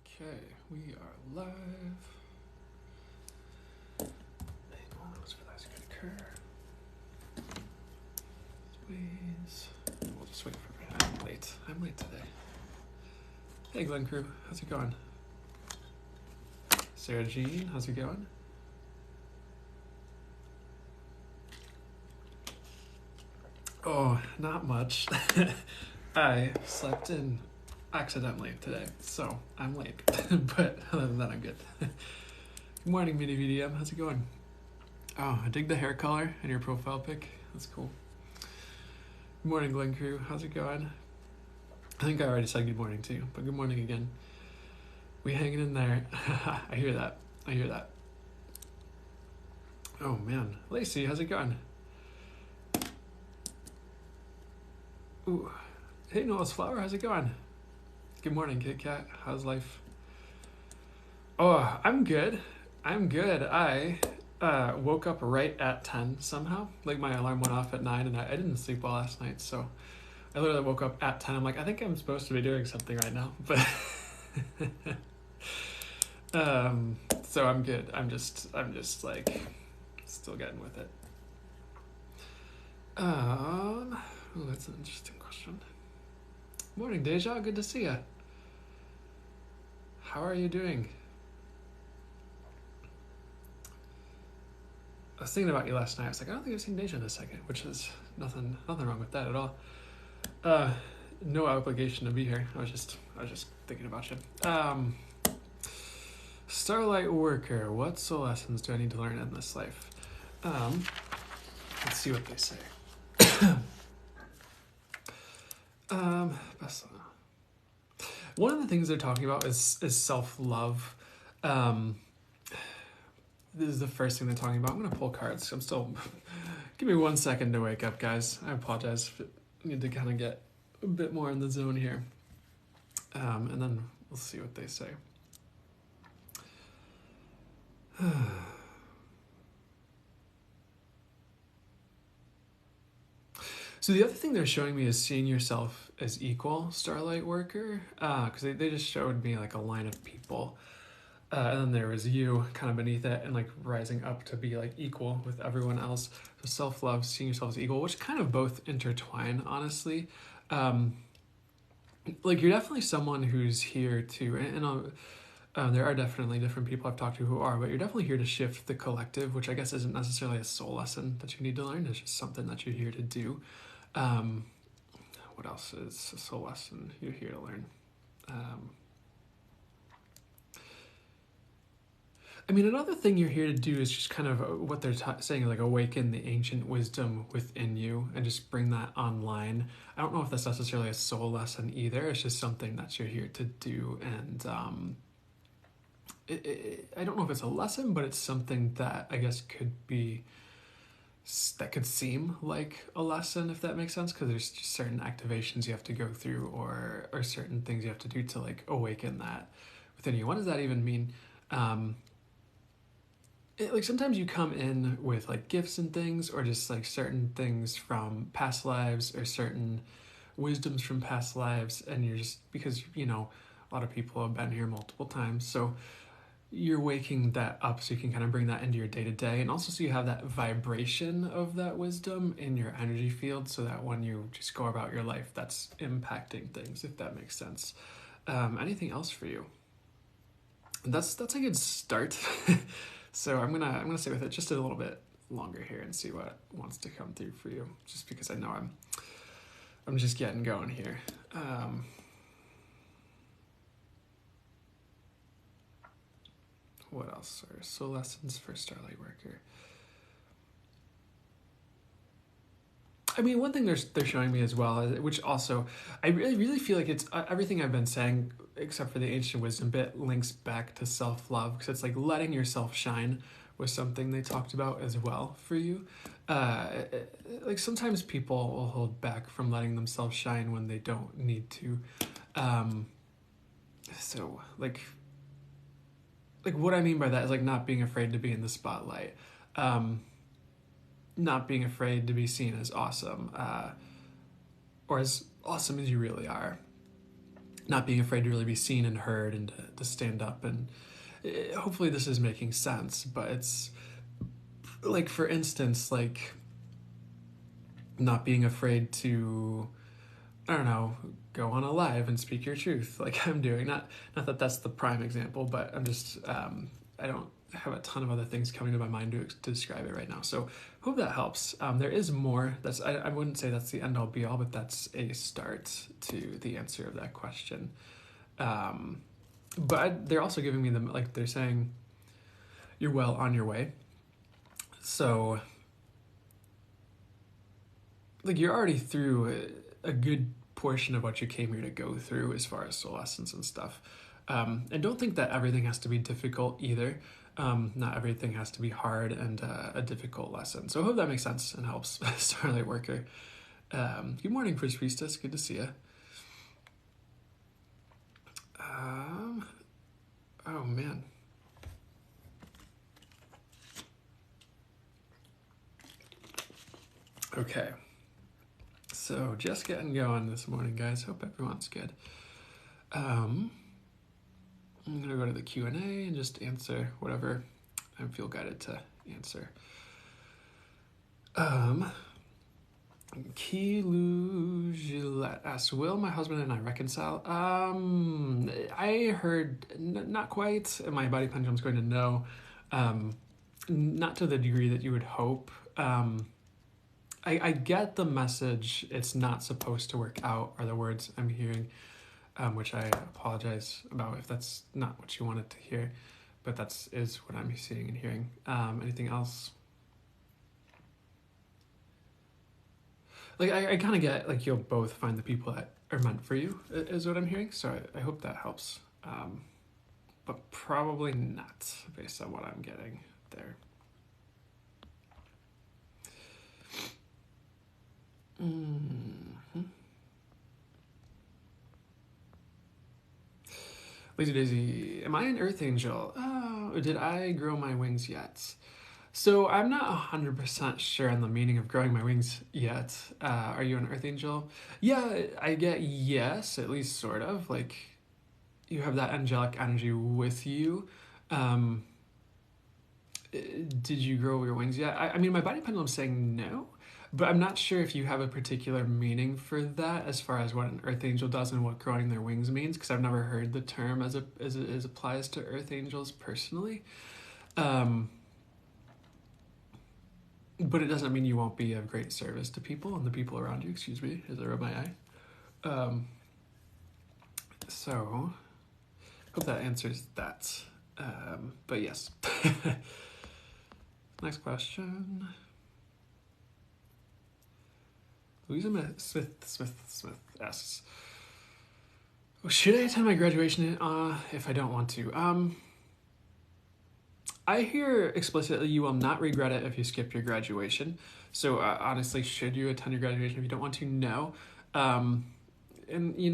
Okay, we are live. Anyone knows for that's gonna occur. Please. We'll just wait for it. I'm late today. Hey Glen Crew, how's it going? Sarah Jean, how's it going? Oh, not much. I slept in accidentally today, so I'm late. But other than that, I'm good. Good morning, Mini VDM. How's it going? Oh, I dig the hair color in your profile pic. That's cool. Good morning, Glen Crew. How's it going? I think I already said good morning to you, but good morning again. We hanging in there. I hear that. Oh, man. Lacey, how's it going? Ooh. Hey, Noah's Flower, how's it going? Good morning, Kit Kat. How's life? Oh, I'm good. I woke up right at 10 somehow. Like, my alarm went off at 9, and I didn't sleep well last night, so I literally woke up at 10. I'm like, I think I'm supposed to be doing something right now, but so I'm good. I'm just like still getting with it. That's an interesting question. Morning, Deja. Good to see ya. How are you doing? I was thinking about you last night. I was like, I don't think I've seen Deja in a second, which is nothing wrong with that at all. No obligation to be here. I was just thinking about you. Starlight Worker. What soul lessons do I need to learn in this life? Let's see what they say. One of the things they're talking about is self-love. This is the first thing they're talking about. I'm going to pull cards. I'm still... Give me 1 second to wake up, guys. I apologize. I need to kind of get a bit more in the zone here. And then we'll see what they say. So the other thing they're showing me is seeing yourself as equal, Starlight Worker. Because they just showed me like a line of people. And then there was you kind of beneath it and like rising up to be like equal with everyone else. So self-love, seeing yourself as equal, which kind of both intertwine, honestly. Like you're definitely someone who's here to, and there are definitely different people I've talked to who are, but you're definitely here to shift the collective, which I guess isn't necessarily a soul lesson that you need to learn. It's just something that you're here to do. What else is a soul lesson you're here to learn? I mean, another thing you're here to do is just kind of what they're saying, like awaken the ancient wisdom within you and just bring that online. I don't know if that's necessarily a soul lesson either. It's just something that you're here to do. And I don't know if it's a lesson, but it's something that I guess that could seem like a lesson, if that makes sense, because there's just certain activations you have to go through or certain things you have to do to like awaken that within you. What does that even mean? Like sometimes you come in with like gifts and things, or just like certain things from past lives or certain wisdoms from past lives, and you're just, because a lot of people have been here multiple times, so you're waking that up so you can kind of bring that into your day-to-day, and also so you have that vibration of that wisdom in your energy field, so that when you just go about your life, that's impacting things, if that makes sense. Anything else for you? That's a good start. So I'm gonna stay with it just a little bit longer here and see what wants to come through for you, just because I know I'm just getting going here. What else are soul lessons for Starlight Worker? I mean, one thing they're showing me as well, which also I really feel like it's everything I've been saying, except for the ancient wisdom bit, links back to self-love, because it's like letting yourself shine was something they talked about as well for you. Like sometimes people will hold back from letting themselves shine when they don't need to. So like what I mean by that is like not being afraid to be in the spotlight. Not being afraid to be seen as awesome, or as awesome as you really are. not being afraid to really be seen and heard and to stand up. And hopefully this is making sense, but it's like, for instance, like not being afraid to, I don't know, go on a live and speak your truth like I'm doing. Not that that's the prime example, but I'm just, I don't have a ton of other things coming to my mind to describe it right now. So hope that helps. There is more. I wouldn't say that's the end all be all, but that's a start to the answer of that question. But they're also giving me them, like they're saying, you're well on your way. So like you're already through a good portion of what you came here to go through as far as soul lessons and stuff. And don't think that everything has to be difficult either. Not everything has to be hard and a difficult lesson. So I hope that makes sense and helps. Starlight Worker. Good morning, First Priestess. Good to see you. Oh, man. Okay. So just getting going this morning, guys. Hope everyone's good. I'm going to go to the Q&A and just answer whatever I feel guided to answer. Kilu Gillette asks, will my husband and I reconcile? I heard not quite. My body pendulum's going to no. Not to the degree that you would hope. I get the message. It's not supposed to work out are the words I'm hearing, which I apologize about if that's not what you wanted to hear, but is what I'm seeing and hearing. Anything else? Like I kind of get like you'll both find the people that are meant for you is what I'm hearing. So I hope that helps, but probably not based on what I'm getting there. Mm-hmm. Lazy Daisy, am I an Earth Angel? Oh, did I grow my wings yet? So I'm not 100% sure on the meaning of growing my wings yet. Are you an Earth Angel? Yeah, I get yes, at least sort of. Like, you have that angelic energy with you. Did you grow your wings yet? I mean, my body pendulum's saying no, but I'm not sure if you have a particular meaning for that as far as what an Earth Angel does and what growing their wings means, because I've never heard the term as it applies to Earth Angels personally. But it doesn't mean you won't be of great service to people and the people around you, excuse me, as I rub my eye. So, hope that answers that. But yes. Next question. Louisa Smith asks, should I attend my graduation if I don't want to? I hear explicitly you will not regret it if you skip your graduation. So honestly, should you attend your graduation if you don't want to? No. And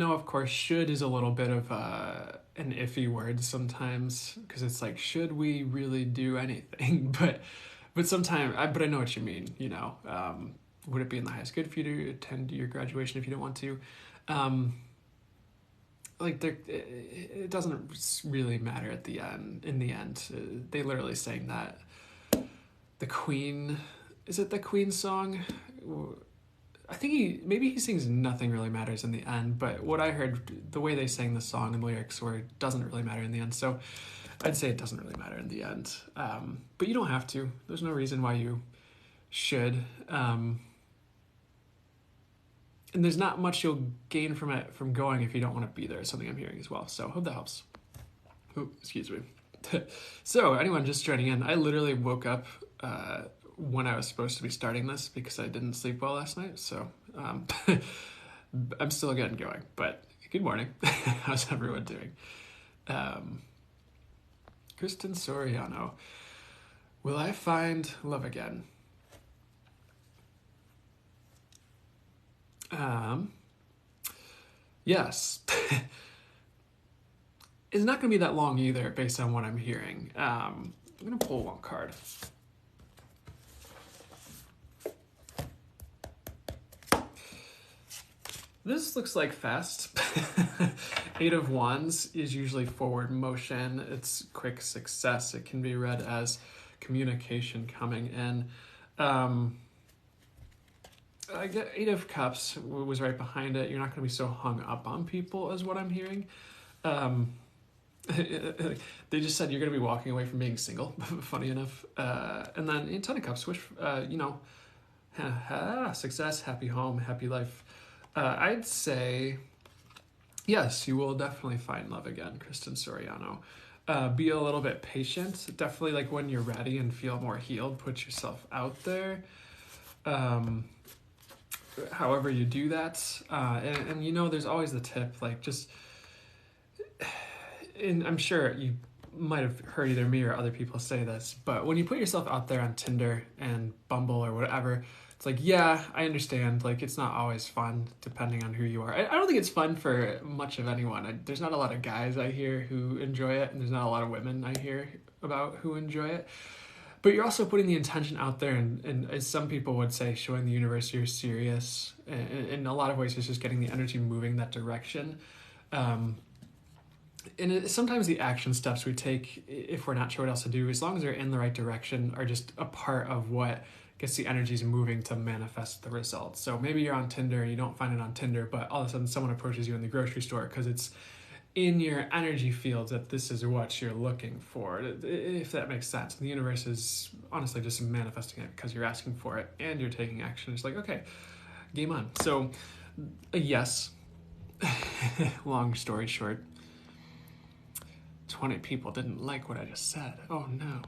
of course, should is a little bit of an iffy word sometimes, because it's like, should we really do anything? But sometimes, but I know what you mean. Would it be in the highest good for you to attend your graduation if you don't want to? It doesn't really matter at the end. In the end, they literally sang that. The Queen, is it the Queen song? I think he sings "Nothing Really Matters" in the end. But what I heard, the way they sang the song and the lyrics were, it doesn't really matter in the end. So I'd say it doesn't really matter in the end. But you don't have to. There's no reason why you should. And there's not much you'll gain from going if you don't want to be there, is something I'm hearing as well. So hope that helps. Oh, excuse me. So anyone just joining in, I literally woke up when I was supposed to be starting this because I didn't sleep well last night. So I'm still getting going, but good morning. How's everyone doing? Kristen Soriano, will I find love again? Yes. It's not going to be that long either, based on what I'm hearing. I'm going to pull one card. This looks like fast. Eight of Wands is usually forward motion. It's quick success. It can be read as communication coming in. I get Eight of Cups was right behind it. You're not going to be so hung up on people, is what I'm hearing. They just said you're going to be walking away from being single. Funny enough. And then Ten of Cups, which success, happy home, happy life. I'd say yes, you will definitely find love again, Kristen Soriano. Be a little bit patient. Definitely, like, when you're ready and feel more healed, put yourself out there. However you do that, and there's always the tip, like, just, and I'm sure you might have heard either me or other people say this, but when you put yourself out there on Tinder and Bumble or whatever, it's like, yeah, I understand, like, it's not always fun depending on who you are. I don't think it's fun for much of anyone. There's not a lot of guys I hear who enjoy it, and there's not a lot of women I hear about who enjoy it. But you're also putting the intention out there, and as some people would say, showing the universe you're serious. In a lot of ways, it's just getting the energy moving that direction. And sometimes the action steps we take, if we're not sure what else to do, as long as they're in the right direction, are just a part of what gets the energies moving to manifest the results. So maybe you're on Tinder and you don't find it on Tinder, but all of a sudden someone approaches you in the grocery store because it's in your energy fields that this is what you're looking for, if that makes sense. The universe is honestly just manifesting it because you're asking for it and you're taking action. It's like, okay, game on. So, yes. Long story short, 20 people didn't like what I just said. Oh no.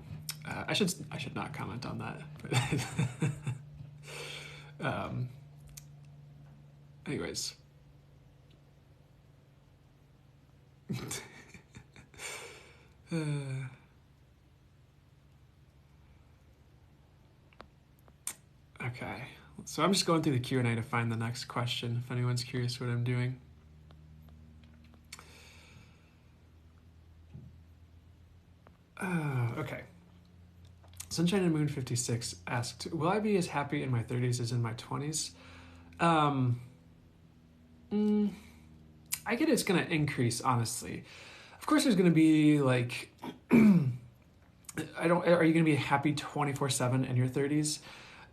I should not comment on that. But anyways. Okay, so I'm just going through the Q&A to find the next question, if anyone's curious what I'm doing. Okay. Sunshine and Moon 56 asked, will I be as happy in my 30s as in my 20s? I get it's going to increase, honestly. Of course, there's going to be, like, are you going to be happy 24/7 in your 30s?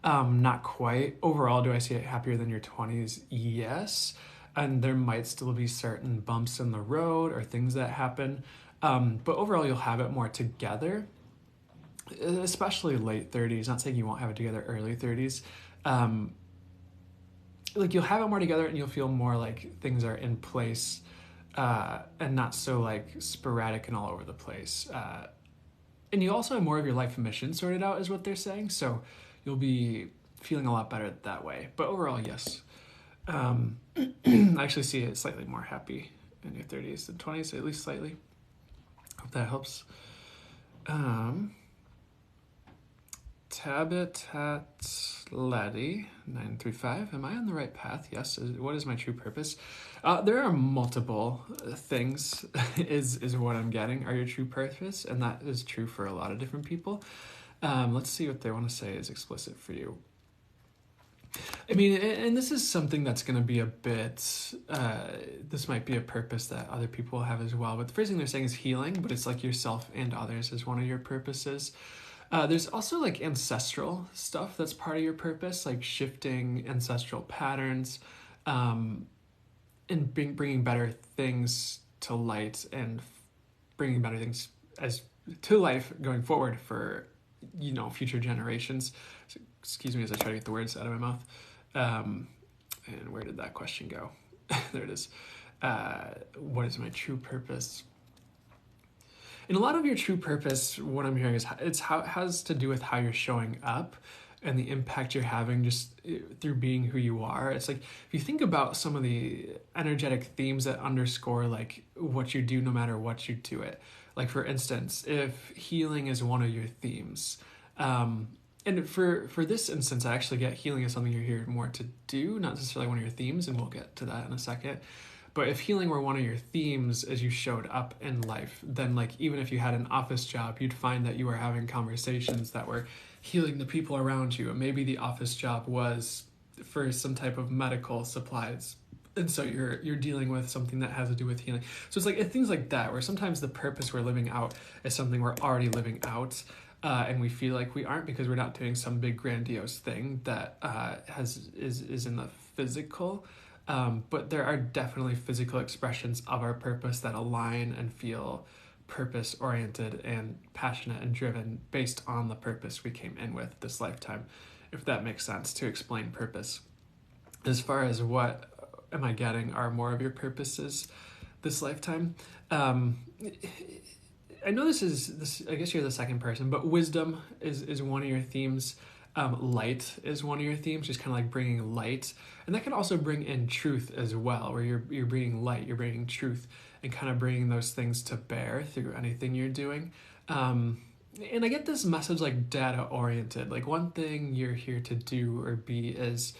Not quite. Overall, do I see it happier than your 20s? Yes. And there might still be certain bumps in the road or things that happen. But overall, you'll have it more together, especially late 30s. Not saying you won't have it together early 30s. Like, you'll have it more together and you'll feel more like things are in place, and not so, like, sporadic and all over the place. And you also have more of your life mission sorted out, is what they're saying. So you'll be feeling a lot better that way. But overall, yes. I actually see it slightly more happy in your 30s than 20s, at least slightly. Hope that helps. Tabitat Letty 935. Am I on the right path? Yes. What is my true purpose? There are multiple things is what I'm getting are your true purpose, and that is true for a lot of different people. Let's see what they want to say is explicit for you. I mean, and this is something that's going to be a bit, this might be a purpose that other people have as well, but the first thing they're saying is healing, but it's like yourself and others is one of your purposes. There's also, like, ancestral stuff that's part of your purpose, like shifting ancestral patterns, and bringing better things to light and bringing better things to life going forward for, future generations. So, excuse me as I try to get the words out of my mouth. And where did that question go? There it is. What is my true purpose? And a lot of your true purpose, what I'm hearing, is it has to do with how you're showing up and the impact you're having just through being who you are. It's like, if you think about some of the energetic themes that underscore, like, what you do no matter what you do it. Like, for instance, if healing is one of your themes, and for this instance, I actually get healing is something you're here more to do, not necessarily one of your themes, and we'll get to that in a second. But if healing were one of your themes as you showed up in life, then, like, even if you had an office job, you'd find that you were having conversations that were healing the people around you. And maybe the office job was for some type of medical supplies And so you're dealing with something that has to do with healing. So it's like things like that, where sometimes the purpose we're living out is something we're already living out, and we feel like we aren't because we're not doing some big grandiose thing that is in the physical. But there are definitely physical expressions of our purpose that align and feel purpose oriented and passionate and driven based on the purpose we came in with this lifetime, if that makes sense to explain purpose. As far as what am I getting are more of your purposes this lifetime. Um, I know this. I guess you're the second person, but wisdom is one of your themes. Light is one of your themes, just kind of like bringing light, and that can also bring in truth as well, where you're bringing light, you're bringing truth, and kind of bringing those things to bear through anything you're doing. And I get this message like data oriented. Like one thing you're here to do or be is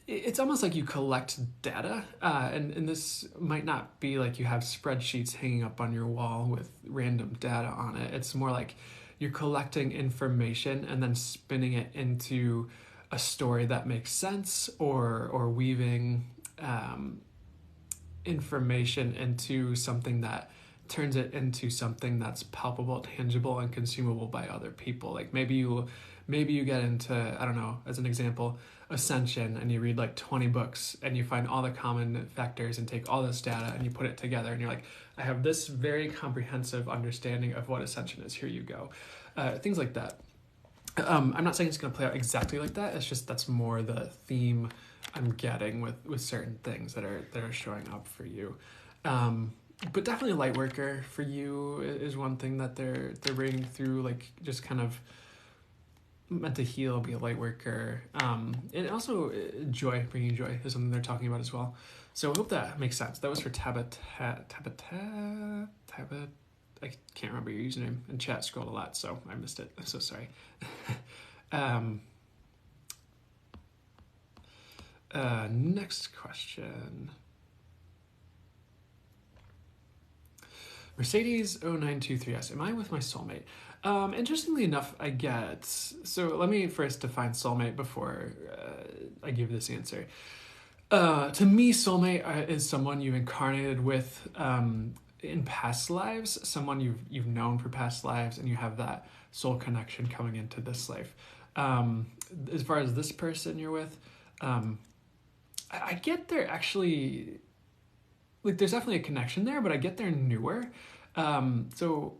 it's almost like you collect data, and this might not be like you have spreadsheets hanging up on your wall with random data on it. It's more like you're collecting information and then spinning it into a story that makes sense, or weaving information into something that turns it into something that's palpable, tangible, and consumable by other people. Like maybe you get into, I don't know, as an example, Ascension, and you read like 20 books and you find all the common factors and take all this data and you put it together and you're like, I have this very comprehensive understanding of what Ascension is. Here you go. Things like that. I'm not saying it's going to play out exactly like that. It's just that's more the theme I'm getting with certain things that are showing up for you. But definitely a light worker for you is one thing that they're bringing through, like just kind of meant to heal, be a light worker. And also joy, bringing joy is something they're talking about as well. So I hope that makes sense. That was for Tabit. I can't remember your username, and chat scrolled a lot, so I missed it. I'm so sorry. Next question. Mercedes 0923S. Am I with my soulmate? Interestingly enough, I get. So let me first define soulmate before I give this answer. To me, soulmate is someone you incarnated with in past lives, someone you've known for past lives, and you have that soul connection coming into this life. As far as this person you're with, I get they're actually, like, there's definitely a connection there, but I get they're newer. So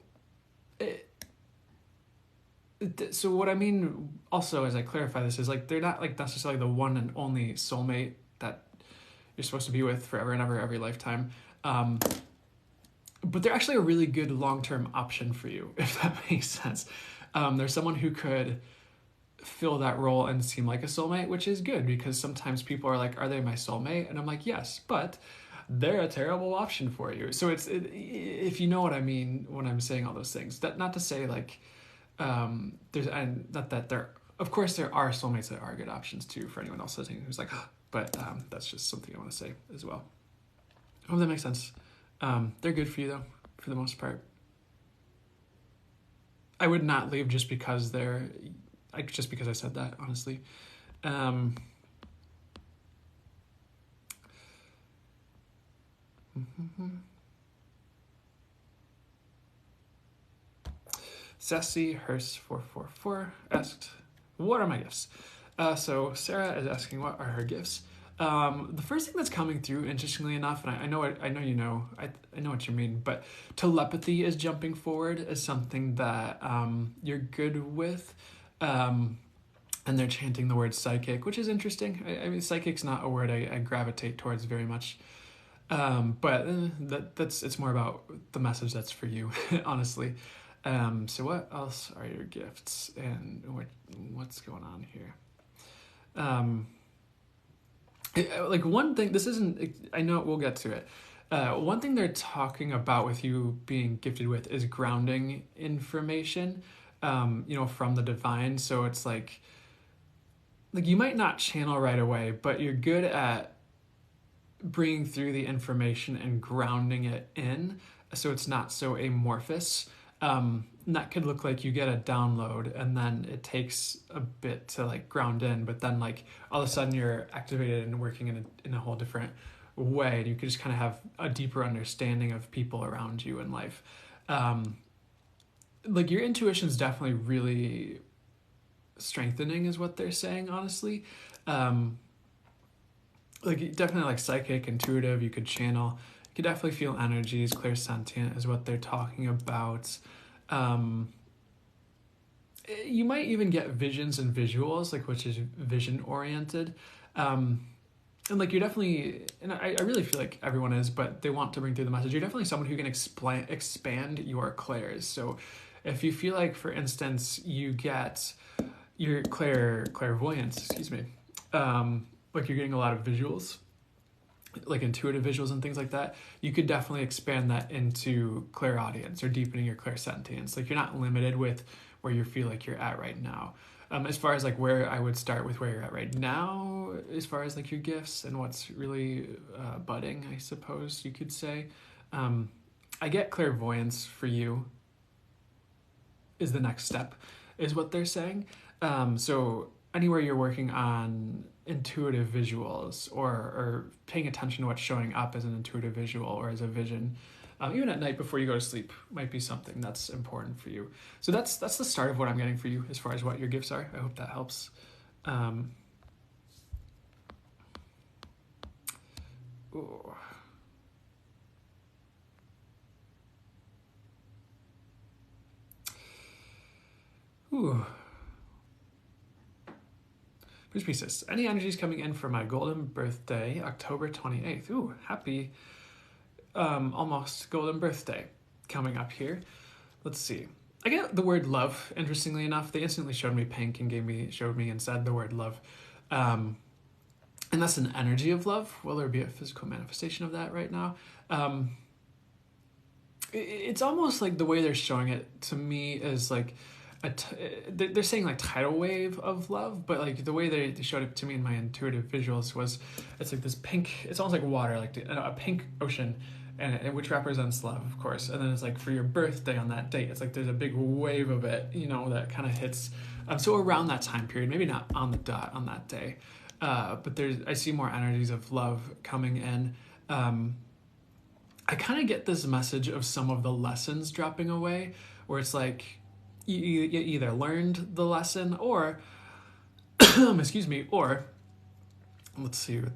what I mean also, as I clarify this, is like they're not like necessarily the one and only soulmate that you're supposed to be with forever and ever, every lifetime. But they're actually a really good long-term option for you, if that makes sense. There's someone who could fill that role and seem like a soulmate, which is good, because sometimes people are like, are they my soulmate? And I'm like, yes, but they're a terrible option for you. So if you know what I mean when I'm saying all those things, that not to say like there's, and not that there, of course there are soulmates that are good options too for anyone else listening who's like, but that's just something I want to say as well. I hope that makes sense. They're good for you though, for the most part. I would not leave just because I said that, honestly. Sassy Hearst 444 asked, what are my gifts? So Sarah is asking, what are her gifts? The first thing that's coming through, interestingly enough, and I know what you mean, but telepathy is jumping forward as something that you're good with. And they're chanting the word psychic, which is interesting. I mean, psychic's not a word I gravitate towards very much. But it's more about the message that's for you, honestly. So what else are your gifts, and what's going on here? Like one thing, this isn't, I know we'll get to it. One thing they're talking about with you being gifted with is grounding information, from the divine. So it's like you might not channel right away, but you're good at bringing through the information and grounding it in, so it's not so amorphous. And that could look like you get a download and then it takes a bit to like ground in, but then like all of a sudden you're activated and working in a whole different way, and you could just kind of have a deeper understanding of people around you in life. Like your intuition is definitely really strengthening is what they're saying, honestly. Like definitely like psychic, intuitive, you could channel, you could definitely feel energies, clairsentient is what they're talking about. You might even get visions and visuals, like which is vision oriented. And like you're definitely, and I really feel like everyone is, but they want to bring through the message. You're definitely someone who can expand your clairs. So if you feel like, for instance, you get your clairvoyance, excuse me, like you're getting a lot of visuals, like intuitive visuals and things like that, you could definitely expand that into clairaudience or deepening your clairsentience. Like you're not limited with where you feel like you're at right now. As far as like where I would start with where you're at right now, as far as like your gifts and what's really budding, I suppose you could say. I get clairvoyance for you is the next step, is what they're saying. So anywhere you're working on intuitive visuals or paying attention to what's showing up as an intuitive visual or as a vision, even at night before you go to sleep, might be something that's important for you. So that's the start of what I'm getting for you as far as what your gifts are. I hope that helps. Ooh. Ooh. Bruce Pieces. Any energies coming in for my golden birthday, October 28th. Ooh, happy almost golden birthday coming up here. Let's see. I get the word love, interestingly enough. They instantly showed me pink and showed me and said the word love. And that's an energy of love. Will there be a physical manifestation of that right now? It's almost like the way they're showing it to me is like they're saying like tidal wave of love, but like the way they showed it to me in my intuitive visuals was it's like this pink, it's almost like water, like a pink ocean, and which represents love, of course. And then it's like for your birthday on that date, it's like there's a big wave of it, that kind of hits. So around that time period, maybe not on the dot on that day, but I see more energies of love coming in. I kind of get this message of some of the lessons dropping away, where it's like you either learned the lesson or, excuse me, or let's see what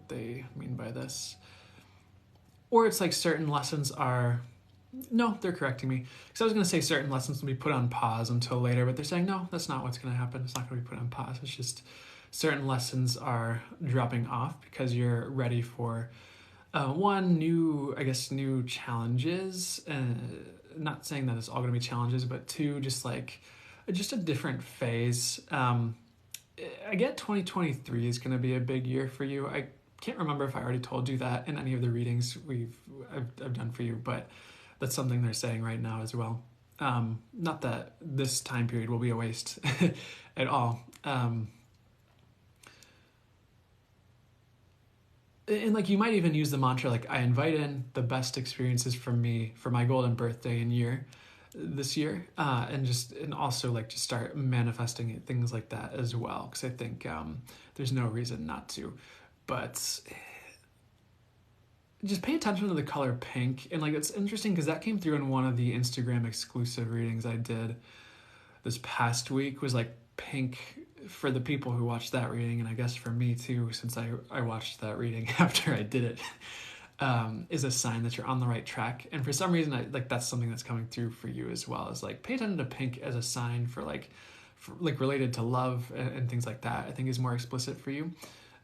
they mean by this. Or it's like certain lessons are, no, they're correcting me. Because I was going to say certain lessons will be put on pause until later, but they're saying, no, that's not what's going to happen. It's not going to be put on pause. It's just certain lessons are dropping off because you're ready for new challenges. Not saying that it's all going to be challenges, but two, just a different phase. I get 2023 is going to be a big year for you. I can't remember if I already told you that in any of the readings I've done for you, but that's something they're saying right now as well. Not that this time period will be a waste at all. And like you might even use the mantra like I invite in the best experiences from me for my golden birthday this year, and also like to start manifesting things like that as well, because I think there's no reason not to. But just pay attention to the color pink, and like it's interesting because that came through in one of the Instagram exclusive readings I did this past week. Was like pink for the people who watched that reading, and I guess for me too, since I watched that reading after I did it, is a sign that you're on the right track. And for some reason, that's something that's coming through for you as well. Is like pay attention to pink as a sign for related to love and things like that. I think is more explicit for you,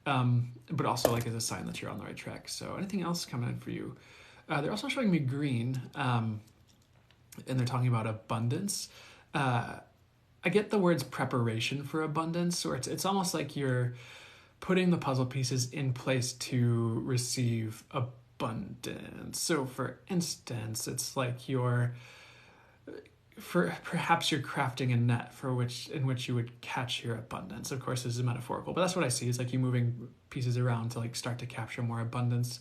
but also like as a sign that you're on the right track. So anything else coming in for you? They're also showing me green, and they're talking about abundance. I get the words preparation for abundance, or it's almost like you're putting the puzzle pieces in place to receive abundance. So for instance, it's like perhaps you're crafting a net in which you would catch your abundance. Of course, this is metaphorical, but that's what I see. Is like you moving pieces around to like start to capture more abundance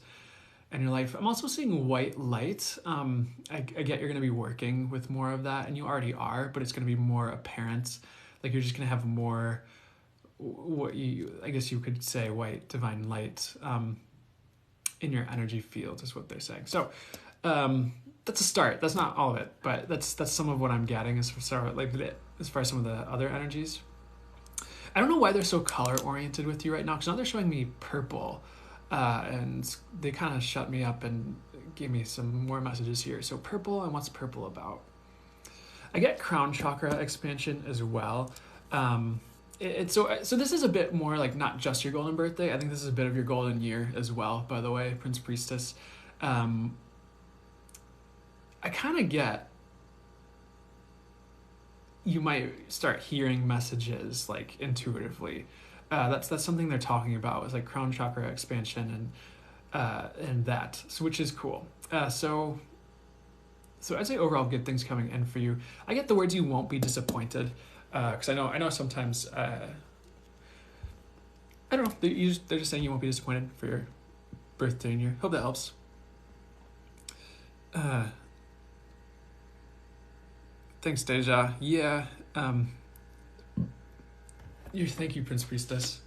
in your life. I'm also seeing white light. I get you're going to be working with more of that, and you already are, but it's going to be more apparent. Like you're just going to have more, what I guess you could say, white divine light in your energy field is what they're saying. So that's a start. That's not all of it, but that's some of what I'm getting as far as some of the other energies. I don't know why they're so color oriented with you right now, because now they're showing me purple. And they kind of shut me up and gave me some more messages here. So purple, and what's purple about? I get crown chakra expansion as well. So this is a bit more like not just your golden birthday. I think this is a bit of your golden year as well, by the way, Prince Priestess. I kind of get you might start hearing messages like intuitively. That's something they're talking about, is like crown chakra expansion and that, so, which is cool. So I'd say overall good things coming in for you. I get the words you won't be disappointed, because I know sometimes I don't know, they're just saying you won't be disappointed for your birthday and year. Hope that helps. Thanks, Deja. Yeah. Thank you, Prince Priestess.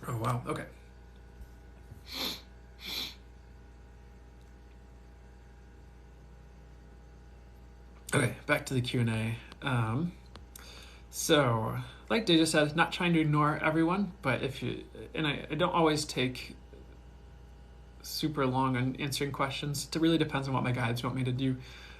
Oh, wow. Okay. Okay, back to the Q&A. So, like Deja said, not trying to ignore everyone, but I don't always take super long on answering questions. It really depends on what my guides want me to do.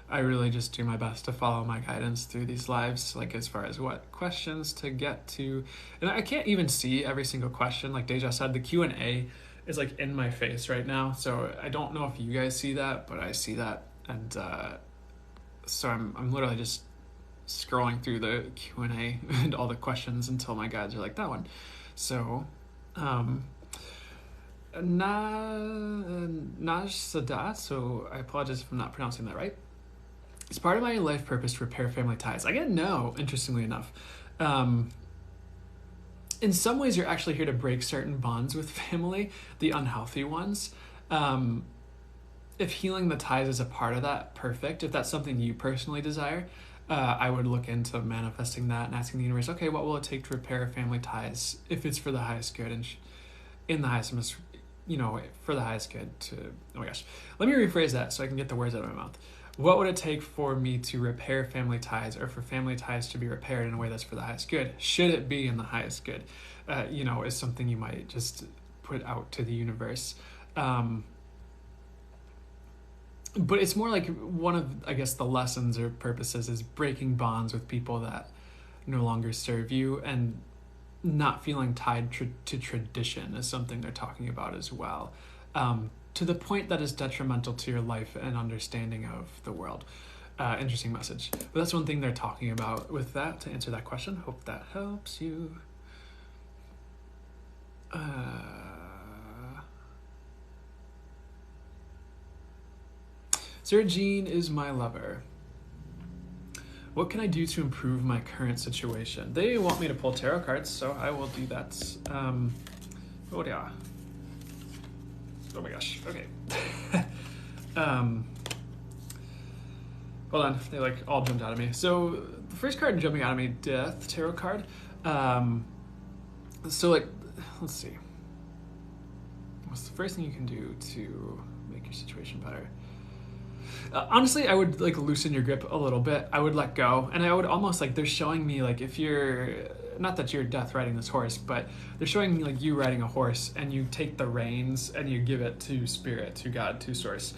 I really just do my best to follow my guidance through these lives, like as far as what questions to get to. And I can't even see every single question. Like Deja said, the Q&A is like in my face right now. So I don't know if you guys see that, but I see that. And so I'm literally just scrolling through the Q&A and all the questions until my guides are like, that one. So, Naj Sadat, so I apologize if I'm not pronouncing that right. It's part of my life purpose to repair family ties. I get no, interestingly enough. In some ways, you're actually here to break certain bonds with family, the unhealthy ones. If healing the ties is a part of that, perfect. If that's something you personally desire, I would look into manifesting that and asking the universe, okay, what will it take to repair family ties if it's for the highest good and in the highest, for the highest good oh my gosh. Let me rephrase that so I can get the words out of my mouth. What would it take for me to repair family ties, or for family ties to be repaired in a way that's for the highest good? Should it be in the highest good? Is something you might just put out to the universe. But it's more like one of, I guess, the lessons or purposes is breaking bonds with people that no longer serve you, and not feeling tied to tradition is something they're talking about as well. To the point that is detrimental to your life and understanding of the world. Interesting message. But that's one thing they're talking about with that, to answer that question. Hope that helps you. Sir Jean is my lover. What can I do to improve my current situation? They want me to pull tarot cards, so I will do that. Oh yeah. Oh my gosh, okay. Hold on, they like all jumped out of me. So the first card jumping out of me, Death Tarot card. So like, let's see. What's the first thing you can do to make your situation better? Honestly, I would like loosen your grip a little bit. I would let go, and I would almost like, they're showing me like, if you're, not that you're Death riding this horse, but they're showing me like you riding a horse, and you take the reins and you give it to spirit, to God, to source.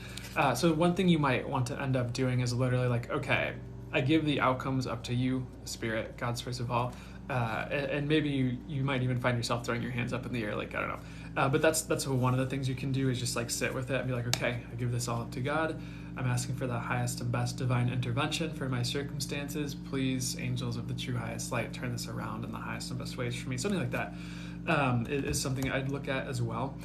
So one thing you might want to end up doing is literally like, okay, I give the outcomes up to you, spirit, God, source of all. And maybe you might even find yourself throwing your hands up in the air, like, I don't know. But that's one of the things you can do, is just like sit with it and be like, okay, I give this all up to God. I'm asking for the highest and best divine intervention for my circumstances. Please, angels of the true highest light, turn this around in the highest and best ways for me. Something like that is something I'd look at as well.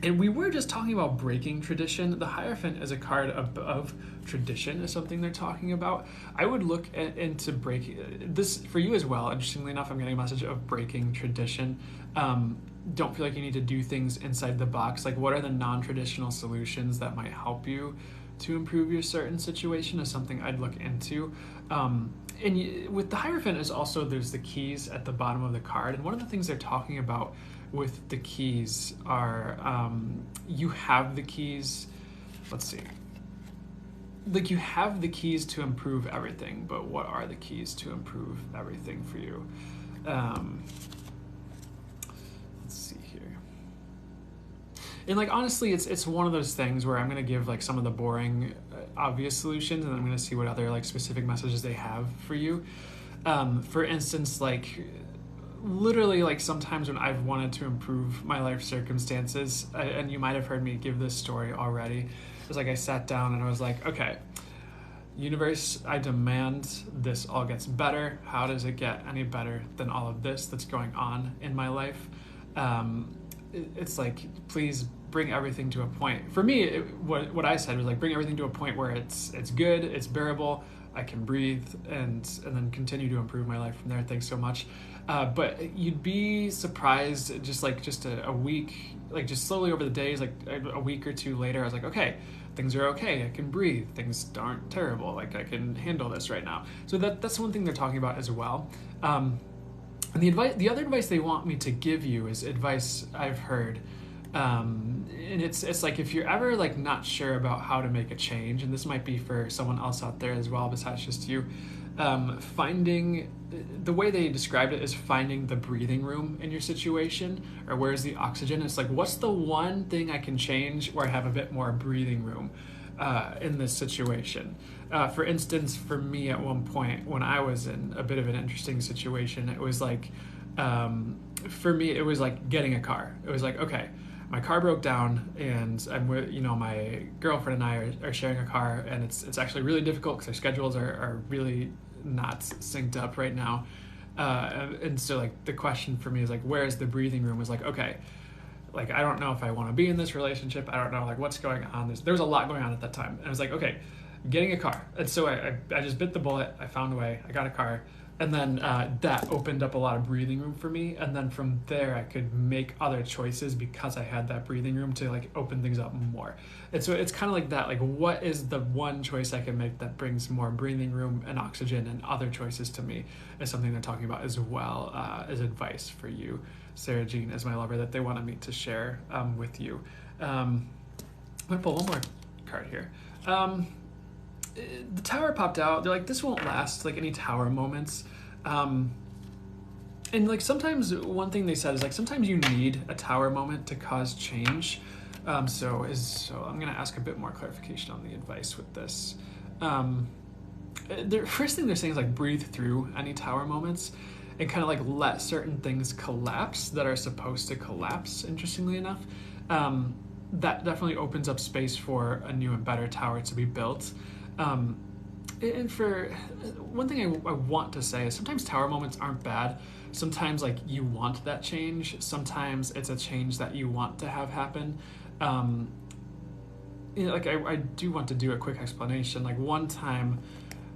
And we were just talking about breaking tradition. The Hierophant is a card above tradition, is something they're talking about. I would look into breaking this for you as well. Interestingly enough, I'm getting a message of breaking tradition. Don't feel like you need to do things inside the box. Like, what are the non-traditional solutions that might help you to improve your certain situation is something I'd look into. With the Hierophant is also, there's the keys at the bottom of the card. And one of the things they're talking about with the keys are you have the keys, let's see. Like, you have the keys to improve everything, but what are the keys to improve everything for you? Let's see here. And like, honestly, it's one of those things where I'm going to give like some of the boring, obvious solutions, and I'm going to see what other like specific messages they have for you. For instance, like literally, like sometimes when I've wanted to improve my life circumstances, and you might have heard me give this story already, it was like I sat down and I was like, okay, universe, I demand this all gets better. How does it get any better than all of this that's going on in my life? It's like, please bring everything to a point. For me, what I said was like, bring everything to a point where it's good, it's bearable, I can breathe, and then continue to improve my life from there. Thanks so much. But you'd be surprised, just a week, like just slowly over the days, like a week or two later, I was like, okay, things are okay, I can breathe, things aren't terrible, like I can handle this right now. So that's one thing they're talking about as well. And the other advice they want me to give you is advice I've heard. And it's like, if you're ever like not sure about how to make a change, and this might be for someone else out there as well besides just you, finding, the way they described it is finding the breathing room in your situation, or where's the oxygen. It's like, what's the one thing I can change where I have a bit more breathing room in this situation. For instance, for me at one point when I was in a bit of an interesting situation, it was like, for me, it was like getting a car. It was like, okay, my car broke down, and I'm with, my girlfriend and I are sharing a car, and it's actually really difficult because our schedules are really not synced up right now. And so like the question for me is like, where's the breathing room? Is like, okay, like, I don't know if I want to be in this relationship. I don't know like what's going on. There was a lot going on at that time. And I was like, okay, getting a car. And so I just bit the bullet. I found a way. I got a car. And then that opened up a lot of breathing room for me. And then from there, I could make other choices because I had that breathing room to like open things up more. And so it's kind of like that, like, what is the one choice I can make that brings more breathing room and oxygen and other choices to me, is something they're talking about as well, as advice for you, Sarah Jean, as my lover, that they wanted me to share with you. I'm going to pull one more card here. The Tower popped out. They're like, this won't last, like any Tower moments. And like sometimes one thing they said is like, sometimes you need a Tower moment to cause change. So I'm going to ask a bit more clarification on the advice with this. The first thing they're saying is like, breathe through any Tower moments and kind of like let certain things collapse that are supposed to collapse, interestingly enough. That definitely opens up space for a new and better tower to be built. And for one thing I want to say is sometimes tower moments aren't bad. Sometimes like you want that change. Sometimes it's a change that you want to have happen. Like I do want to do a quick explanation. Like one time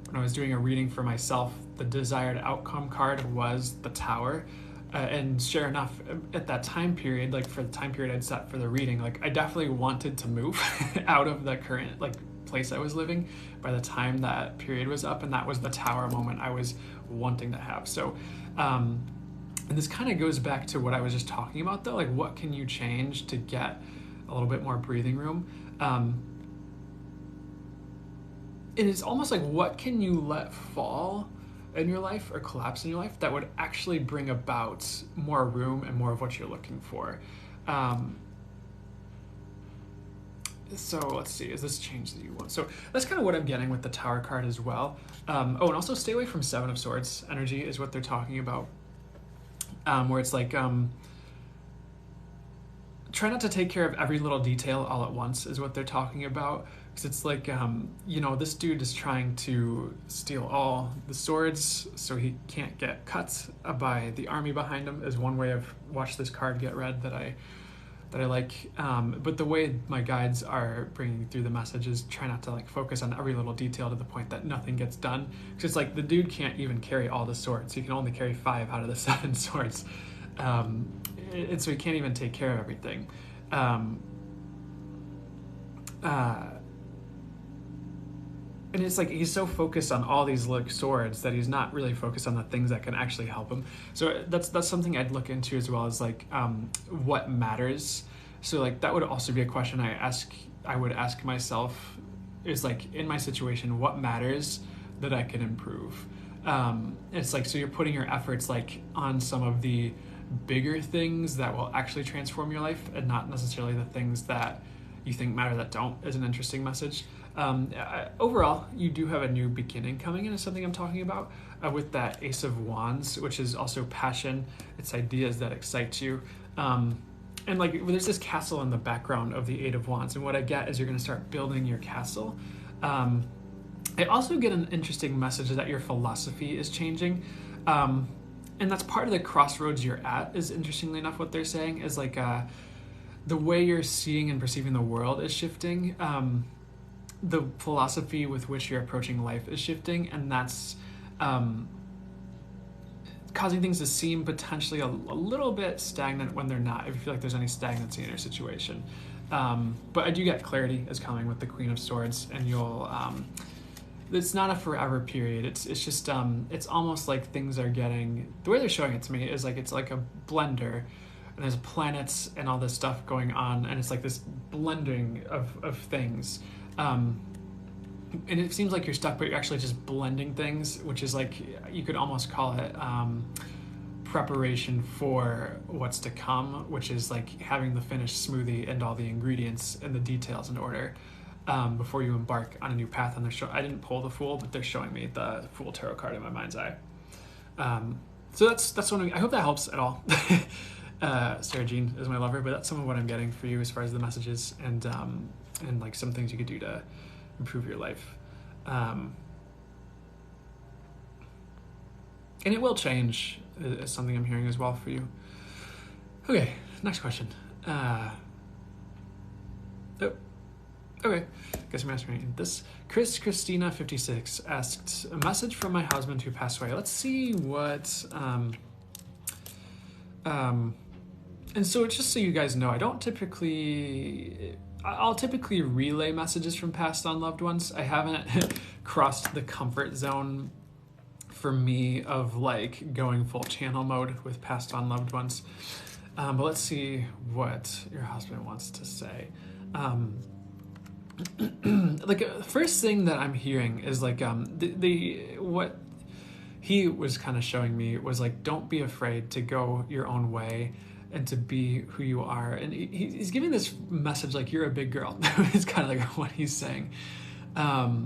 when I was doing a reading for myself, the desired outcome card was the Tower. And sure enough, at that time period, like for the time period I'd set for the reading, like I definitely wanted to move out of the current like place I was living by the time that period was up, and that was the Tower moment I was wanting to have. So, and this kind of goes back to what I was just talking about though, like what can you change to get a little bit more breathing room? And it's almost like, what can you let fall in your life or collapse in your life that would actually bring about more room and more of what you're looking for? So let's see, is this change that you want? So that's kind of what I'm getting with the Tower card as well. And also stay away from Seven of Swords energy is what they're talking about. Where it's like, try not to take care of every little detail all at once is what they're talking about. Because it's like, this dude is trying to steal all the swords so he can't get cut by the army behind him, is one way I've watched this card get read that I that I like. But the way my guides are bringing through the message is try not to like focus on every little detail to the point that nothing gets done. Because it's like the dude can't even carry all the swords. He can only carry 5 out of the 7 swords. And so he can't even take care of everything. Um, uh, and it's like he's so focused on all these like swords that he's not really focused on the things that can actually help him. So that's something I'd look into, as well as like what matters. So like that would also be a question I would ask myself, is like, in my situation, what matters that I can improve. It's like, so you're putting your efforts like on some of the bigger things that will actually transform your life, and not necessarily the things that you think matter that don't, is an interesting message. Overall, you do have a new beginning coming in, is something I'm talking about, with that Ace of Wands, which is also passion. It's ideas that excite you. And like, there's this castle in the background of the Eight of Wands, and what I get is you're going to start building your castle. I also get an interesting message that your philosophy is changing. And that's part of the crossroads you're at, is interestingly enough what they're saying, is like the way you're seeing and perceiving the world is shifting. The philosophy with which you're approaching life is shifting, and that's causing things to seem potentially a little bit stagnant when they're not, if you feel like there's any stagnancy in your situation. But I do get clarity is coming with the Queen of Swords, and you'll it's not a forever period. It's just it's almost like things are getting, the way they're showing it to me is like it's like a blender, and there's planets and all this stuff going on, and it's like this blending of things. And it seems like you're stuck, but you're actually just blending things, which is like, you could almost call it preparation for what's to come, which is like having the finished smoothie and all the ingredients and the details in order before you embark on a new path. And I didn't pull the Fool, but they're showing me the Fool tarot card in my mind's eye. So that's one. I hope that helps at all. Sarah Jean is my lover, but that's some of what I'm getting for you as far as the messages and like some things you could do to improve your life. And it will change, is something I'm hearing as well for you. Okay, next question. Okay, guess I'm answering this. Christina 56 asked, a message from my husband who passed away. Let's see what and so just so you guys know, I'll typically relay messages from passed on loved ones. I haven't crossed the comfort zone for me of like going full channel mode with passed on loved ones. But let's see what your husband wants to say. Like, first thing that I'm hearing is like what he was kind of showing me was like, don't be afraid to go your own way and to be who you are. And he's giving this message like, you're a big girl. It's kind of like what he's saying. Like,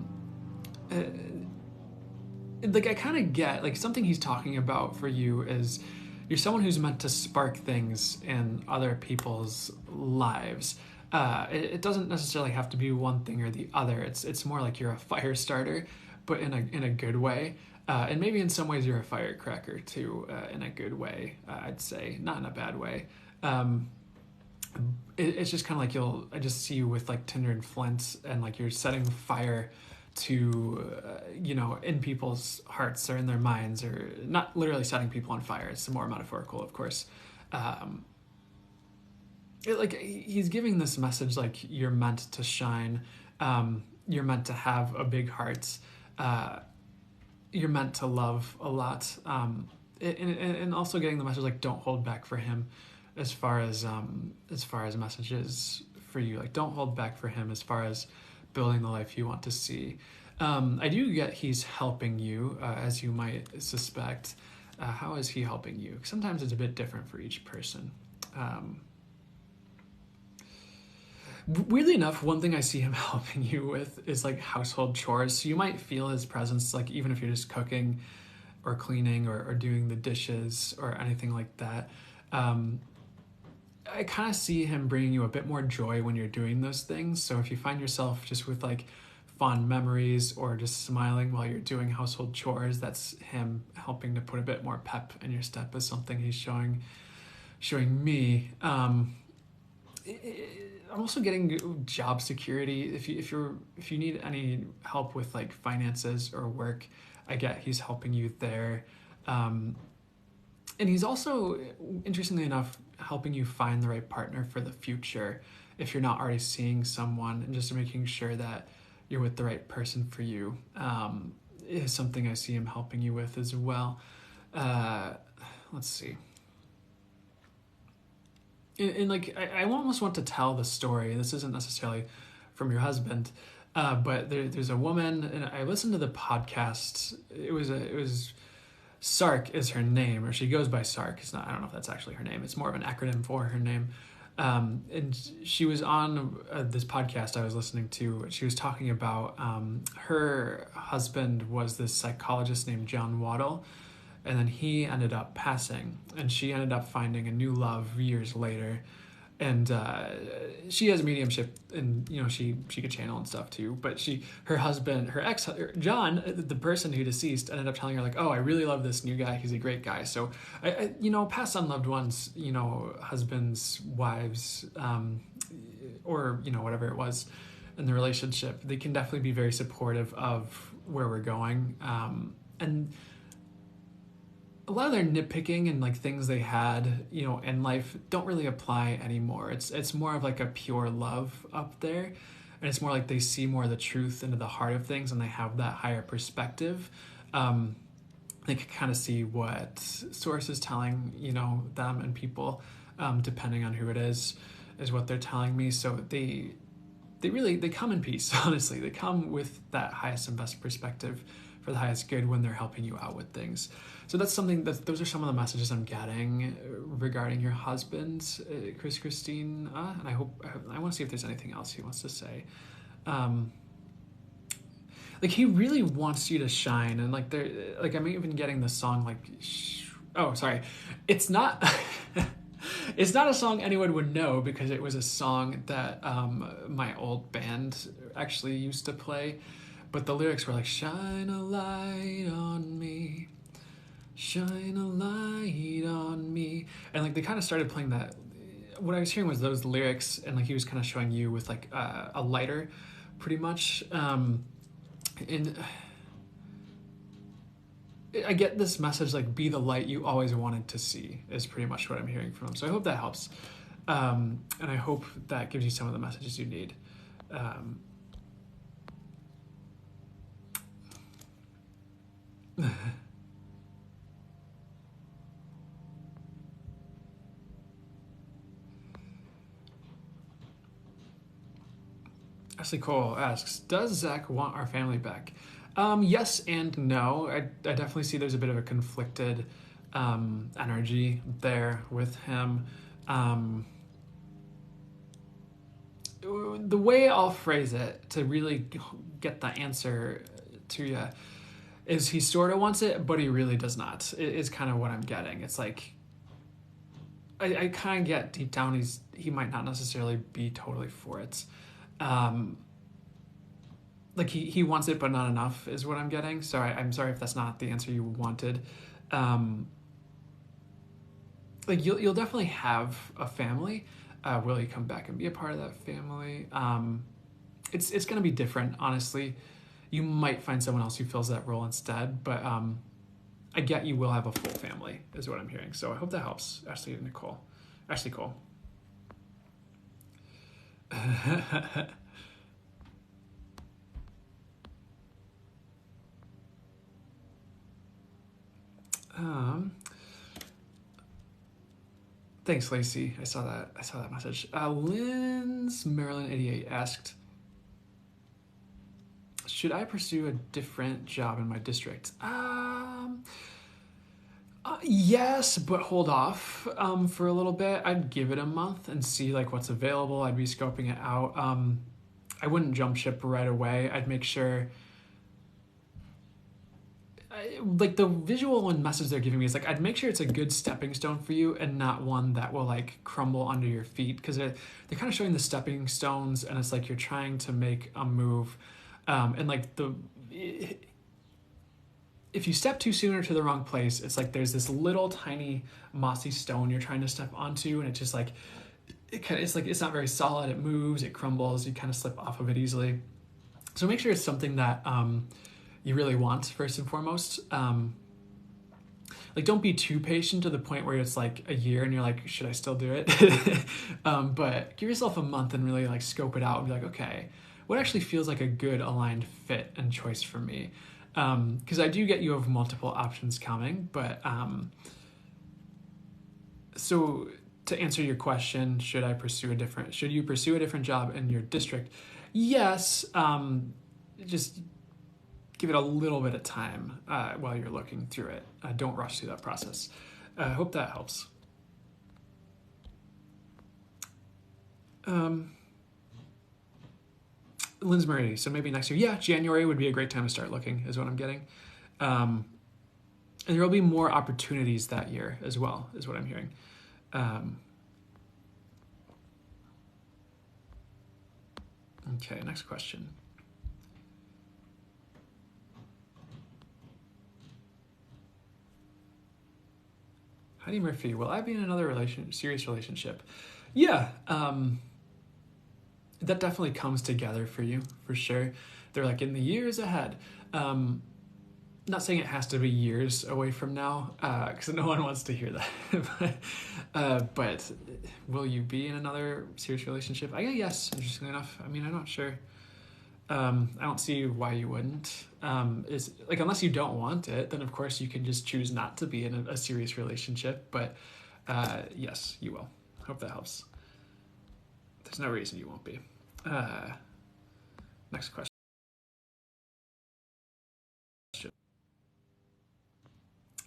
I kind of get like something he's talking about for you is you're someone who's meant to spark things in other people's lives. It doesn't necessarily have to be one thing or the other. It's more like you're a fire starter, but in a good way. And maybe in some ways you're a firecracker too, in a good way, I'd say, not in a bad way. It's just kind of like I just see you with like tinder and flint, and like you're setting fire to, in people's hearts or in their minds, or not literally setting people on fire. It's more metaphorical, of course. Like, he's giving this message like you're meant to shine. You're meant to have a big heart. You're meant to love a lot, and also getting the message like, don't hold back for him, as far as messages for you. Like, don't hold back for him as far as building the life you want to see. I do get he's helping you, as you might suspect. How is he helping you? Sometimes it's a bit different for each person. Weirdly enough, one thing I see him helping you with is like household chores. So you might feel his presence, like even if you're just cooking or cleaning or doing the dishes or anything like that. I kind of see him bringing you a bit more joy when you're doing those things. So if you find yourself just with like fond memories or just smiling while you're doing household chores, that's him helping to put a bit more pep in your step, is something he's showing me. I'm also getting job security. If you need any help with like finances or work, I get he's helping you there. Um, and he's also, interestingly enough, helping you find the right partner for the future if you're not already seeing someone, and just making sure that you're with the right person for you, is something I see him helping you with as well. Uh, let's see. And like, I almost want to tell the story. This isn't necessarily from your husband, but there's a woman, and I listened to the podcast. It was Sark is her name, or she goes by Sark. It's not. I don't know if that's actually her name. It's more of an acronym for her name. And she was on this podcast I was listening to. She was talking about her husband was this psychologist named John Waddle, and then he ended up passing, and she ended up finding a new love years later. And she has mediumship, and she could channel and stuff too. But her husband, her ex John, the person who deceased, ended up telling her like, "Oh, I really love this new guy. He's a great guy." So pass on loved ones, husbands, wives, or whatever it was in the relationship, they can definitely be very supportive of where we're going, and a lot of their nitpicking and like things they had, in life don't really apply anymore. It's more of like a pure love up there, and it's more like they see more of the truth into the heart of things, and they have that higher perspective. They can kind of see what source is telling, them and people, depending on who it is what they're telling me. So they come in peace. Honestly, they come with that highest and best perspective for the highest good when they're helping you out with things. So those are some of the messages I'm getting regarding your husband, Christine. And I want to see if there's anything else he wants to say. Like he really wants you to shine, and like I'm even getting the song like, oh sorry, it's not. It's not a song anyone would know, because it was a song that my old band actually used to play. But the lyrics were like, shine a light on me, shine a light on me. And like they kind of started playing that. What I was hearing was those lyrics, and like he was kind of showing you with like a lighter, pretty much. And I get this message like, be the light you always wanted to see, is pretty much what I'm hearing from him. So I hope that helps. And I hope that gives you some of the messages you need. Ashley Cole asks, does Zach want our family back? Yes and no. I definitely see there's a bit of a conflicted energy there with him. The way I'll phrase it to really get the answer to you is he sort of wants it, but he really does not. Is kind of what I'm getting. It's like I kind of get deep down he might not necessarily be totally for it. Like he wants it, but not enough is what I'm getting. So I'm sorry if that's not the answer you wanted. Like you'll definitely have a family. Will he come back and be a part of that family? It's going to be different, honestly. You might find someone else who fills that role instead, but I get you will have a full family, is what I'm hearing. So I hope that helps, Ashley Cole. Thanks, Lacey. I saw that message. Lynn's Maryland 88 asked, should I pursue a different job in my district? Yes, but hold off for a little bit. I'd give it a month and see like what's available. I'd be scoping it out. I wouldn't jump ship right away. I'd make sure. Like the visual and message they're giving me is like, I'd make sure it's a good stepping stone for you and not one that will like crumble under your feet, because they're kind of showing the stepping stones, and it's like you're trying to make a move, and like if you step too soon or to the wrong place, it's like there's this little tiny mossy stone you're trying to step onto, and it just like it's like it's not very solid. It moves, it crumbles, you kind of slip off of it easily. So make sure it's something that you really want first and foremost. Like don't be too patient to the point where it's like a year and you're like, should I still do it? But give yourself a month and really like scope it out and be like, okay, what actually feels like a good aligned fit and choice for me? Because I do get you have multiple options coming, but so to answer your question, should you pursue a different job in your district? Yes. Just give it a little bit of time while you're looking through it. Don't rush through that process. I hope that helps. Lynn's Marie, so maybe next year. Yeah, January would be a great time to start looking, is what I'm getting. And there will be more opportunities that year as well, is what I'm hearing. Okay, next question. Heidi Murphy, will I be in another serious relationship? Yeah, that definitely comes together for you, for sure. They're like in the years ahead. Not saying it has to be years away from now, because no one wants to hear that. But will you be in another serious relationship? I guess yes, interestingly enough. I mean, I'm not sure. I don't see why you wouldn't. Is like unless you don't want it, then of course you can just choose not to be in a serious relationship. But yes, you will. Hope that helps. There's no reason you won't be. Next question.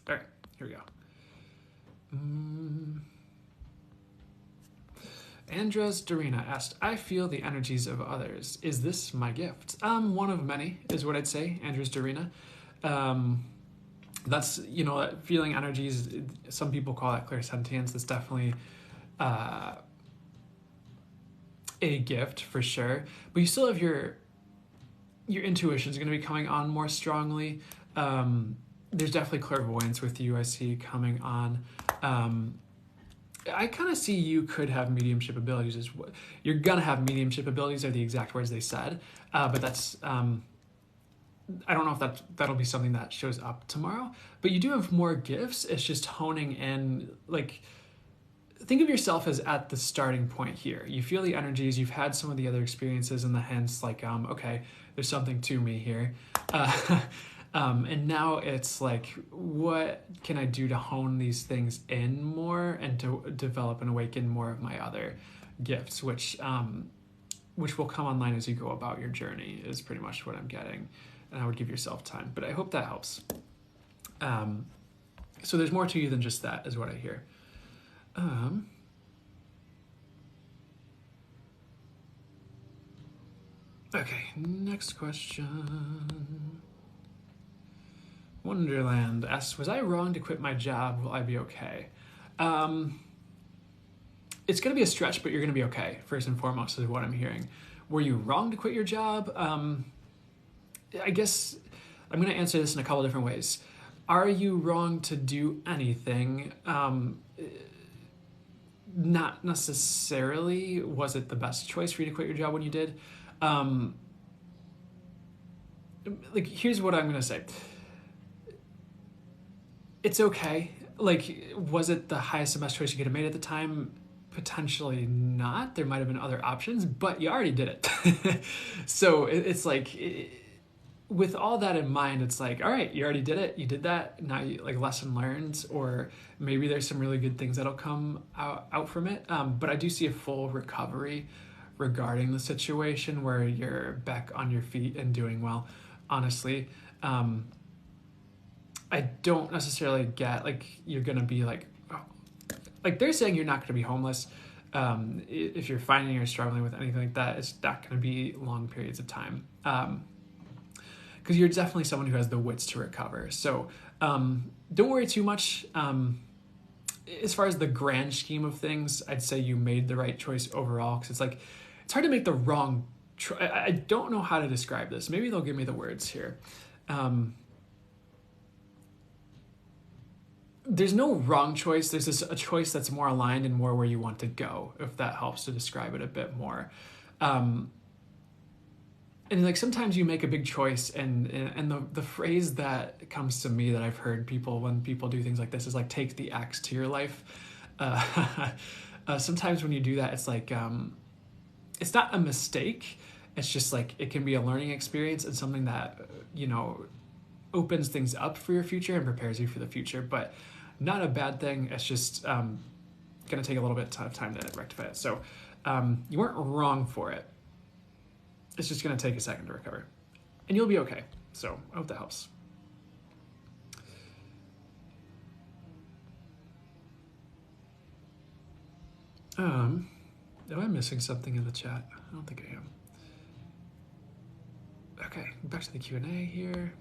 All right, here we go. Andres Dorina asked, I feel the energies of others. Is this my gift? One of many is what I'd say, Andres Dorina. That's, feeling energies, some people call that clairsentience. It's definitely a gift for sure. But you still have your intuition is going to be coming on more strongly. There's definitely clairvoyance with you, I see, coming on. I kind of see you could have mediumship abilities. You're going to have mediumship abilities are the exact words they said. But that's, I don't know if that'll be something that shows up tomorrow. But you do have more gifts. It's just honing in, like, think of yourself as at the starting point here. You feel the energies. You've had some of the other experiences and the hints, like, okay, there's something to me here. And now it's like, what can I do to hone these things in more and to develop and awaken more of my other gifts, which will come online as you go about your journey is pretty much what I'm getting. And I would give yourself time, but I hope that helps. So there's more to you than just that is what I hear. Okay, next question. Wonderland asks, was I wrong to quit my job? Will I be okay? It's going to be a stretch, but you're going to be okay, first and foremost, is what I'm hearing. Were you wrong to quit your job? I guess I'm going to answer this in a couple different ways. Are you wrong to do anything? Not necessarily. Was it the best choice for you to quit your job when you did? Like, here's what I'm going to say. It's okay. Like, was it the highest and best choice you could have made at the time? Potentially not. There might have been other options, but you already did it. So it's like, with all that in mind, it's like, all right, you already did it. You did that. Now, like, lesson learned, or maybe there's some really good things that'll come out from it. But I do see a full recovery regarding the situation where you're back on your feet and doing well, honestly. I don't necessarily get, like, you're going to be like they're saying you're not going to be homeless. If you're finding you're struggling with anything like that, it's not going to be long periods of time. Because you're definitely someone who has the wits to recover. So don't worry too much. As far as the grand scheme of things, I'd say you made the right choice overall. Because it's hard to make the wrong I don't know how to describe this. Maybe they'll give me the words here. there's no wrong choice. There's just a choice that's more aligned and more where you want to go, if that helps to describe it a bit more. Um, and like sometimes you make a big choice, and the phrase that comes to me that I've heard people when people do things like this is like take the axe to your life. Uh, sometimes when you do that, it's like it's not a mistake. It's just like it can be a learning experience and something that opens things up for your future and prepares you for the future, but not a bad thing. It's just going to take a little bit of time to rectify it. So you weren't wrong for it. It's just going to take a second to recover. And you'll be okay. So I hope that helps. Am I missing something in the chat? I don't think I am. Okay, back to the Q&A here.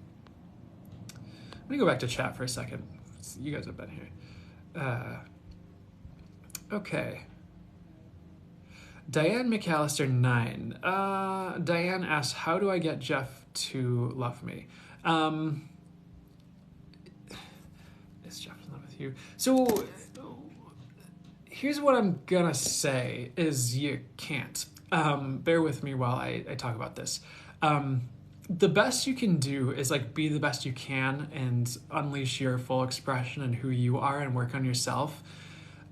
Let me go back to chat for a second. You guys have been here. Okay. Diane McAllister 9. Diane asks, how do I get Jeff to love me? Is Jeff in love with you? So here's what I'm gonna say is you can't. Bear with me while I talk about this. The best you can do is like be the best you can and unleash your full expression and who you are and work on yourself.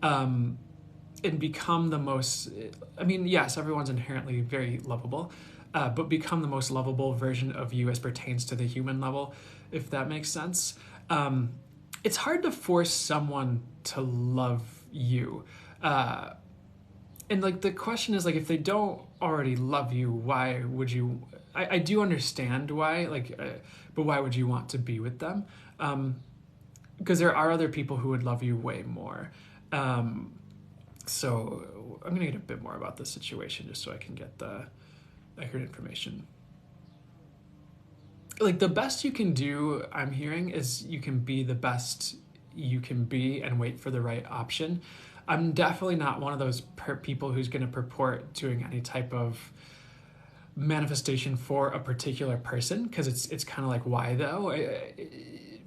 And become the most, I mean, yes, everyone's inherently very lovable, but become the most lovable version of you as pertains to the human level, if that makes sense. It's hard to force someone to love you. And like the question is like, if they don't already love you, why would you, I do understand why, like, but why would you want to be with them? Because there are other people who would love you way more. So I'm going to get a bit more about the situation just so I can get the accurate information. Like the best you can do, I'm hearing, is you can be the best you can be and wait for the right option. I'm definitely not one of those people who's going to purport doing any type of manifestation for a particular person, because it's kind of like, why though?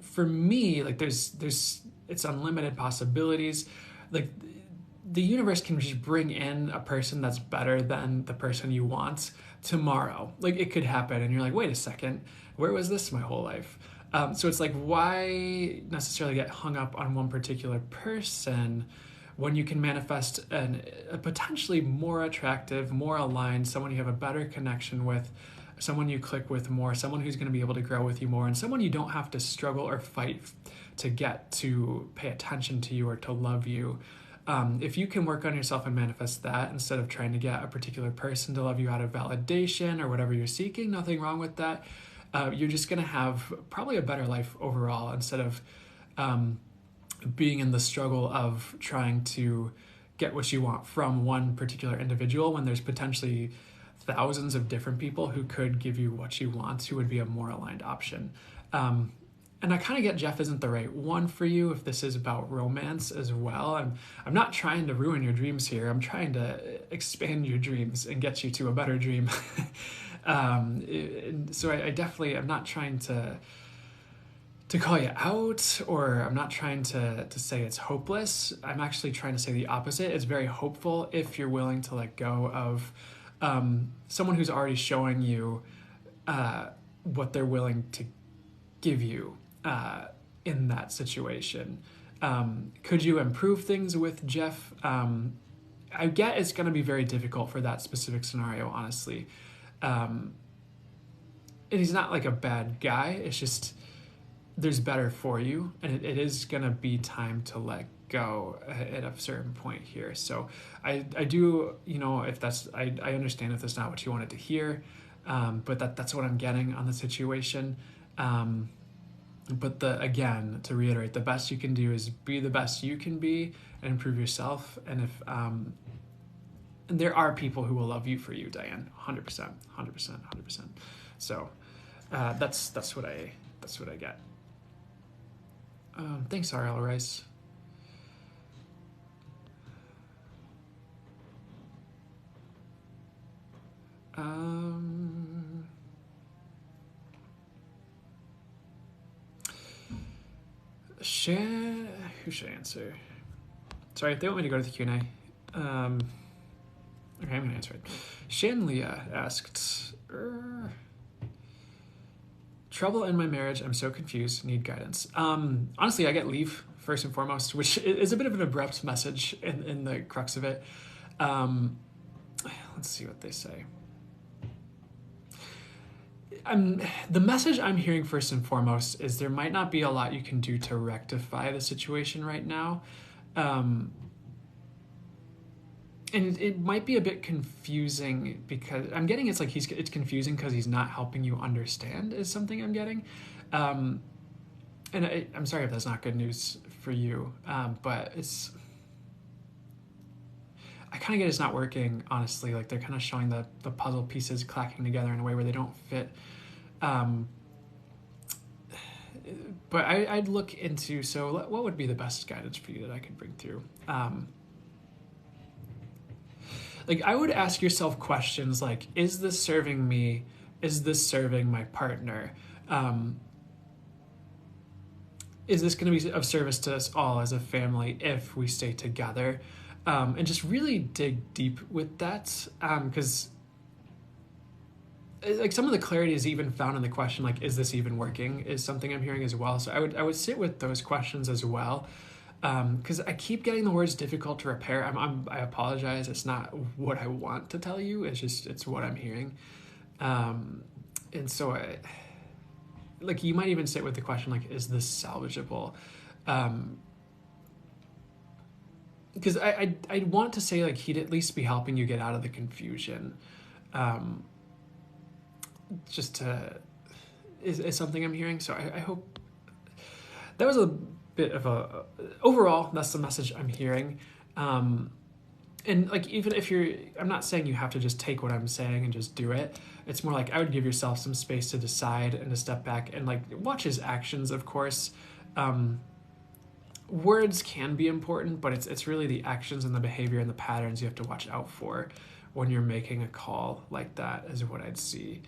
For me, like there's it's unlimited possibilities. Like the universe can just bring in a person that's better than the person you want tomorrow. Like it could happen and you're like, wait a second, where was this my whole life? So it's like, why necessarily get hung up on one particular person when you can manifest a potentially more attractive, more aligned, someone you have a better connection with, someone you click with more, someone who's going to be able to grow with you more, and someone you don't have to struggle or fight to get to pay attention to you or to love you. If you can work on yourself and manifest that instead of trying to get a particular person to love you out of validation or whatever you're seeking, nothing wrong with that. You're just going to have probably a better life overall instead of being in the struggle of trying to get what you want from one particular individual when there's potentially thousands of different people who could give you what you want, who would be a more aligned option. And I kind of get Jeff isn't the right one for you if this is about romance as well. I'm not trying to ruin your dreams here. I'm trying to expand your dreams and get you to a better dream. So I definitely, I'm not trying to call you out, or I'm not trying to say it's hopeless. I'm actually trying to say the opposite. It's very hopeful if you're willing to let go of someone who's already showing you what they're willing to give you in that situation. Could you improve things with Jeff? I get it's going to be very difficult for that specific scenario, honestly. And he's not like a bad guy. It's just there's better for you, and it is going to be time to let go at a certain point here. So I do, if that's, I understand if that's not what you wanted to hear, but that's what I'm getting on the situation. But again, to reiterate, the best you can do is be the best you can be and improve yourself. And if and there are people who will love you for you, Diane, 100%. So that's what I get. Thanks, RL Rice. who should I answer? Sorry, if they want me to go to the Q&A. Okay, I'm going to answer it. Shan Leah asked, trouble in my marriage. I'm so confused. Need guidance. Honestly, I get leave first and foremost, which is a bit of an abrupt message in the crux of it. Let's see what they say. The message I'm hearing first and foremost is there might not be a lot you can do to rectify the situation right now. And it might be a bit confusing because I'm getting it's confusing because he's not helping you understand is something I'm getting. And I'm sorry if that's not good news for you, but I kind of get it's not working, honestly. Like they're kind of showing the puzzle pieces clacking together in a way where they don't fit. But I'd look into, so what would be the best guidance for you that I could bring through? Like I would ask yourself questions like, is this serving me? Is this serving my partner? Is this going to be of service to us all as a family if we stay together? And just really dig deep with that, because like some of the clarity is even found in the question, like, is this even working, is something I'm hearing as well. So I would sit with those questions as well, because I keep getting the words difficult to repair. I apologize. It's not what I want to tell you. It's what I'm hearing. And so like you might even sit with the question, like, is this salvageable? Because I'd want to say like he'd at least be helping you get out of the confusion. Is something I'm hearing. So I hope that was a bit of overall, that's the message I'm hearing. And like, even if I'm not saying you have to just take what I'm saying and just do it. It's more like I would give yourself some space to decide and to step back and like watch his actions, of course. Words can be important, but it's really the actions and the behavior and the patterns you have to watch out for when you're making a call like that is what I'd see.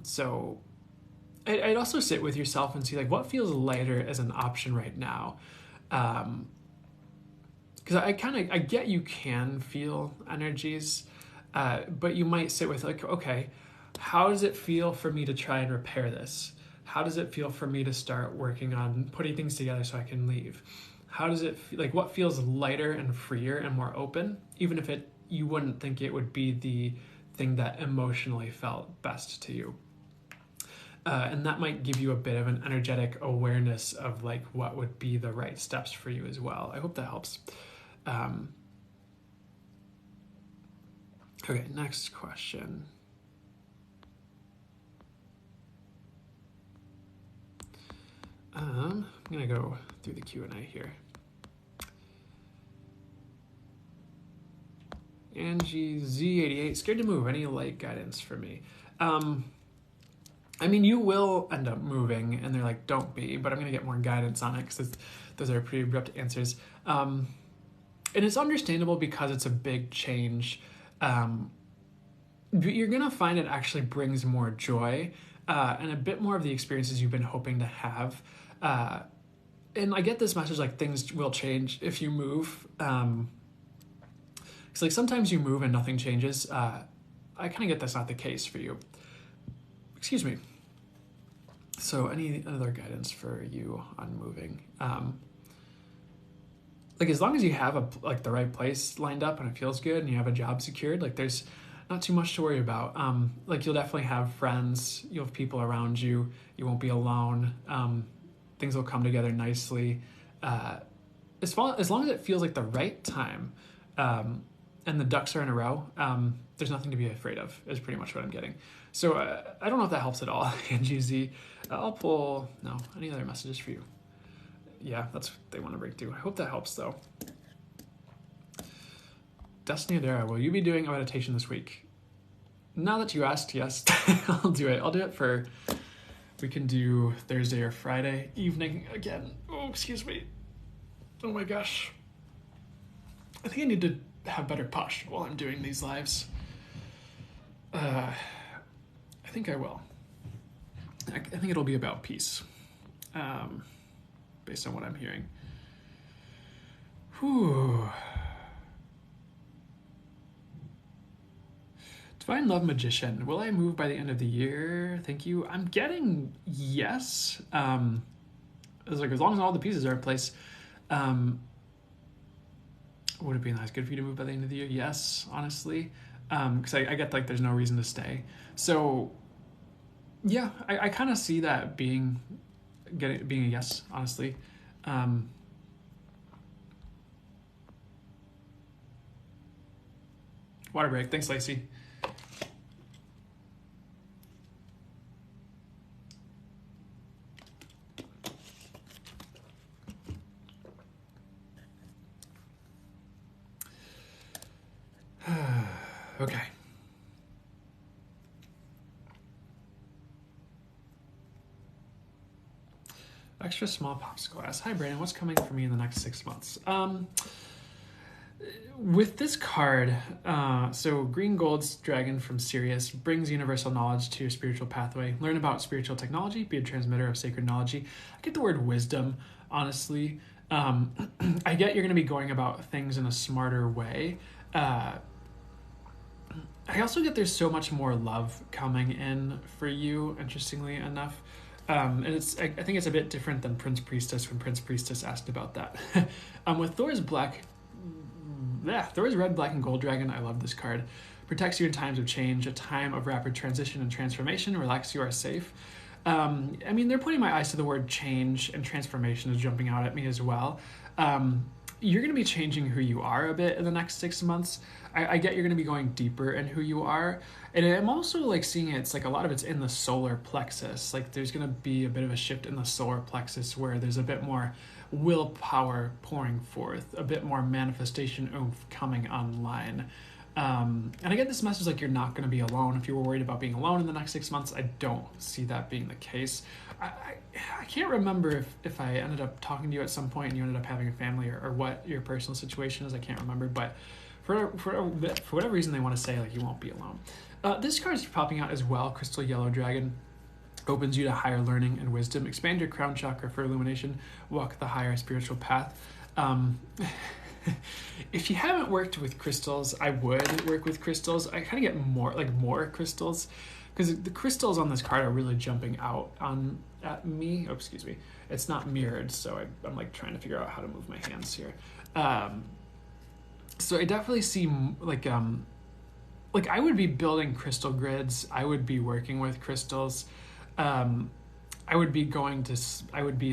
So I'd also sit with yourself and see like what feels lighter as an option right now. Because I get you can feel energies, but you might sit with like, okay, how does it feel for me to try and repair this? How does it feel for me to start working on putting things together so I can leave? How does it feel, like what feels lighter and freer and more open, even if you wouldn't think it would be the thing that emotionally felt best to you. And that might give you a bit of an energetic awareness of like what would be the right steps for you as well. I hope that helps. Okay, next question. I'm gonna go through the Q&A here. Angie Z88, scared to move. Any light guidance for me? I mean, you will end up moving, and they're like, don't be, but I'm going to get more guidance on it because those are pretty abrupt answers. And it's understandable because it's a big change. But you're going to find it actually brings more joy and a bit more of the experiences you've been hoping to have. And I get this message, like, things will change if you move. Because like sometimes you move and nothing changes. I kind of get that's not the case for you. Excuse me. So any other guidance for you on moving? Like as long as you have the right place lined up and it feels good and you have a job secured, like there's not too much to worry about. Like you'll definitely have friends, you'll have people around you, you won't be alone. Things will come together nicely. As long as it feels like the right time, and the ducks are in a row, there's nothing to be afraid of, is pretty much what I'm getting. So I don't know if that helps at all, Angie Z. I'll pull, no, any other messages for you? Yeah, that's what they want to break through. I hope that helps, though. Destiny Adara, will you be doing a meditation this week? Now that you asked, yes, I'll do it. I'll do it we can do Thursday or Friday evening again. Oh, excuse me. Oh my gosh. I think I need to have better posture while I'm doing these lives. I think I will. I think it'll be about peace, based on what I'm hearing. Whew. Divine Love Magician. Will I move by the end of the year? Thank you. I'm getting yes. It's like as long as all the pieces are in place. Would it be nice good for you to move by the end of the year? Yes, honestly. Because I get like there's no reason to stay. So yeah, I kind of see that being a yes, honestly. Water break. Thanks, Lacey. Okay. Extra small popsicle asks, hi Brandon, what's coming for me in the next 6 months? With this card, so Green Gold's Dragon from Sirius brings universal knowledge to your spiritual pathway. Learn about spiritual technology, be a transmitter of sacred knowledge. I get the word wisdom, honestly. I get you're going to be going about things in a smarter way. I also get there's so much more love coming in for you, interestingly enough. And I think it's a bit different than Prince Priestess when Prince Priestess asked about that. With Thor's Red, Black, and Gold Dragon, I love this card. Protects you in times of change, a time of rapid transition and transformation. Relax, you are safe. They're putting my eyes to the word change, and transformation is jumping out at me as well. You're going to be changing who you are a bit in the next 6 months. I get you're going to be going deeper in who you are. And I'm also like seeing it's like a lot of it's in the solar plexus. Like there's going to be a bit of a shift in the solar plexus where there's a bit more willpower pouring forth, a bit more manifestation oomph coming online. And I get this message like you're not going to be alone. If you were worried about being alone in the next 6 months, I don't see that being the case. I can't remember if I ended up talking to you at some point and you ended up having a family or what your personal situation is. I can't remember, but for whatever reason they want to say like you won't be alone. This card is popping out as well. Crystal Yellow Dragon opens you to higher learning and wisdom. Expand your crown chakra for illumination. Walk the higher spiritual path. If you haven't worked with crystals, I would work with crystals. I kind of get more crystals because the crystals on this card are really jumping out at me. Oh, excuse me. It's not mirrored, so I'm like trying to figure out how to move my hands here. So I definitely see like I would be building crystal grids. I would be working with crystals. I would be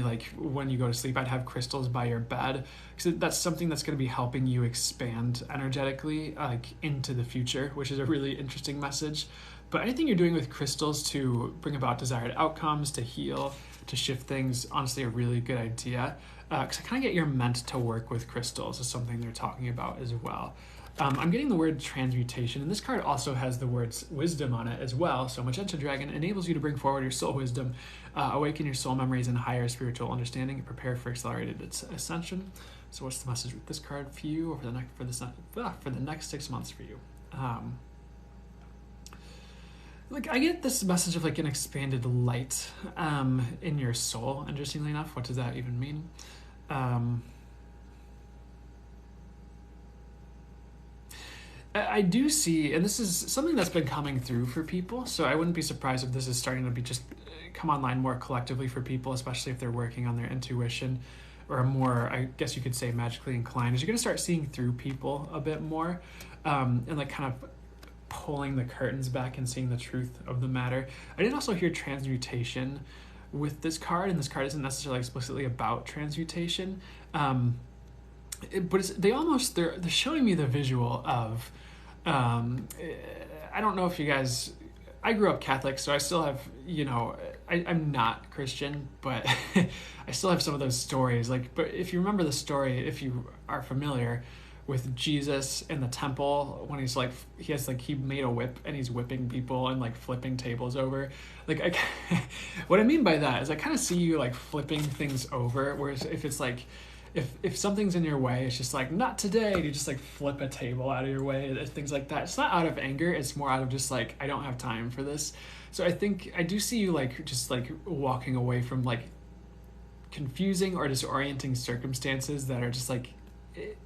like, when you go to sleep, I'd have crystals by your bed because that's something that's going to be helping you expand energetically, like into the future, which is a really interesting message. But anything you're doing with crystals to bring about desired outcomes, to heal, to shift things, honestly, a really good idea. Because I kind of get you're meant to work with crystals is something they're talking about as well. I'm getting the word transmutation, and this card also has the words wisdom on it as well. So Magenta Dragon enables you to bring forward your soul wisdom, awaken your soul memories and higher spiritual understanding, and prepare for accelerated ascension. So what's the message with this card for you over for the next 6 months for you? I get this message of like an expanded light in your soul. Interestingly enough, what does that even mean? I do see, and this is something that's been coming through for people, so I wouldn't be surprised if this is starting to be just come online more collectively for people, especially if they're working on their intuition or are more, I guess you could say, magically inclined, is you're going to start seeing through people a bit more and like kind of pulling the curtains back and seeing the truth of the matter. I did also hear transmutation with this card, and this card isn't necessarily explicitly about transmutation, but they're showing me the visual of I don't know if you guys, I grew up Catholic, so I still have, I'm not Christian, but I still have some of those stories. But if you remember the story, if you are familiar with Jesus in the temple, when he made a whip and he's whipping people and like flipping tables over. What I mean by that is I kind of see you like flipping things over, whereas if it's like, if something's in your way, it's just like, not today, you just like flip a table out of your way, things like that. It's not out of anger, it's more out of just like, I don't have time for this. So I think I do see you like just like walking away from like confusing or disorienting circumstances that are just like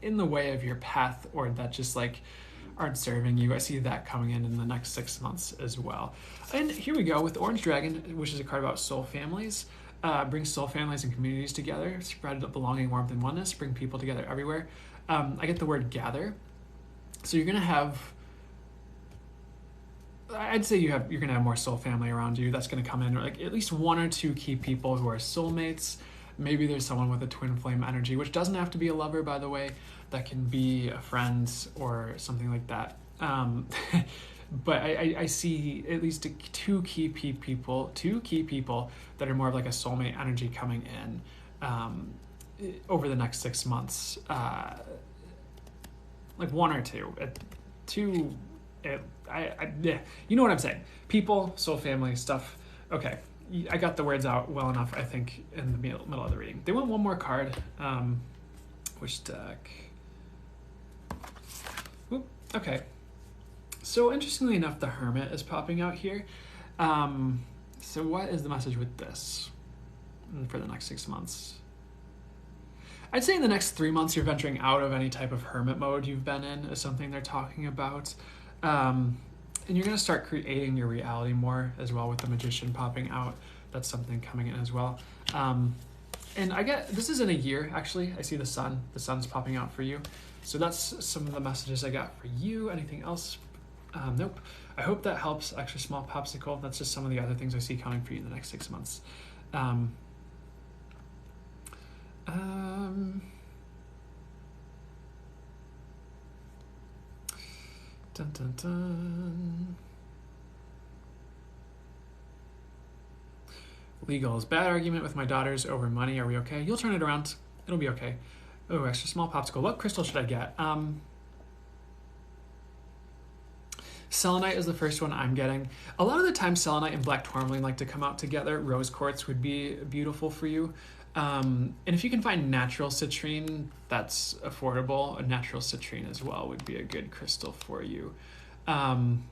in the way of your path, or that just like aren't serving you. I see that coming in the next 6 months as well. And here we go with Orange Dragon, which is a card about soul families. Bring soul families and communities together, spread belonging, warmth, and oneness, bring people together everywhere. I get the word gather. So you're going to have, I'd say you're going to have more soul family around you. That's going to come in, like at least one or two key people who are soulmates. Maybe there's someone with a twin flame energy, which doesn't have to be a lover, by the way. That can be a friend or something like that. But I see at least two key people that are more of like a soulmate energy coming in over the next 6 months. Like one or two. Two, yeah, you know what I'm saying. People, soul family, stuff. Okay, I got the words out well enough, I think, in the middle of the reading. They want one more card. Which deck? Oop, okay. So interestingly enough, the Hermit is popping out here. So what is the message with this for the next 6 months? I'd say in the next 3 months, you're venturing out of any type of hermit mode you've been in, is something they're talking about. And you're going to start creating your reality more as well with the Magician popping out. That's something coming in as well. And I get, this is in a year, actually. I see the sun. The sun's popping out for you. So that's some of the messages I got for you. Anything else? Nope. I hope that helps. Extra small popsicle. That's just some of the other things I see coming for you in the next 6 months. Dun, dun, dun. Legals. Bad argument with my daughters over money. Are we okay? You'll turn it around. It'll be okay. Oh, extra small popsicle. What crystal should I get? Selenite is the first one I'm getting. A lot of the time, selenite and black tourmaline like to come out together. Rose quartz would be beautiful for you. And if you can find natural citrine, that's affordable. A natural citrine as well would be a good crystal for you. And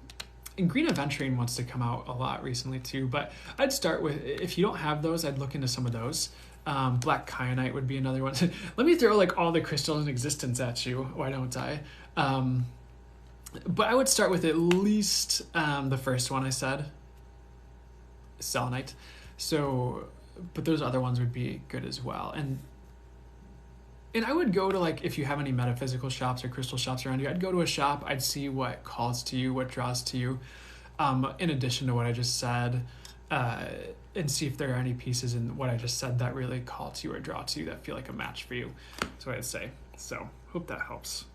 green aventurine wants to come out a lot recently too, but I'd start with, if you don't have those, I'd look into some of those. Black kyanite would be another one. Let me throw like all the crystals in existence at you. Why don't I? But I would start with at least the first one I said, selenite. So, but those other ones would be good as well. And I would go to, like, if you have any metaphysical shops or crystal shops around you, I'd go to a shop, I'd see what calls to you, what draws to you, in addition to what I just said, and see if there are any pieces in what I just said that really call to you or draw to you that feel like a match for you. That's what I'd say. So, hope that helps.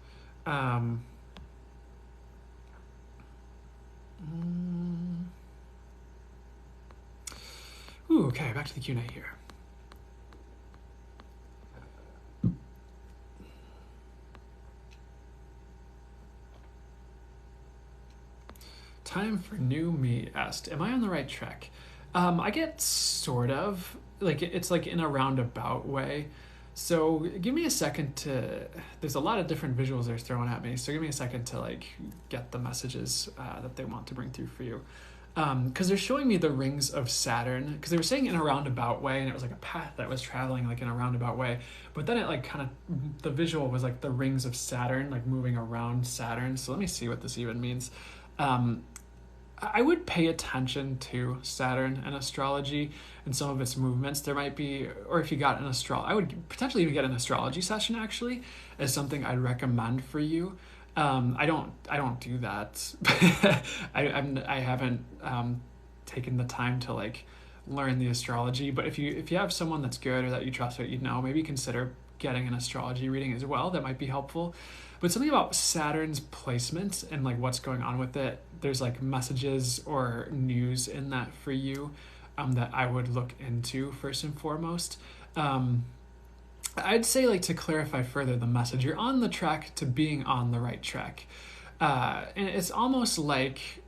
Ooh, okay, back to the Q&A here. Time for new me asked, am I on the right track? I get sort of, like, it's like in a roundabout way. So give me a second to, there's a lot of different visuals they're throwing at me. So give me a second to like get the messages that they want to bring through for you. Because they're showing me the rings of Saturn, because they were saying in a roundabout way, and it was like a path that was traveling like in a roundabout way. But then it like kind of, the visual was like the rings of Saturn, like moving around Saturn. So let me see what this even means. I would pay attention to Saturn and astrology and some of its movements. There might be, or if you got an I would potentially even get an astrology session actually as something I'd recommend for you. I don't do that. I haven't taken the time to like learn the astrology, but if you have someone that's good or that you trust, that you know, maybe consider getting an astrology reading as well. That might be helpful. But something about Saturn's placement and like what's going on with it, there's like messages or news in that for you that I would look into first and foremost. I'd say, like, to clarify further the message, you're on the track to being on the right track. And it's almost like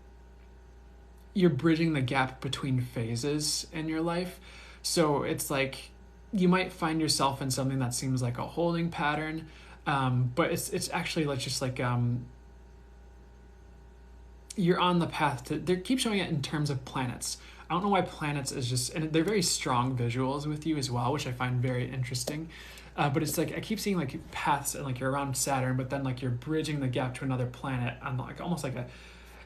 you're bridging the gap between phases in your life. So it's like you might find yourself in something that seems like a holding pattern, but it's actually like just like you're on the path to, they keep showing it in terms of planets. I don't know why planets is just, and they're very strong visuals with you as well, which I find very interesting. But it's like I keep seeing like paths and like you're around Saturn, but then like you're bridging the gap to another planet on like almost like a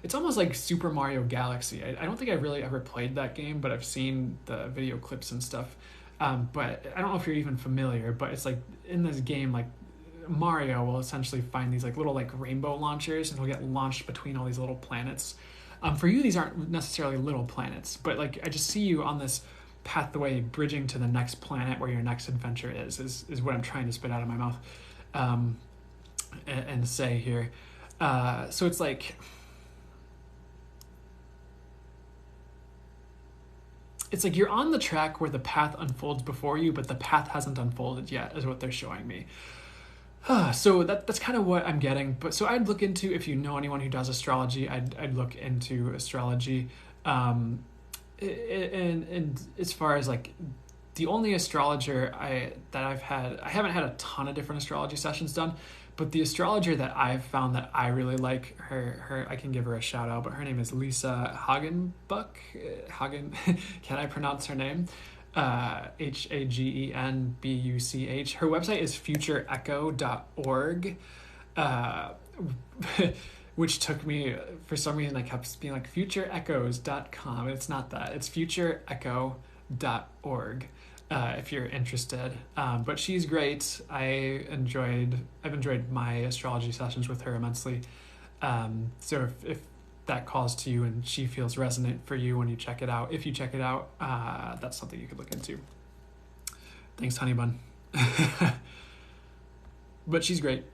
it's almost like Super Mario Galaxy. I don't think I really ever played that game, but I've seen the video clips and stuff. But I don't know if you're even familiar, but it's like in this game, like Mario will essentially find these like little like rainbow launchers and he'll get launched between all these little planets. For you, these aren't necessarily little planets, but like I just see you on this pathway bridging to the next planet where your next adventure is what I'm trying to spit out of my mouth and say here. So it's like you're on the track where the path unfolds before you, but the path hasn't unfolded yet, is what they're showing me. So that's kind of what I'm getting. But so I'd look into, if you know anyone who does astrology, I'd look into astrology. And as far as like the only astrologer I haven't had a ton of different astrology sessions done, but the astrologer that I've found that I really like, her I can give her a shout out, but her name is Lisa Hagenbuch. Can I pronounce her name? Hagenbuch. Her website is futureecho.org, which took me, for some reason, I kept being like futureechoes.com. It's not that. It's futureecho.org. If you're interested, but she's great. I've enjoyed my astrology sessions with her immensely. So if that calls to you and she feels resonant for you when you check it out, if you check it out, that's something you could look into. Thanks, honey bun. But she's great.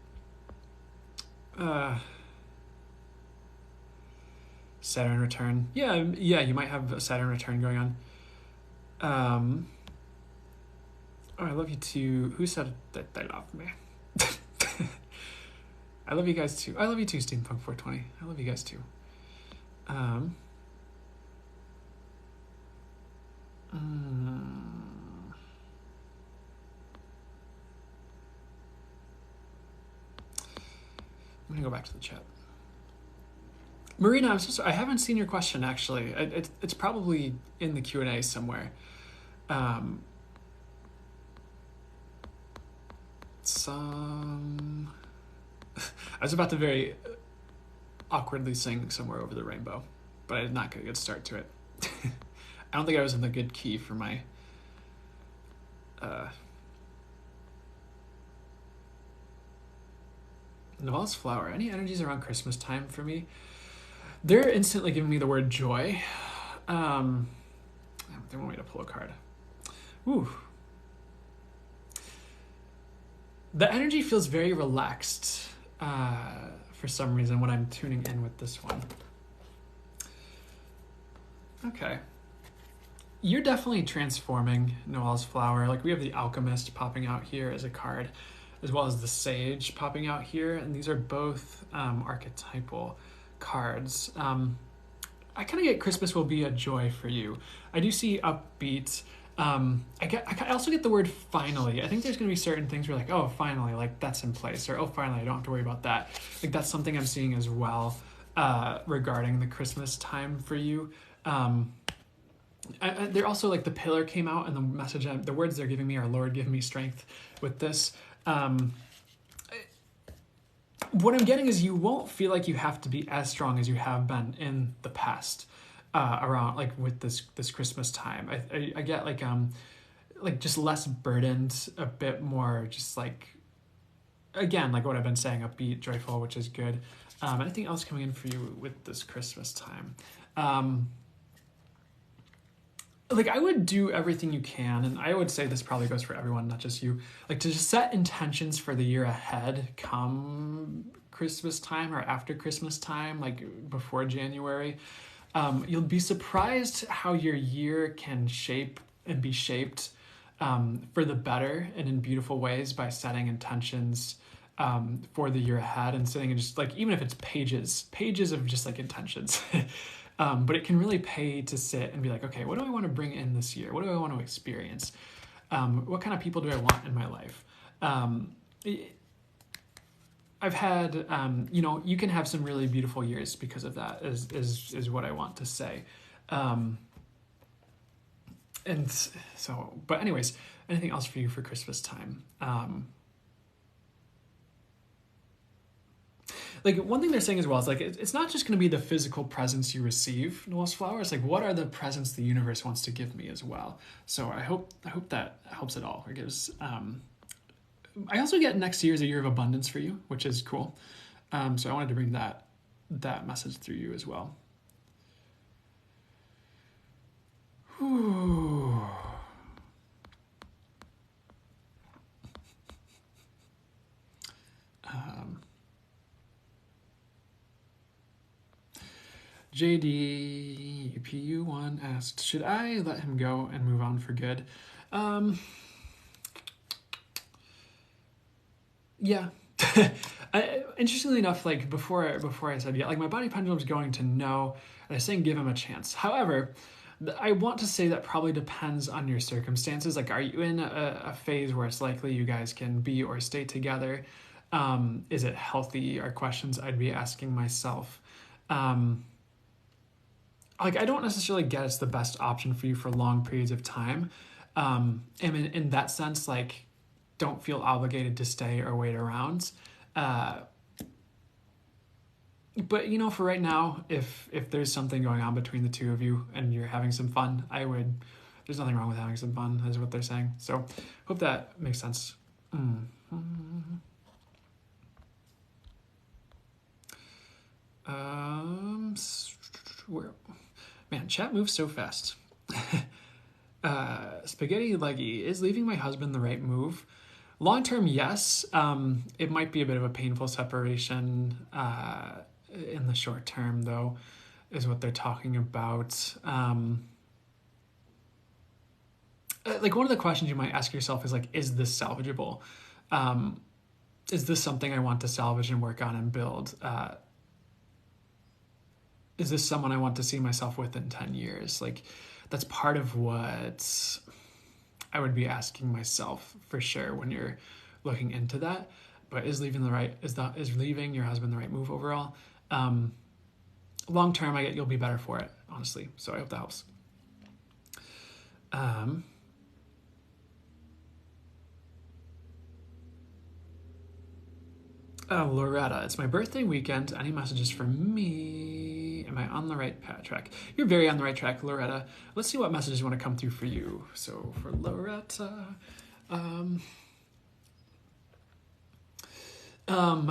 Saturn return. Yeah, you might have a Saturn return going on. Oh, I love you too. Who said that they love me? I love you guys too. I love you too, Steampunk 420. I love you guys too. I'm gonna go back to the chat. Marina, I'm so sorry. I haven't seen your question actually. It's probably in the Q&A somewhere. I was about to very awkwardly sing Somewhere Over the Rainbow, but I did not get a good start to it. I don't think I was in the good key for my Novel's Flower. Any energies around Christmas time for me? They're instantly giving me the word joy. They want me to pull a card. Ooh. The energy feels very relaxed for some reason when I'm tuning in with this one. Okay. You're definitely transforming, Noel's Flower. Like we have the Alchemist popping out here as a card, as well as the Sage popping out here. And these are both archetypal cards. I kind of get Christmas will be a joy for you. I do see upbeat. I also get the word finally. I think there's going to be certain things where like, oh, finally, like that's in place. Or, oh, finally, I don't have to worry about that. Like that's something I'm seeing as well regarding the Christmas time for you. They're also like the pillar came out and the message, the words they're giving me are, Lord, give me strength with this. What I'm getting is you won't feel like you have to be as strong as you have been in the past around like with this Christmas time. I get like just less burdened, a bit more just like, again, like what I've been saying, upbeat, joyful, which is good. Anything else coming in for you with this Christmas time? Like I would do everything you can, and I would say this probably goes for everyone, not just you, like to just set intentions for the year ahead come Christmas time or after Christmas time, like before January. You'll be surprised how your year can shape and be shaped for the better and in beautiful ways by setting intentions for the year ahead and sitting and just like, even if it's pages of just like intentions. But it can really pay to sit and be like, okay, what do I want to bring in this year? What do I want to experience? What kind of people do I want in my life? I've had, you can have some really beautiful years because of that is what I want to say. And so, but anyways, anything else for you for Christmas time? Like one thing they're saying as well is like it's not just going to be the physical presents you receive, Noel's flowers. Like what are the presents the universe wants to give me as well? So I hope that helps at all. Or gives. I also get next year is a year of abundance for you, which is cool. So I wanted to bring that message through you as well. Whew. JDPU1 asked, should I let him go and move on for good? Yeah. Interestingly enough, like before I said yeah, like my body pendulum's going to no, and I'm saying give him a chance. However, I want to say that probably depends on your circumstances. Like, are you in a phase where it's likely you guys can be or stay together? Is it healthy? Are questions I'd be asking myself. Like, I don't necessarily get it's the best option for you for long periods of time. And in that sense, like, don't feel obligated to stay or wait around. But you know, for right now, if there's something going on between the two of you and you're having some fun, there's nothing wrong with having some fun, is what they're saying. So hope that makes sense. Where, man, chat moves so fast. Spaghetti Leggy, is leaving my husband the right move? Long term, yes. It might be a bit of a painful separation. In the short term, though, is what they're talking about. Like one of the questions you might ask yourself is like, is this salvageable? Is this something I want to salvage and work on and build? Is this someone I want to see myself with in 10 years? Like, that's part of what I would be asking myself for sure when you're looking into that. But is leaving your husband the right move overall? Long term, I get you'll be better for it, honestly. So I hope that helps. Loretta, it's my birthday weekend. Any messages for me? Am I on the right track? You're very on the right track, Loretta. Let's see what messages want to come through for you. So for Loretta,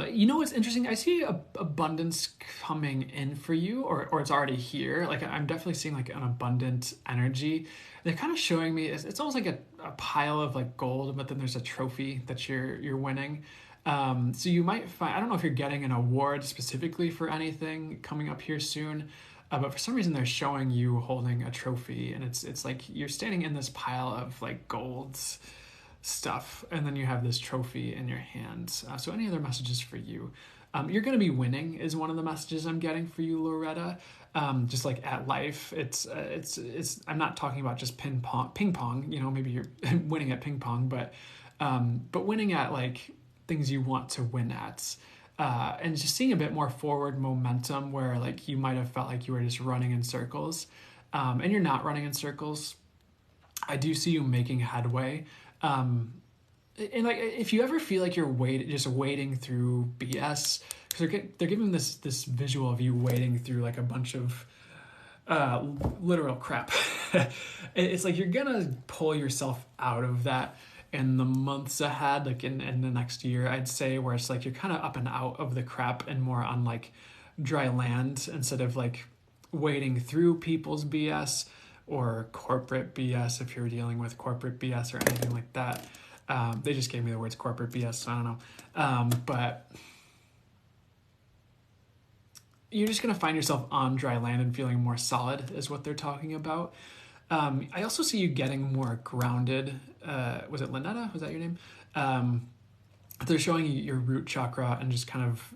you know what's interesting? I see abundance coming in for you, or it's already here. Like I'm definitely seeing like an abundant energy. They're kind of showing me it's almost like a pile of like gold, but then there's a trophy that you're winning. So you might find, I don't know if you're getting an award specifically for anything coming up here soon, but for some reason they're showing you holding a trophy, and it's like you're standing in this pile of like gold stuff, and then you have this trophy in your hands. So any other messages for you? You're going to be winning is one of the messages I'm getting for you, Loretta. Just like at life, it's I'm not talking about just ping pong. You know, maybe you're winning at ping pong, but winning at like things you want to win at, and just seeing a bit more forward momentum where like you might have felt like you were just running in circles, and you're not running in circles. I do see you making headway. And like if you ever feel like you're wading through BS, because they're giving this visual of you wading through like a bunch of literal crap. It's like you're gonna pull yourself out of that in the months ahead, like in the next year, I'd say, where it's like you're kind of up and out of the crap and more on like dry land instead of like wading through people's BS or corporate BS if you're dealing with corporate BS or anything like that. They just gave me the words corporate BS, so I don't know. But you're just going to find yourself on dry land and feeling more solid is what they're talking about. I also see you getting more grounded. Was it Lynetta? Was that your name? They're showing you your root chakra and just kind of,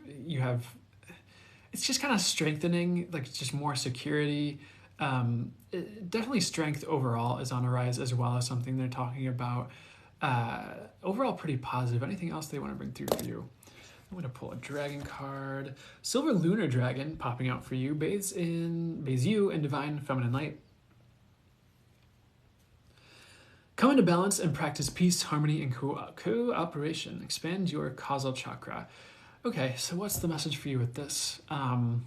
it's just kind of strengthening, like it's just more security. Definitely strength overall is on a rise as well as something they're talking about. Overall pretty positive. Anything else they want to bring through for you? I'm going to pull a dragon card. Silver Lunar Dragon popping out for you. Bathes you in divine feminine light. Come into balance and practice peace, harmony, and cooperation. Expand your causal chakra. Okay, so what's the message for you with this? I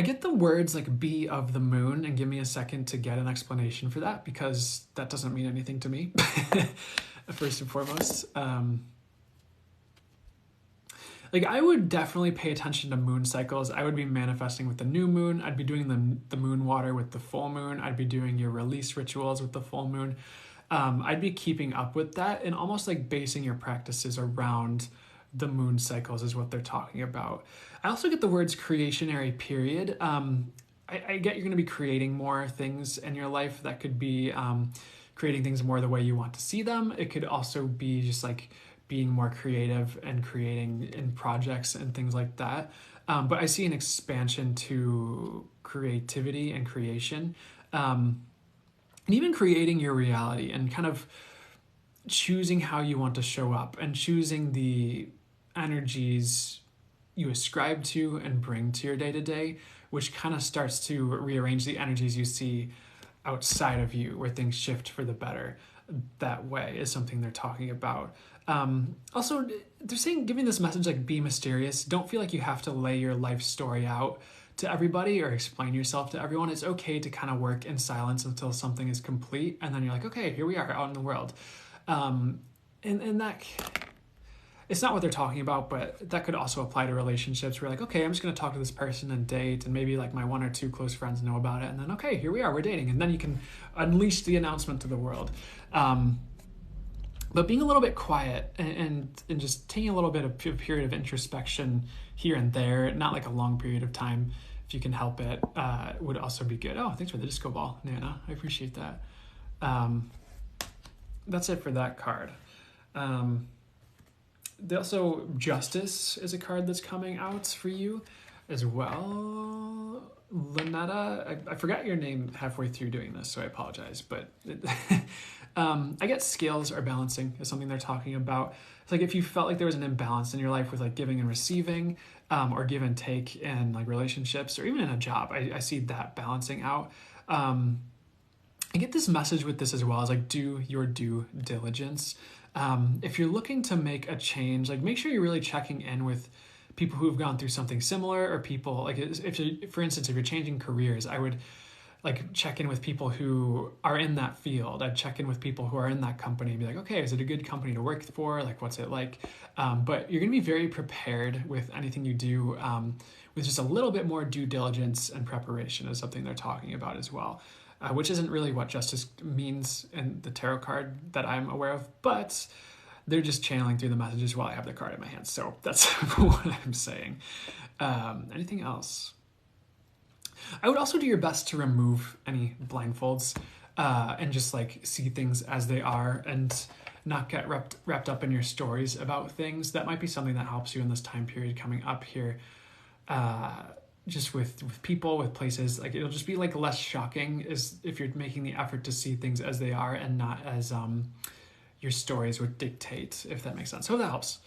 get the words like be of the moon, and give me a second to get an explanation for that, because that doesn't mean anything to me, first and foremost. Like, I would definitely pay attention to moon cycles. I would be manifesting with the new moon. I'd be doing the moon water with the full moon. I'd be doing your release rituals with the full moon. I'd be keeping up with that and almost like basing your practices around the moon cycles is what they're talking about. I also get the words creationary period. I get you're going to be creating more things in your life. That could be creating things more the way you want to see them. It could also be just like being more creative and creating in projects and things like that. But I see an expansion to creativity and creation, and even creating your reality and kind of choosing how you want to show up and choosing the energies you ascribe to and bring to your day-to-day, which kind of starts to rearrange the energies you see outside of you, where things shift for the better. That way is something they're talking about. Also, they're saying, giving this message like, be mysterious. Don't feel like you have to lay your life story out to everybody or explain yourself to everyone. It's okay to kind of work in silence until something is complete, and then you're like, okay, here we are out in the world. And that, it's not what they're talking about, but that could also apply to relationships. We're like, okay, I'm just going to talk to this person and date, and maybe like my one or two close friends know about it, and then, okay, here we are, we're dating, and then you can unleash the announcement to the world. But being a little bit quiet and just taking a little bit of a period of introspection here and there, not like a long period of time, if you can help it, would also be good. Oh, thanks for the disco ball, Nana. I appreciate that. That's it for that card. Also, Justice is a card that's coming out for you as well. Lynetta, I forgot your name halfway through doing this, so I apologize. But I get scales or balancing is something they're talking about. It's like if you felt like there was an imbalance in your life with like giving and receiving, or give and take in like relationships or even in a job, I see that balancing out. I get this message with this as well, as like, do your due diligence. If you're looking to make a change, like make sure you're really checking in with people who've gone through something similar, or people like, if you, for instance, if you're changing careers, I would like check in with people who are in that field. I'd check in with people who are in that company and be like, okay, is it a good company to work for? Like, what's it like? But you're going to be very prepared with anything you do, with just a little bit more due diligence and preparation is something they're talking about as well. Which isn't really what justice means in the tarot card that I'm aware of, but they're just channeling through the messages while I have the card in my hands. So that's what I'm saying. Anything else? I would also do your best to remove any blindfolds and just like see things as they are and not get wrapped up in your stories about things. That might be something that helps you in this time period coming up here. Just with people, with places, like it'll just be like less shocking is if you're making the effort to see things as they are and not as your stories would dictate, if that makes sense. So that helps.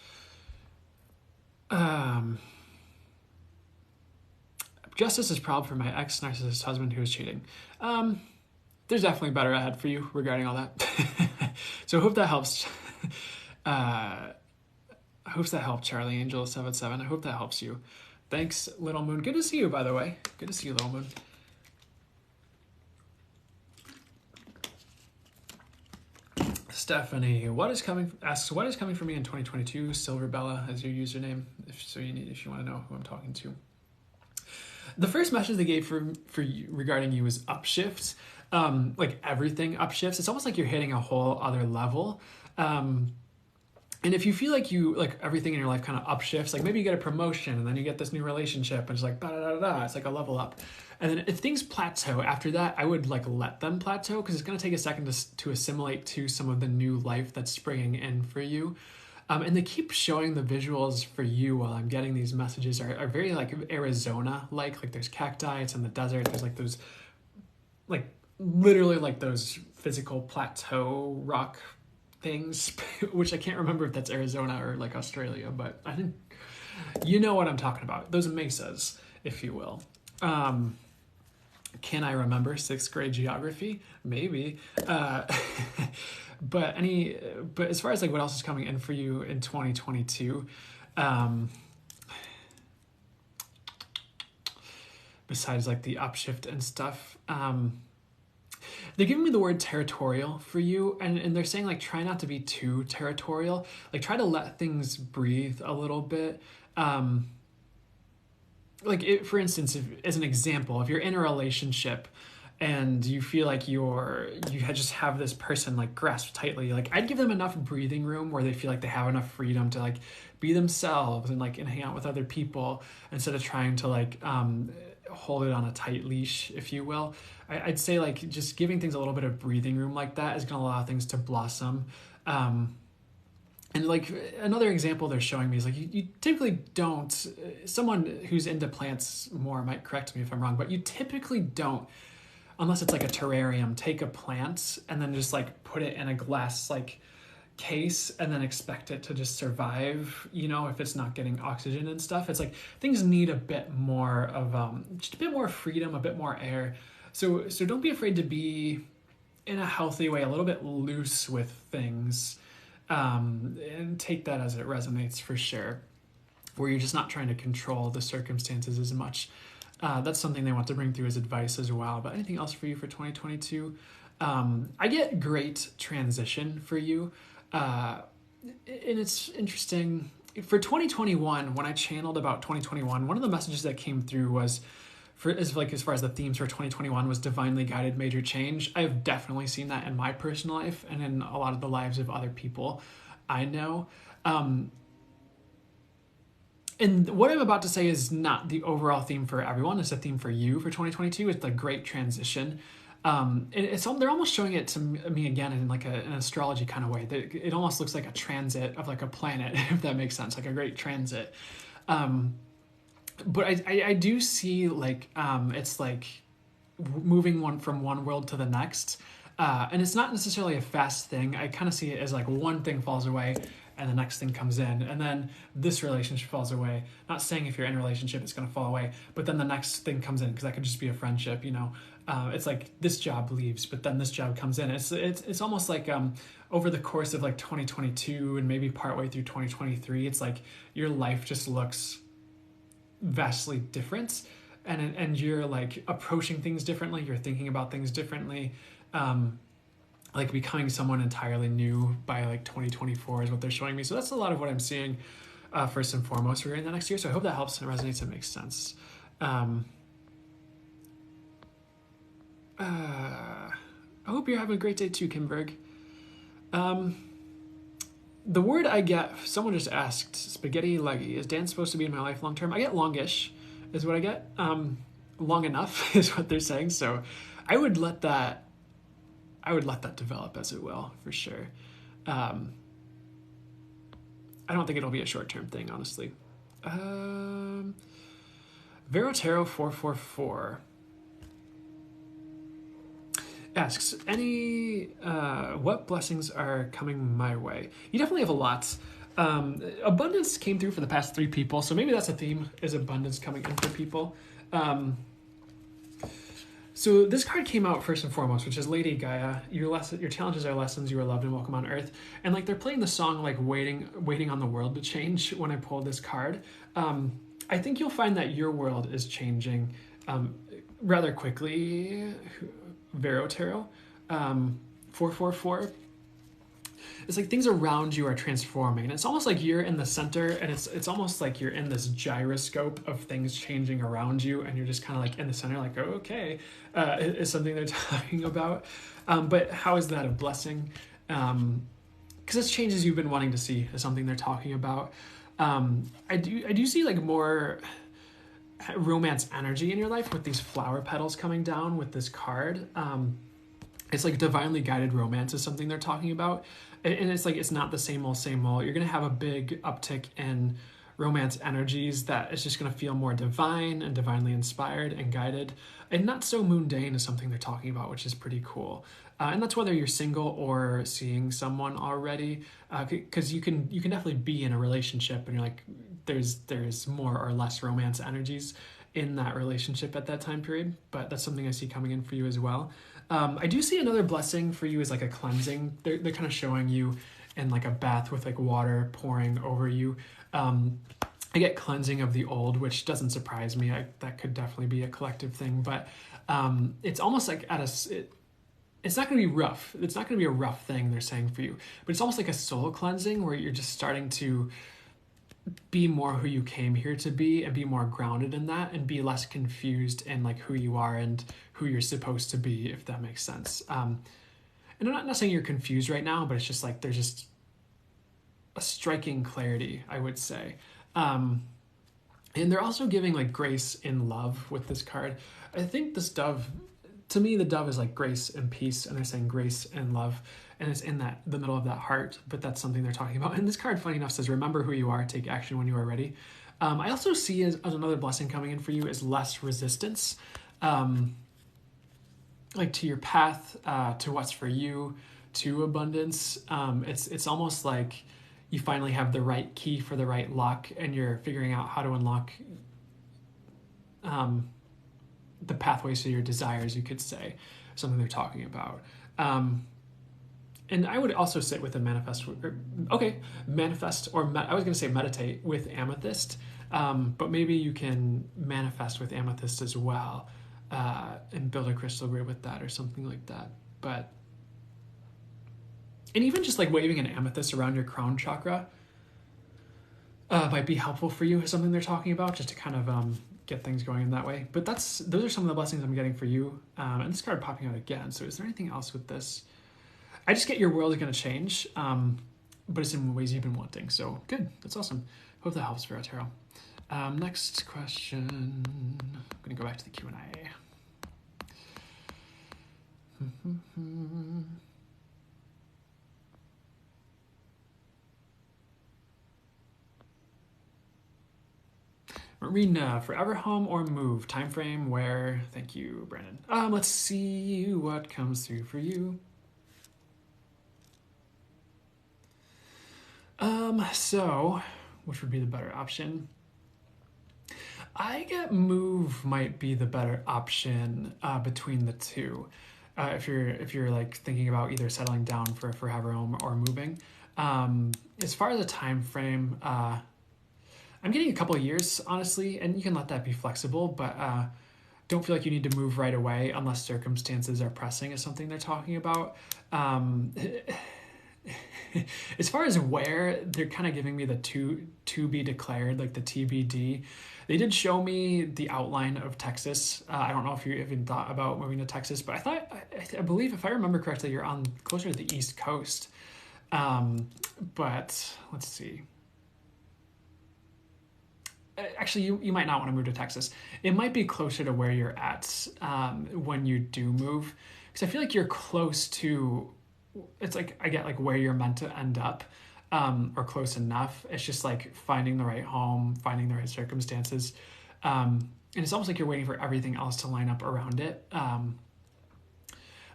Justice is problem for my ex-narcissist husband who is cheating. There's definitely better ahead for you regarding all that. So I hope that helps. I hope that helped, Charlie Angel 77. I hope that helps you. Thanks, Little Moon. Good to see you, by the way. Good to see you, Little Moon. Stephanie, asks, what is coming for me in 2022? Silver Bella as your username, if you want to know who I'm talking to. The first message they gave for you, regarding you, is upshift. Like everything upshifts. It's almost like you're hitting a whole other level. And if you feel like everything in your life kind of upshifts, like maybe you get a promotion and then you get this new relationship and it's like da-da-da-da-da, it's like a level up. And then if things plateau after that, I would like let them plateau, because it's going to take a second to assimilate to some of the new life that's springing in for you. And they keep showing the visuals for you while I'm getting these messages are very like Arizona-like there's cacti, it's in the desert, there's like those, like literally like those physical plateau rock things, which I can't remember if that's Arizona or like Australia, but I think you know what I'm talking about. Those mesas, if you will. Can I remember sixth grade geography? Maybe. Uh, but as far as like what else is coming in for you in 2022, um, besides like the upshift and stuff, they're giving me the word territorial for you, and they're saying like try not to be too territorial, like try to let things breathe a little bit. For instance, as an example, if you're in a relationship and you feel like just have this person like grasped tightly, like I'd give them enough breathing room where they feel like they have enough freedom to like be themselves and hang out with other people instead of trying to hold it on a tight leash, if you will. I'd say like just giving things a little bit of breathing room like that is going to allow things to blossom. And like another example they're showing me is like you typically don't, someone who's into plants more might correct me if I'm wrong, but you typically don't, unless it's like a terrarium, take a plant and then just like put it in a glass like case and then expect it to just survive, if it's not getting oxygen and stuff. It's like things need a bit more of just a bit more freedom, a bit more air. So don't be afraid to be, in a healthy way, a little bit loose with things, and take that as it resonates for sure, where you're just not trying to control the circumstances as much. That's something they want to bring through as advice as well. But anything else for you for 2022? I get great transition for you. And it's interesting. For 2021, when I channeled about 2021, one of the messages that came through was, as far as the themes for 2021 was divinely guided major change. I've definitely seen that in my personal life and in a lot of the lives of other people I know. And what I'm about to say is not the overall theme for everyone. It's a theme for you for 2022. It's the great transition. They're almost showing it to me again in like an astrology kind of way. It almost looks like a transit of like a planet, if that makes sense, like a great transit. But I do see like it's like moving from one world to the next, and it's not necessarily a fast thing. I kind of see it as like one thing falls away and the next thing comes in, and then this relationship falls away. Not saying if you're in a relationship it's going to fall away, but then the next thing comes in, because that could just be a friendship, It's like this job leaves, but then this job comes in. It's almost like over the course of like 2022 and maybe partway through 2023, it's like your life just looks vastly different, and you're like approaching things differently, you're thinking about things differently, like becoming someone entirely new by like 2024 is what they're showing me. So that's a lot of what I'm seeing, first and foremost for the next year. So I hope that helps and resonates and makes sense. I hope you're having a great day too, Kimberg. The word I get, someone just asked, spaghetti leggy, is Dan supposed to be in my life long term? I get longish, is what I get. Long enough is what they're saying. So I would let that develop as it will, for sure. I don't think it'll be a short-term thing, honestly. Verotero 444 asks, what blessings are coming my way? You definitely have a lot. Abundance came through for the past 3 people, so maybe that's a theme, is abundance coming in for people. So this card came out first and foremost, which is Lady Gaia. Your challenges are lessons. You are loved and welcome on Earth. And like they're playing the song like waiting on the world to change when I pulled this card. I think you'll find that your world is changing rather quickly. Vero Tarot 444. It's like things around you are transforming, and it's almost like you're in the center, and it's almost like you're in this gyroscope of things changing around you, and you're just kind of like in the center, like, oh, okay, is something they're talking about. But how is that a blessing? Because it's changes you've been wanting to see is something they're talking about. I do see like more romance energy in your life with these flower petals coming down with this card. It's like divinely guided romance is something they're talking about. And it's like, it's not the same old. You're going to have a big uptick in romance energies that is just going to feel more divine and divinely inspired and guided, and not so mundane is something they're talking about, which is pretty cool. And that's whether you're single or seeing someone already, because you can definitely be in a relationship and you're like, there's more or less romance energies in that relationship at that time period, but that's something I see coming in for you as well. I do see another blessing for you as like a cleansing. They're kind of showing you in like a bath with like water pouring over you. I get cleansing of the old, which doesn't surprise me. That could definitely be a collective thing, but it's almost like it's not going to be rough. It's not going to be a rough thing they're saying for you, but it's almost like a soul cleansing where you're just starting to be more who you came here to be and be more grounded in that and be less confused in like who you are and who you're supposed to be, if that makes sense. And I'm not saying you're confused right now, but it's just like there's just a striking clarity, I would say. And they're also giving like grace in love with this card. I think this dove, to me, the dove is like grace and peace, and they're saying grace and love, and it's in the middle of that heart, but that's something they're talking about. And this card, funny enough, says, remember who you are, take action when you are ready. I also see as another blessing coming in for you is less resistance, like to your path, to what's for you, to abundance. It's almost like you finally have the right key for the right lock, and you're figuring out how to unlock the pathways to your desires, you could say, something they're talking about. And I would also sit with a manifest, I was going to say meditate with amethyst, but maybe you can manifest with amethyst as well, and build a crystal grid with that or something like that. And even just like waving an amethyst around your crown chakra might be helpful for you, is something they're talking about, just to kind of get things going in that way. But those are some of the blessings I'm getting for you. And this card popping out again. So is there anything else with this? I just get your world is going to change, but it's in ways you've been wanting. So good. That's awesome. Hope that helps for our tarot. Next question. I'm going to go back to the Q&A. Marina, forever home or move? Time frame, where? Thank you, Brandon. Let's see what comes through for you. So, which would be the better option? I get move might be the better option between the two. If you're like thinking about either settling down for a forever home or moving. As far as a time frame, I'm getting a couple of years, honestly, and you can let that be flexible, but don't feel like you need to move right away unless circumstances are pressing, is something they're talking about. As far as where, they're kind of giving me the to be declared, like the TBD. They did show me the outline of Texas. I don't know if you even thought about moving to Texas, but I believe, if I remember correctly, you're on closer to the East Coast. But let's see. Actually, you might not want to move to Texas. It might be closer to where you're at when you do move, because I feel like you're close to. It's like I get like where you're meant to end up, or close enough. It's just like finding the right home, finding the right circumstances, and it's almost like you're waiting for everything else to line up around it.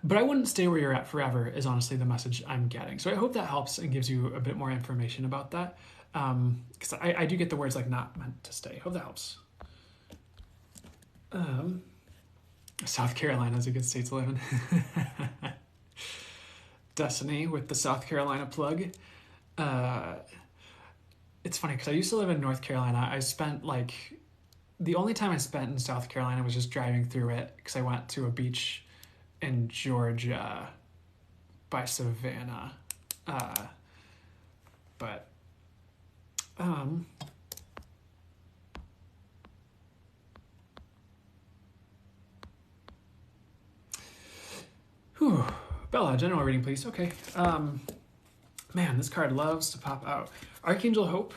But I wouldn't stay where you're at forever, is honestly the message I'm getting. So I hope that helps and gives you a bit more information about that. Because I do get the words like not meant to stay. Hope that helps. South Carolina is a good state to live in. Destiny with the South Carolina plug. It's funny because I used to live in North Carolina. I spent the only time I spent in South Carolina was just driving through it because I went to a beach in Georgia by Savannah. Bella, general reading, please. Okay. Man, this card loves to pop out. Archangel Hope,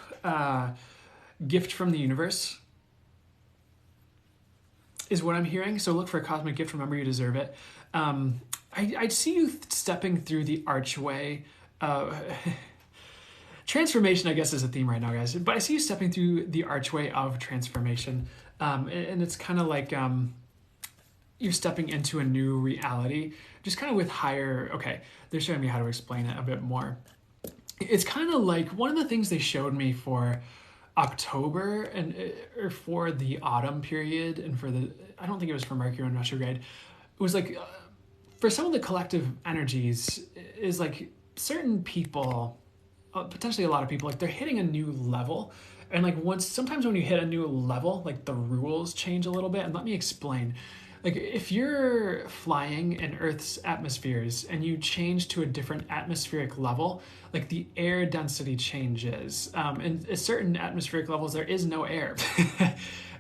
gift from the universe is what I'm hearing. So look for a cosmic gift. Remember, you deserve it. I see you stepping through the archway. Transformation, I guess, is a theme right now, guys. But I see you stepping through the archway of transformation. And it's kind of like you're stepping into a new reality, just kind of with higher... Okay, they're showing me how to explain it a bit more. It's kind of like one of the things they showed me for October and or for the autumn period and for the I don't think it was for Mercury and retrograde. It was like for some of the collective energies is like certain people, potentially a lot of people, like they're hitting a new level. And like sometimes when you hit a new level, like the rules change a little bit. And let me explain. Like if you're flying in Earth's atmospheres and you change to a different atmospheric level, like the air density changes. And at certain atmospheric levels, there is no air.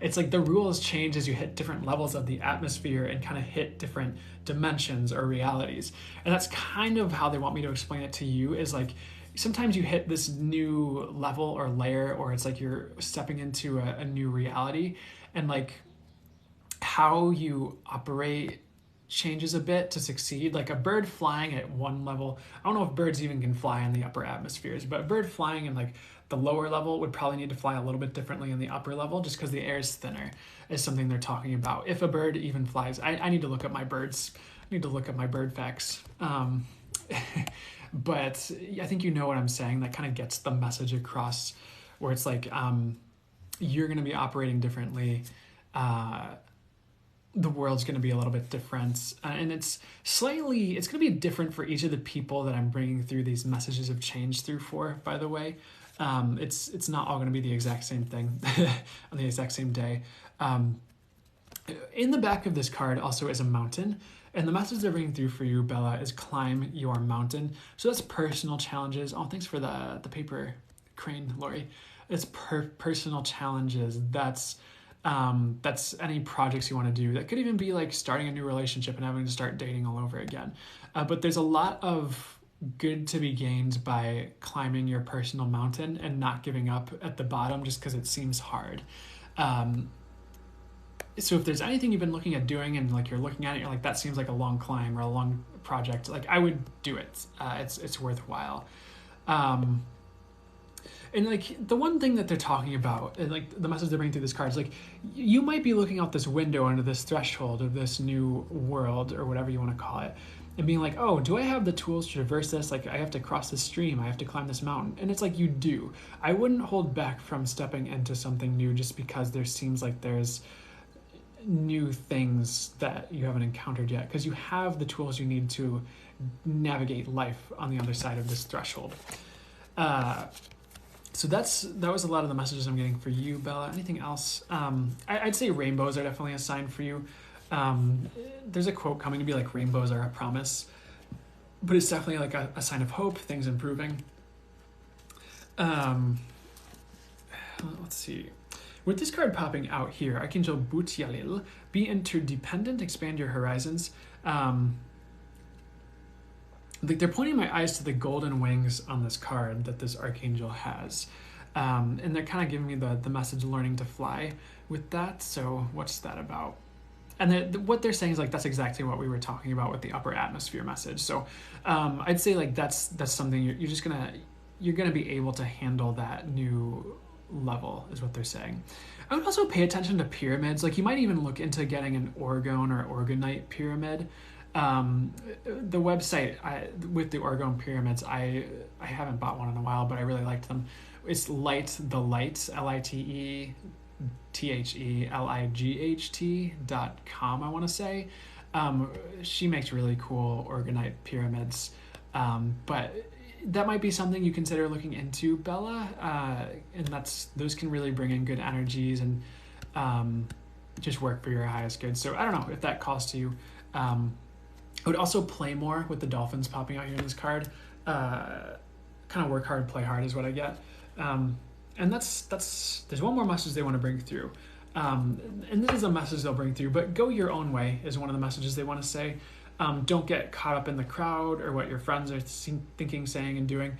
It's like the rules change as you hit different levels of the atmosphere and kind of hit different dimensions or realities. And that's kind of how they want me to explain it to you is like, sometimes you hit this new level or layer, or it's like you're stepping into a new reality, and like how you operate changes a bit to succeed. Like a bird flying at one level, I don't know if birds even can fly in the upper atmospheres, but a bird flying in like the lower level would probably need to fly a little bit differently in the upper level just because the air is thinner, is something they're talking about. If a bird even flies, I need to look up my birds. I need to look up my bird facts. But I think you know what I'm saying. That kind of gets the message across where it's like you're going to be operating differently. The world's going to be a little bit different. And it's going to be different for each of the people that I'm bringing through these messages of change through for, by the way. It's not all going to be the exact same thing on the exact same day. In the back of this card also is a mountain. And the message they're bringing through for you, Bella, is climb your mountain. So that's personal challenges. Oh, thanks for the paper crane, Lori. It's personal challenges. That's any projects you want to do. That could even be like starting a new relationship and having to start dating all over again. But there's a lot of good to be gained by climbing your personal mountain and not giving up at the bottom just because it seems hard. So if there's anything you've been looking at doing and like you're looking at it, you're like, that seems like a long climb or a long project, like I would do it. It's worthwhile. And like the one thing that they're talking about and like the message they're bringing through this card is like, you might be looking out this window into this threshold of this new world or whatever you want to call it and being like, oh, do I have the tools to traverse this? Like I have to cross this stream. I have to climb this mountain. And it's like, you do. I wouldn't hold back from stepping into something new just because there seems like there's new things that you haven't encountered yet, because you have the tools you need to navigate life on the other side of this threshold. So that was a lot of the messages I'm getting for you, Bella. Anything else? I'd say rainbows are definitely a sign for you. There's a quote coming to be like, rainbows are a promise, but it's definitely like a sign of hope, things improving. Let's see. With this card popping out here, Archangel Butialil, be interdependent, expand your horizons. They're pointing my eyes to the golden wings on this card that this Archangel has. And they're kind of giving me the message learning to fly with that. So what's that about? And what they're saying is like, that's exactly what we were talking about with the upper atmosphere message. So I'd say like that's something you're gonna be able to handle that new level is what they're saying. I would also pay attention to pyramids. Like you might even look into getting an orgone or orgonite pyramid. The website with the orgone pyramids, I haven't bought one in a while, but I really liked them. It's Light the Light, LITETHELIGHT.com, I want to say. She makes really cool orgonite pyramids, but that might be something you consider looking into, Bella. And those can really bring in good energies and just work for your highest good. So I don't know if that calls to you. I would also play more with the dolphins popping out here in this card. Kind of work hard, play hard is what I get. And there's one more message they want to bring through. And this is a message they'll bring through, but go your own way is one of the messages they want to say. Don't get caught up in the crowd or what your friends are thinking, saying, and doing.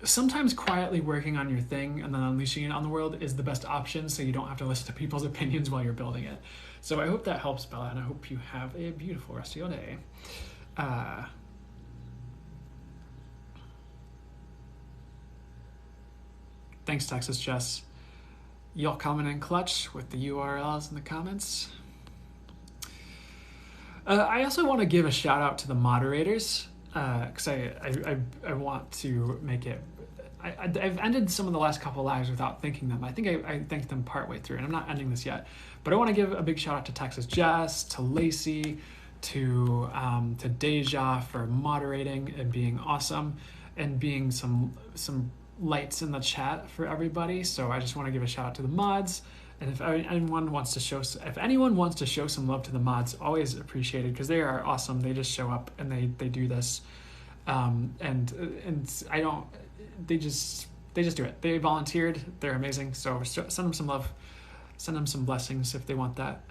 Sometimes quietly working on your thing and then unleashing it on the world is the best option, so you don't have to listen to people's opinions while you're building it. So I hope that helps, Bella, and I hope you have a beautiful rest of your day. Thanks, Texas Jess. Y'all comment in clutch with the URLs in the comments. I also want to give a shout out to the moderators, because I want to make it I've ended some of the last couple lives without thanking them. I think I thanked them partway through, and I'm not ending this yet. But I want to give a big shout out to Texas Jess, to Lacey, to Deja for moderating and being awesome, and being some lights in the chat for everybody. So I just want to give a shout out to the mods. And if anyone wants to show some love to the mods, always appreciated, because they are awesome. They just show up and they do this, and I don't. They just do it. They volunteered. They're amazing. So send them some love. Send them some blessings if they want that.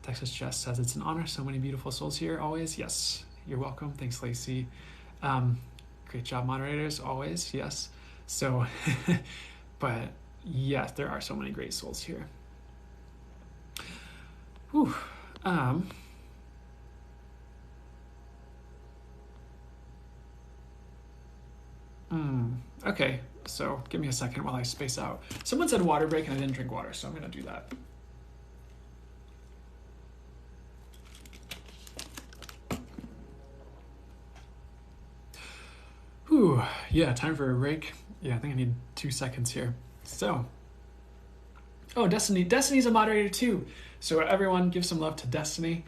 Texas Jess says, it's an honor. So many beautiful souls here. Always. Yes. You're welcome. Thanks, Lacey. Great job, moderators. Always. Yes. So, but yes, there are so many great souls here. Whew. Okay, so give me a second while I space out. Someone said water break and I didn't drink water, so I'm gonna do that. Whew, yeah, time for a break. Yeah, I think I need 2 seconds here. So, oh, Destiny's a moderator too. So everyone give some love to Destiny.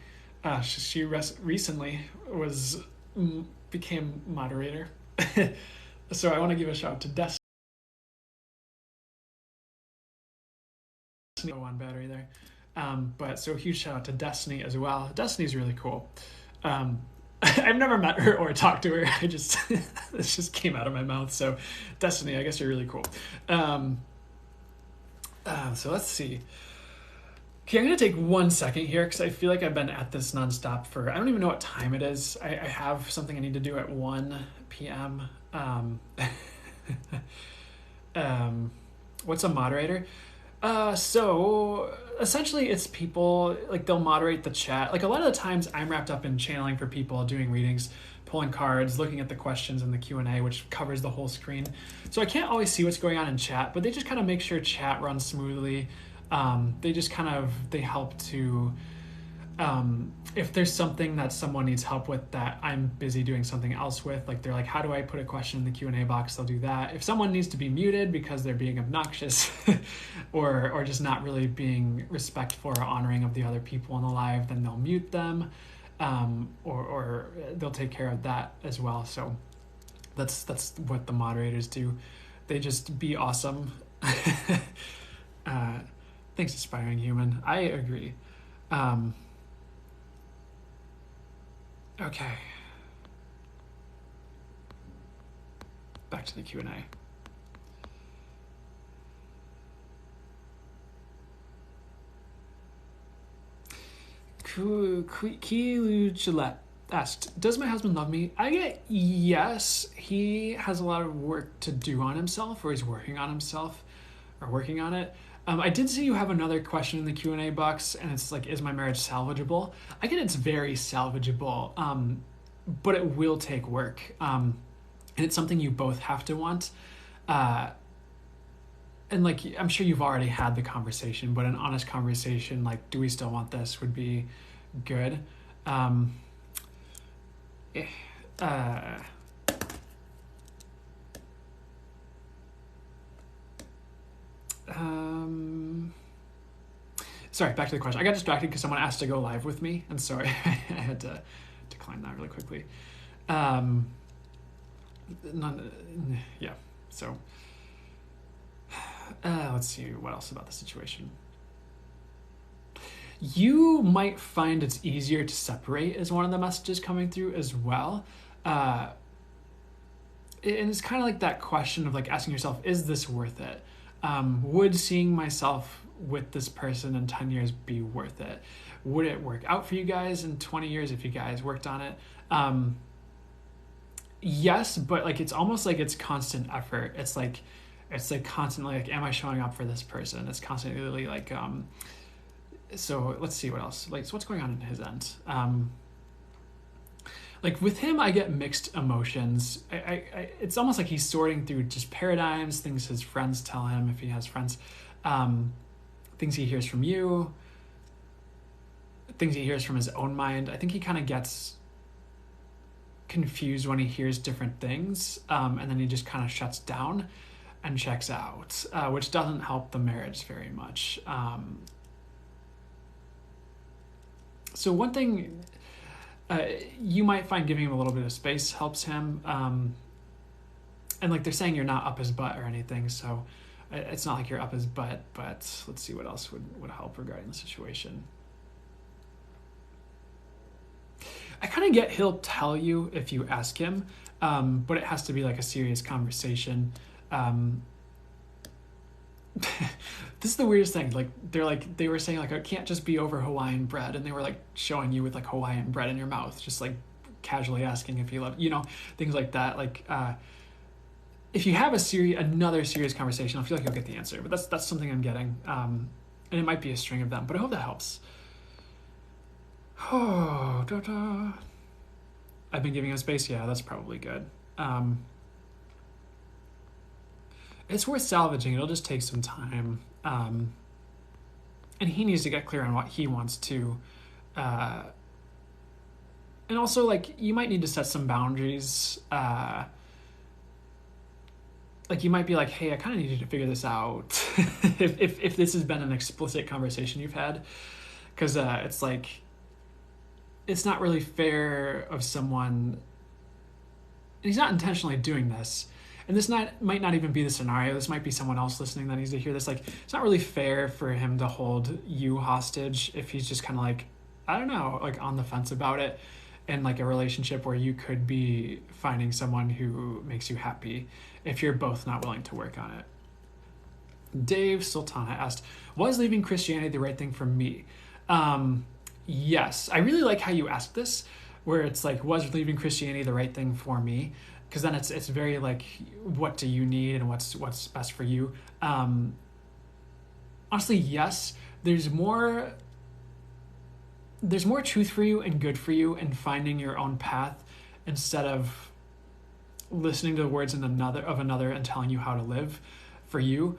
She recently became moderator. So I want to give a shout out to Destiny. On battery there. But so huge shout out to Destiny as well. Destiny's really cool. I've never met her or talked to her. This just came out of my mouth. So Destiny, I guess you're really cool. So let's see. Okay, I'm going to take 1 second here because I feel like I've been at this nonstop for, I don't even know what time it is. I have something I need to do at 1 p.m. What's a moderator? So essentially it's people, like they'll moderate the chat. Like a lot of the times I'm wrapped up in channeling for people, doing readings, pulling cards, looking at the questions in the Q&A, which covers the whole screen. So I can't always see what's going on in chat, but they just kind of make sure chat runs smoothly. They help to, if there's something that someone needs help with that I'm busy doing something else with, like they're like, how do I put a question in the Q&A box? They'll do that. If someone needs to be muted because they're being obnoxious or just not really being respectful or honoring of the other people in the live, then they'll mute them, or they'll take care of that as well. So that's what the moderators do. They just be awesome. Thanks, Aspiring Human. I agree. Okay. Back to the Q&A. Kilu Gillette asked, does my husband love me? I get yes. He has a lot of work to do on himself, or he's working on himself, or working on it. I did see you have another question in the Q&A box, and it's like, is my marriage salvageable? I get it's very salvageable, but it will take work. And it's something you both have to want. And like, I'm sure you've already had the conversation, but an honest conversation, like, do we still want this, would be good. Sorry, back to the question. I got distracted because someone asked to go live with me, and so I had to decline that really quickly. Yeah, so let's see what else about the situation. You might find it's easier to separate is one of the messages coming through as well. And it's kind of like that question of like asking yourself, is this worth it? Would seeing myself with this person in 10 years be worth it? Would it work out for you guys in 20 years if you guys worked on it? Yes, but like it's almost like it's constant effort. It's like constantly like, am I showing up for this person? It's constantly like, so let's see what else. Like, so what's going on in his end? Like with him, I get mixed emotions. It's almost like he's sorting through just paradigms, things his friends tell him if he has friends, things he hears from you, things he hears from his own mind. I think he kind of gets confused when he hears different things, and then he just kind of shuts down and checks out, which doesn't help the marriage very much. So one thing you might find giving him a little bit of space helps him. And like they're saying you're not up his butt or anything, so it's not like you're up his butt, but let's see what else would help regarding the situation. I kind of get he'll tell you if you ask him, but it has to be like a serious conversation. This is the weirdest thing. Like they were saying like it can't just be over Hawaiian bread, and they were like showing you with like Hawaiian bread in your mouth, just like casually asking if you love, things like that. Like if you have another serious conversation, I feel like you'll get the answer. But that's something I'm getting, and it might be a string of them. But I hope that helps. Oh, I've been giving him space. Yeah, that's probably good. It's worth salvaging. It'll just take some time. And he needs to get clear on what he wants to. And also, like, you might need to set some boundaries. Like, you might be like, hey, I kind of need you to figure this out. if this has been an explicit conversation you've had. Because it's like, it's not really fair of someone, and he's not intentionally doing this, and this might not even be the scenario. This might be someone else listening that needs to hear this. Like, it's not really fair for him to hold you hostage if he's just kind of like, I don't know, like on the fence about it, in like a relationship where you could be finding someone who makes you happy if you're both not willing to work on it. Dave Sultana asked, was leaving Christianity the right thing for me? Yes, I really like how you asked this, where it's like, was leaving Christianity the right thing for me? Because then it's very like, what do you need and what's best for you? Honestly, yes. There's more truth for you and good for you in finding your own path instead of listening to the words of another and telling you how to live for you.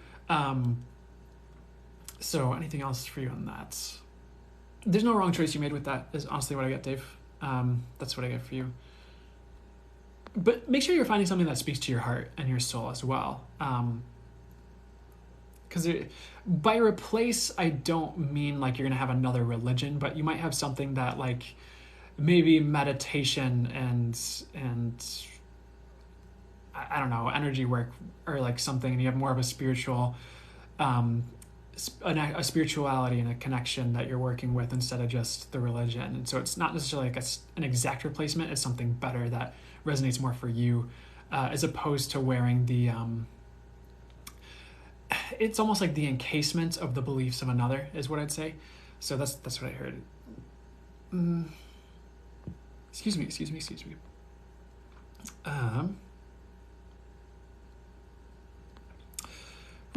So anything else for you on that? There's no wrong choice you made with that, is honestly what I get, Dave. That's what I get for you. But make sure you're finding something that speaks to your heart and your soul as well. Because by replace, I don't mean like you're going to have another religion, but you might have something that like maybe meditation and I don't know, energy work or like something, and you have more of a spiritual a spirituality and a connection that you're working with instead of just the religion. And so it's not necessarily like an exact replacement. It's something better that resonates more for you, as opposed to wearing the it's almost like the encasement of the beliefs of another is what I'd say. So that's what I heard. Excuse me.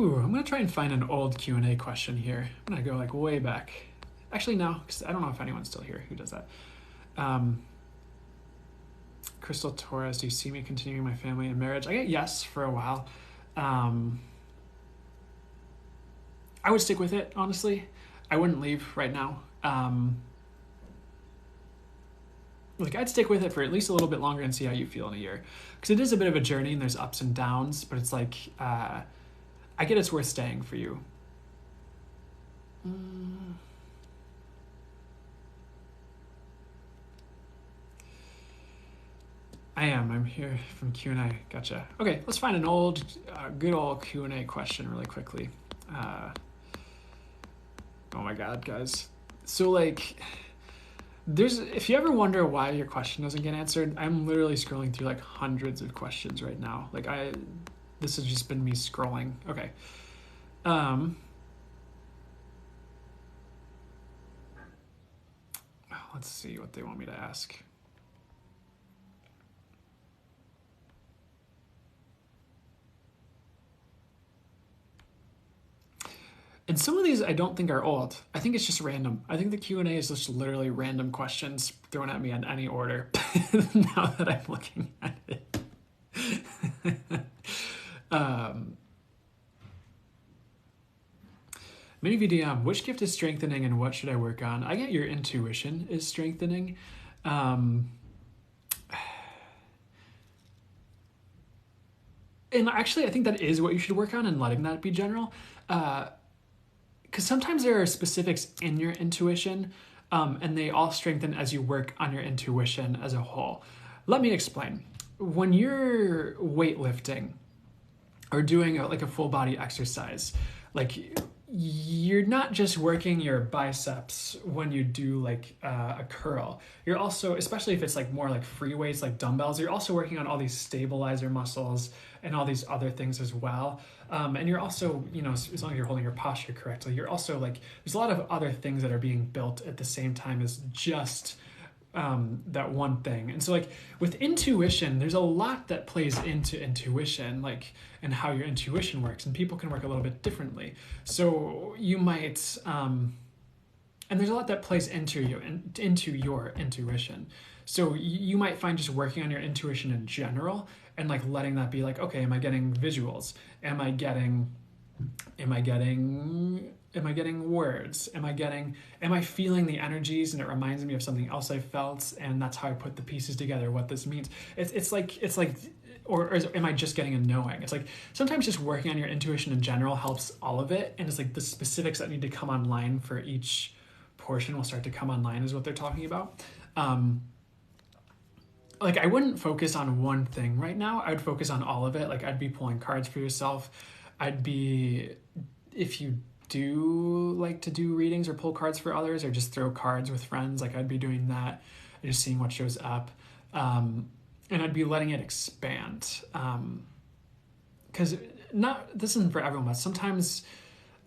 I'm going to try and find an old Q&A question here. I'm going to go like way back. Actually, no, because I don't know if anyone's still here who does that. Crystal Torres, do you see me continuing my family and marriage? I get yes for a while. I would stick with it, honestly. I wouldn't leave right now. Like, I'd stick with it for at least a little bit longer and see how you feel in a year. Because it is a bit of a journey and there's ups and downs, but it's like, I get it's worth staying for you. I'm here from Q&A. Gotcha. Okay, let's find an good old Q&A question really quickly. Oh my God, guys. So like, if you ever wonder why your question doesn't get answered, I'm literally scrolling through like hundreds of questions right now. Like this has just been me scrolling. Okay. Let's see what they want me to ask. And some of these I don't think are old. I think it's just random. I think the Q&A is just literally random questions thrown at me in any order now that I'm looking at it. Many VDM, which gift is strengthening and what should I work on? I get your intuition is strengthening. And actually, I think that is what you should work on, and letting that be general. Because sometimes there are specifics in your intuition, and they all strengthen as you work on your intuition as a whole. Let me explain. When you're weightlifting or doing like a full body exercise, like you're not just working your biceps when you do like a curl. You're also, especially if it's like more like free weights, like dumbbells, you're also working on all these stabilizer muscles and all these other things as well. And you're also, as long as you're holding your posture correctly, you're also like, there's a lot of other things that are being built at the same time as just that one thing. And so like with intuition, there's a lot that plays into intuition, like, and how your intuition works, and people can work a little bit differently. So you might, and there's a lot that plays into your intuition. So you might find just working on your intuition in general and like letting that be like, okay, am I getting visuals? Am I getting words? Am I feeling the energies, and it reminds me of something else I felt, and that's how I put the pieces together, what this means. It's like or am I just getting a knowing? It's like sometimes just working on your intuition in general helps all of it, and it's like the specifics that need to come online for each portion will start to come online is what they're talking about. Like I wouldn't focus on one thing right now. I would focus on all of it. Like I'd be pulling cards for yourself. If you do like to do readings or pull cards for others or just throw cards with friends, like I'd be doing that and just seeing what shows up. And I'd be letting it expand. Because this isn't for everyone, but sometimes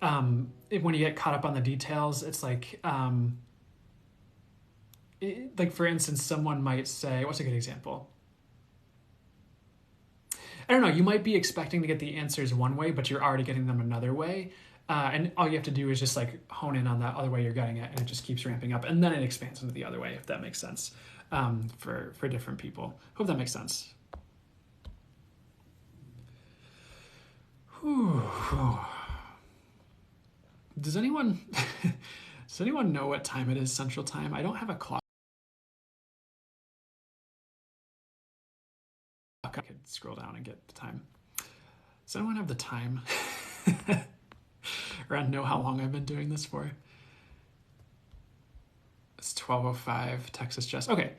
when you get caught up on the details, it's like, like for instance, someone might say, what's a good example? I don't know, you might be expecting to get the answers one way, but you're already getting them another way. And all you have to do is just like hone in on that other way you're getting it, and it just keeps ramping up, and then it expands into the other way, if that makes sense, for different people. Hope that makes sense. Whew. Does anyone know what time it is Central Time? I don't have a clock. I could scroll down and get the time. Does anyone have the time? Or I know how long I've been doing this for. It's 12:05, Texas Jess. Okay,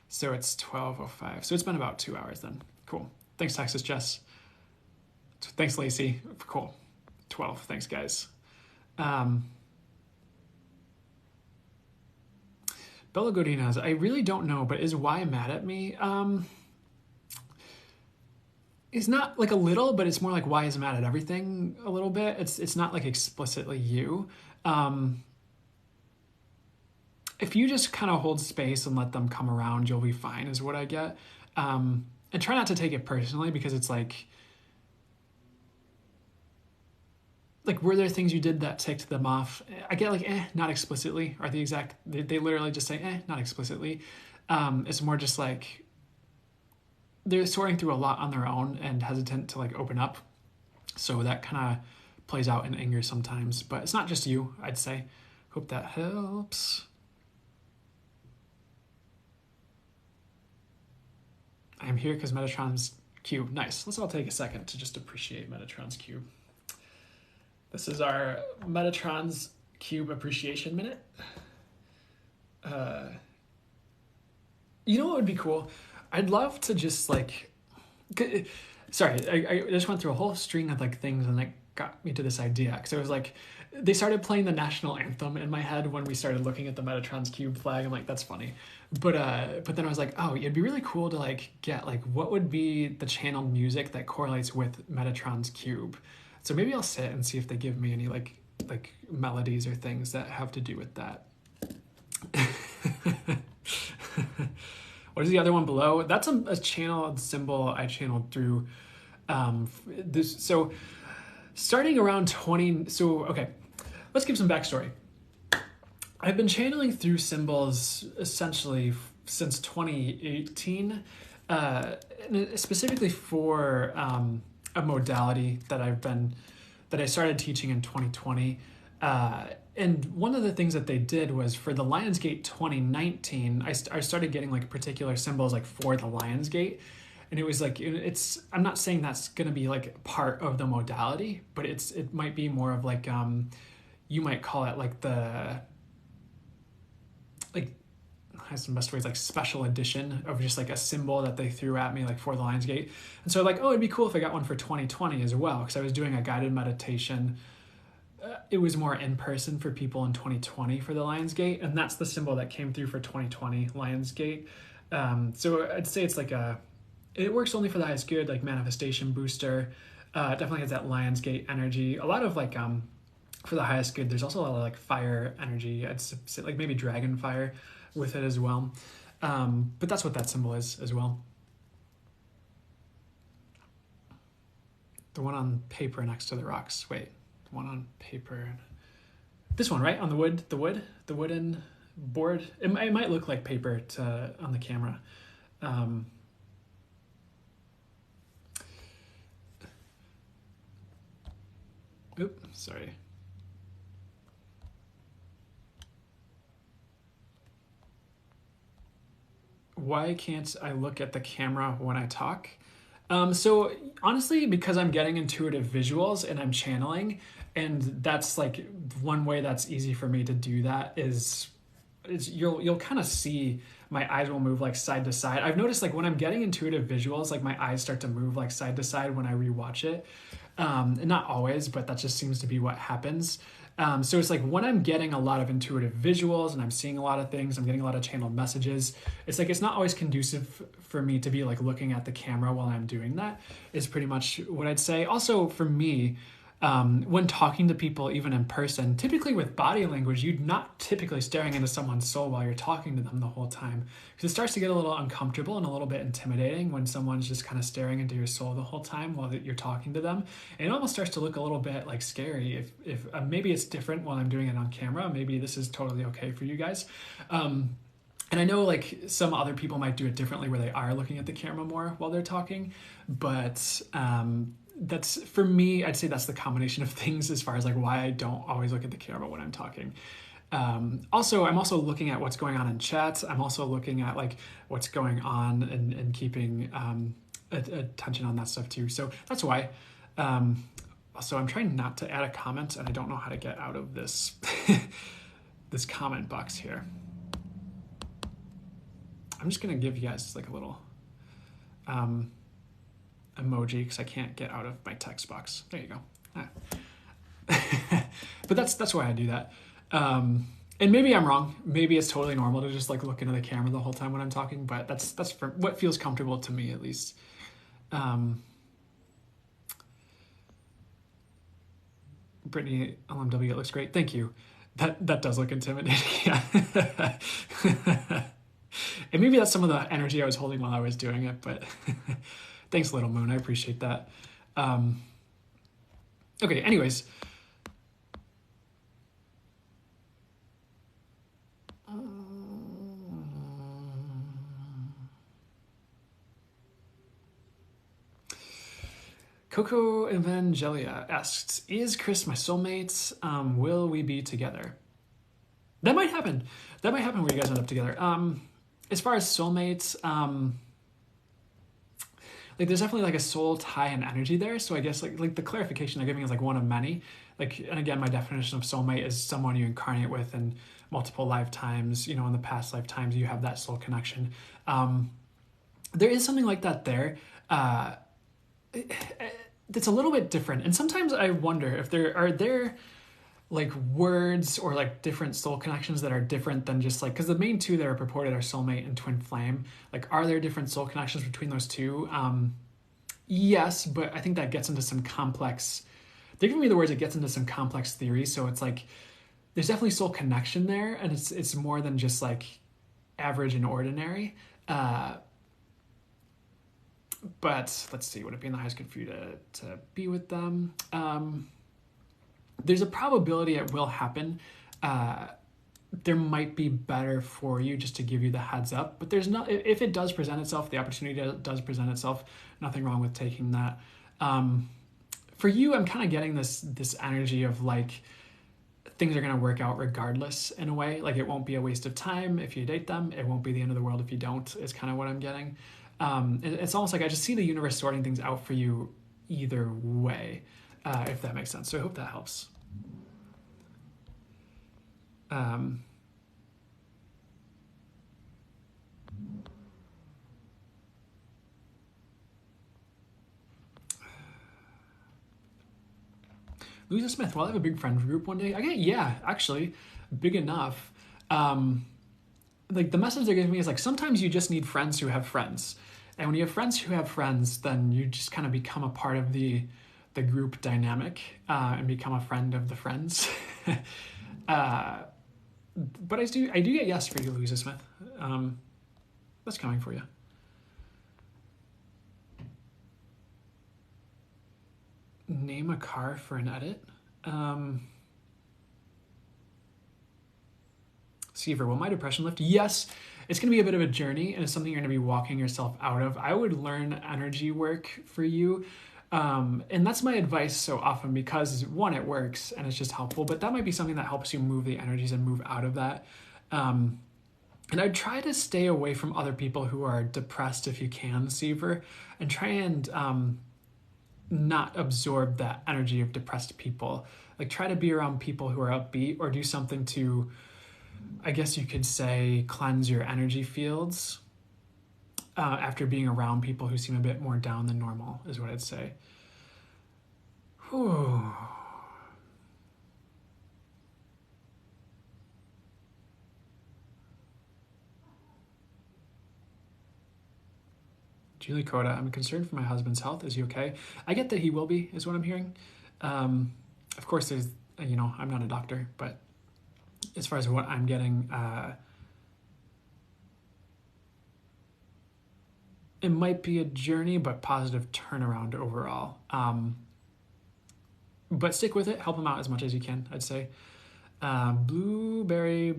so it's 12:05. So it's been about 2 hours then. Cool. Thanks, Texas Jess. Thanks, Lacey. Cool. 12. Thanks, guys. Bella Godinez, I really don't know, but is Y mad at me? It's not like a little, but it's more like Y is mad at everything a little bit. It's not like explicitly you. If you just kind of hold space and let them come around, you'll be fine, is what I get. And try not to take it personally, because it's like were there things you did that ticked them off? I get like, not explicitly, or they literally just say, not explicitly. It's more just like they're sorting through a lot on their own and hesitant to like open up. So that kind of plays out in anger sometimes, but it's not just you, I'd say. Hope that helps. I'm here because Metatron's cube. Nice. Let's all take a second to just appreciate Metatron's cube. This is our Metatron's cube appreciation minute. You know what would be cool? I'd love to just like, sorry, I just went through a whole string of like things and like got me to this idea, because it was like they started playing the national anthem in my head when we started looking at the Metatron's cube flag. I'm like, that's funny, but then I was like, oh, it'd be really cool to like get like what would be the channeled music that correlates with Metatron's cube. So maybe I'll sit and see if they give me any like melodies or things that have to do with that. What is the other one below? That's a channeled symbol I channeled through this. So starting around 20, so okay, let's give some backstory. I've been channeling through symbols essentially since 2018, specifically for a modality that I started teaching in 2020. And one of the things that they did was for the Lionsgate 2019, I started getting like particular symbols like for the Lionsgate. And it was like, I'm not saying that's going to be like part of the modality, but it might be more of like, you might call it like like, has some best ways, like special edition of just like a symbol that they threw at me like for the Lionsgate. And so like, oh, it'd be cool if I got one for 2020 as well, because I was doing a guided meditation. It was more in person for people in 2020 for the Lionsgate, and that's the symbol that came through for 2020 Lionsgate. So I'd say it's like it works only for the highest good, like manifestation booster. It definitely has that Lionsgate energy. A lot of like for the highest good, there's also a lot of like fire energy. I'd say like maybe dragon fire with it as well. But that's what that symbol is as well. The one on paper next to the rocks. Wait, the one on paper. This one, right? On the wooden board. It might look like paper on the camera. Sorry. Why can't I look at the camera when I talk? So honestly, because I'm getting intuitive visuals and I'm channeling, and that's like one way that's easy for me to do that is you'll kind of see my eyes will move like side to side. I've noticed like when I'm getting intuitive visuals, like my eyes start to move like side to side when I rewatch it. And not always, but that just seems to be what happens. So it's like when I'm getting a lot of intuitive visuals and I'm seeing a lot of things, I'm getting a lot of channeled messages. It's like it's not always conducive for me to be like looking at the camera while I'm doing that, is pretty much what I'd say. Also for me, when talking to people, even in person, typically with body language, you're not typically staring into someone's soul while you're talking to them the whole time. Because it starts to get a little uncomfortable and a little bit intimidating when someone's just kind of staring into your soul the whole time while you're talking to them. And it almost starts to look a little bit like scary. If maybe it's different while I'm doing it on camera. Maybe this is totally okay for you guys. And I know like some other people might do it differently where they are looking at the camera more while they're talking, but that's for me, I'd say that's the combination of things as far as like why I don't always look at the camera when I'm talking. Also, I'm also looking at what's going on in chat. I'm also looking at like what's going on and keeping attention on that stuff too. So that's why. Also, I'm trying not to add a comment, and I don't know how to get out of this this comment box here. I'm just gonna give you guys like a little emoji because I can't get out of my text box. There you go. But that's why I do that. And maybe I'm wrong. Maybe it's totally normal to just like look into the camera the whole time when I'm talking, but that's for what feels comfortable to me at least. Brittany LMW, it looks great. Thank you. That does look intimidating. Yeah. And maybe that's some of the energy I was holding while I was doing it, but thanks, Little Moon. I appreciate that. Okay, anyways. Coco Evangelia asks, is Chris my soulmate? Will we be together? That might happen. That might happen where you guys end up together. As far as soulmates, like there's definitely like a soul tie and energy there. So I guess like the clarification they're giving is like one of many. Like, and again, my definition of soulmate is someone you incarnate with in multiple lifetimes. You know, in the past lifetimes, you have that soul connection. There is something like that there. It's a little bit different. And sometimes I wonder if there are like words or like different soul connections that are different than just like, because the main two that are purported are soulmate and twin flame. Like, are there different soul connections between those two? Yes, but I think that gets into some complex, they're giving me the words, it gets into some complex theory. So it's like, there's definitely soul connection there. And it's more than just like average and ordinary. But let's see, would it be in the highest good for you to be with them? There's a probability it will happen. There might be better for you just to give you the heads up, but there's not, if it does present itself, the opportunity does present itself, nothing wrong with taking that. For you, I'm kind of getting this energy of like, things are going to work out regardless in a way. Like, it won't be a waste of time if you date them. It won't be the end of the world if you don't, is kind of what I'm getting. It's almost like I just see the universe sorting things out for you either way, if that makes sense. So I hope that helps. Louisa Smith, will I have a big friend group one day? Yeah, actually, big enough. Like the message they're giving me is like, sometimes you just need friends who have friends. And when you have friends who have friends, then you just kind of become a part of the group dynamic, and become a friend of the friends. But I do get yes for you, Louisa Smith. That's coming for you. Name a car for an edit. Seaver, will my depression lift? Yes, it's going to be a bit of a journey, and it's something you're going to be walking yourself out of. I would learn energy work for you. And that's my advice so often, because one, it works and it's just helpful, but that might be something that helps you move the energies and move out of that. And I'd try to stay away from other people who are depressed if you can, Seaver, and try and not absorb that energy of depressed people. Like, try to be around people who are upbeat, or do something to, I guess you could say, cleanse your energy fields after being around people who seem a bit more down than normal, is what I'd say. Whew. Julie Coda, I'm concerned for my husband's health. Is he okay? I get that he will be, is what I'm hearing. Of course, there's, I'm not a doctor, but as far as what I'm getting, it might be a journey, but positive turnaround overall. But stick with it. Help him out as much as you can, I'd say. Blueberry,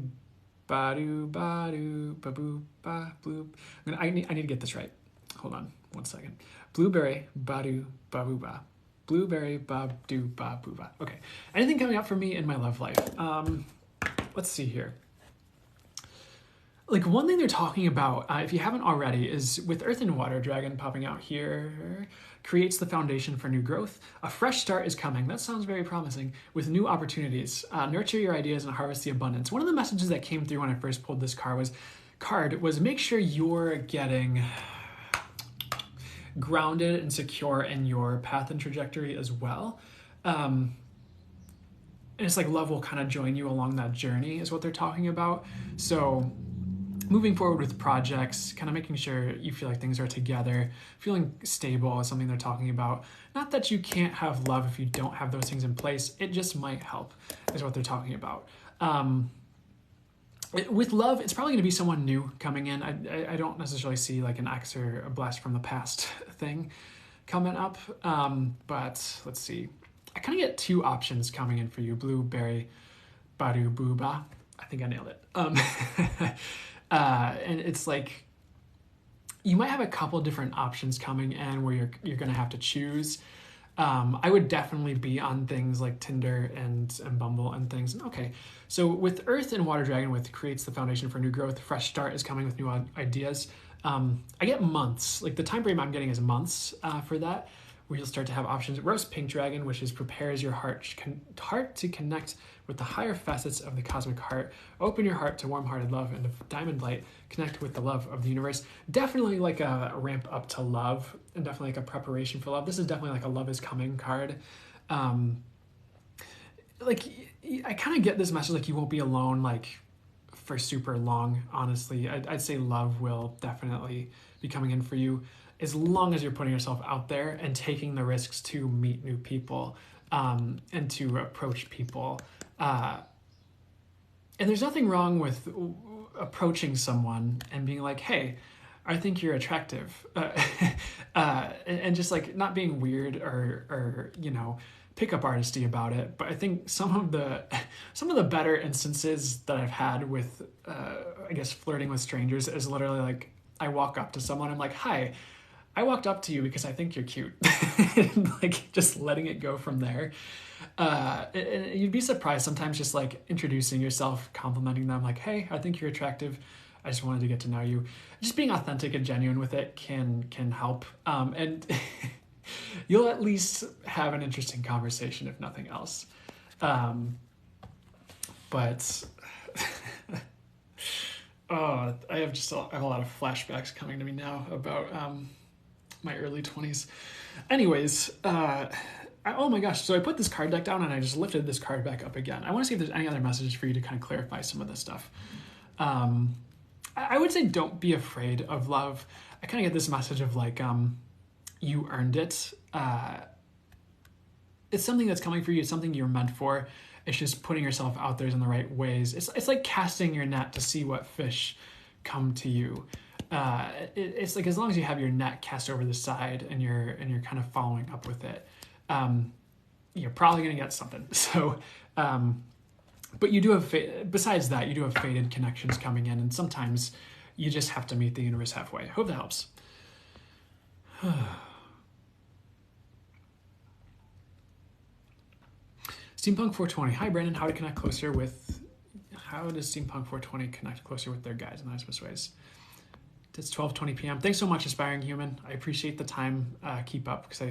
badu, badu, babu, ba, blue. I need to get this right. Hold on 1 second. Blueberry, badu, babu, ba. Blueberry, badu, babu, ba. Okay. Anything coming up for me in my love life? Let's see here. Like, one thing they're talking about, if you haven't already, is with Earth and Water Dragon popping out here, creates the foundation for new growth. A fresh start is coming. That sounds very promising. With new opportunities. Nurture your ideas and harvest the abundance. One of the messages that came through when I first pulled this card was make sure you're getting grounded and secure in your path and trajectory as well. And it's like love will kind of join you along that journey, is what they're talking about. So moving forward with projects, kind of making sure you feel like things are together, feeling stable is something they're talking about. Not that you can't have love if you don't have those things in place. It just might help, is what they're talking about. With love, it's probably going to be someone new coming in. I don't necessarily see like an ex or a blast from the past thing coming up. But let's see. I kind of get two options coming in for you. Blueberry, badu, booba. I think I nailed it. And it's like, you might have a couple different options coming in where you're going to have to choose. I would definitely be on things like Tinder and Bumble and things. Okay, so with Earth and Water Dragon, with creates the foundation for new growth, fresh start is coming with new ideas. I get months. Like, the time frame I'm getting is months for that, where you'll start to have options. Roast Pink Dragon, which is prepares your heart to connect with the higher facets of the cosmic heart. Open your heart to warm-hearted love and diamond light. Connect with the love of the universe. Definitely like a ramp up to love, and definitely like a preparation for love. This is definitely like a love is coming card. Like, I kind of get this message like you won't be alone like for super long, honestly. I'd say love will definitely be coming in for you, as long as you're putting yourself out there and taking the risks to meet new people, and to approach people. And there's nothing wrong with approaching someone and being like, hey, I think you're attractive. And just like not being weird or pickup artisty about it. But I think some of the better instances that I've had with, I guess, flirting with strangers is literally like, I walk up to someone, I'm like, hi, I walked up to you because I think you're cute. And like just letting it go from there. And you'd be surprised sometimes just like introducing yourself, complimenting them like, hey, I think you're attractive. I just wanted to get to know you. Just being authentic and genuine with it can help. And you'll at least have an interesting conversation, if nothing else. But oh, I have a lot of flashbacks coming to me now about my early 20s. Anyways, oh my gosh, so I put this card deck down and I just lifted this card back up again. I want to see if there's any other messages for you to kind of clarify some of this stuff. I would say don't be afraid of love. I kind of get this message of like, you earned it. It's something that's coming for you. It's something you're meant for. It's just putting yourself out there in the right ways. It's like casting your net to see what fish come to you. It's like as long as you have your net cast over the side and you're kind of following up with it, you're probably gonna get something. So, but you do have besides that, you do have faded connections coming in, and sometimes you just have to meet the universe halfway. Hope that helps. Steampunk 420. Hi, Brandon. How does Steampunk 420 connect closer with their guides in the nicest ways? It's 12:20 p.m. Thanks so much, Aspiring Human. I appreciate the time. Keep up, because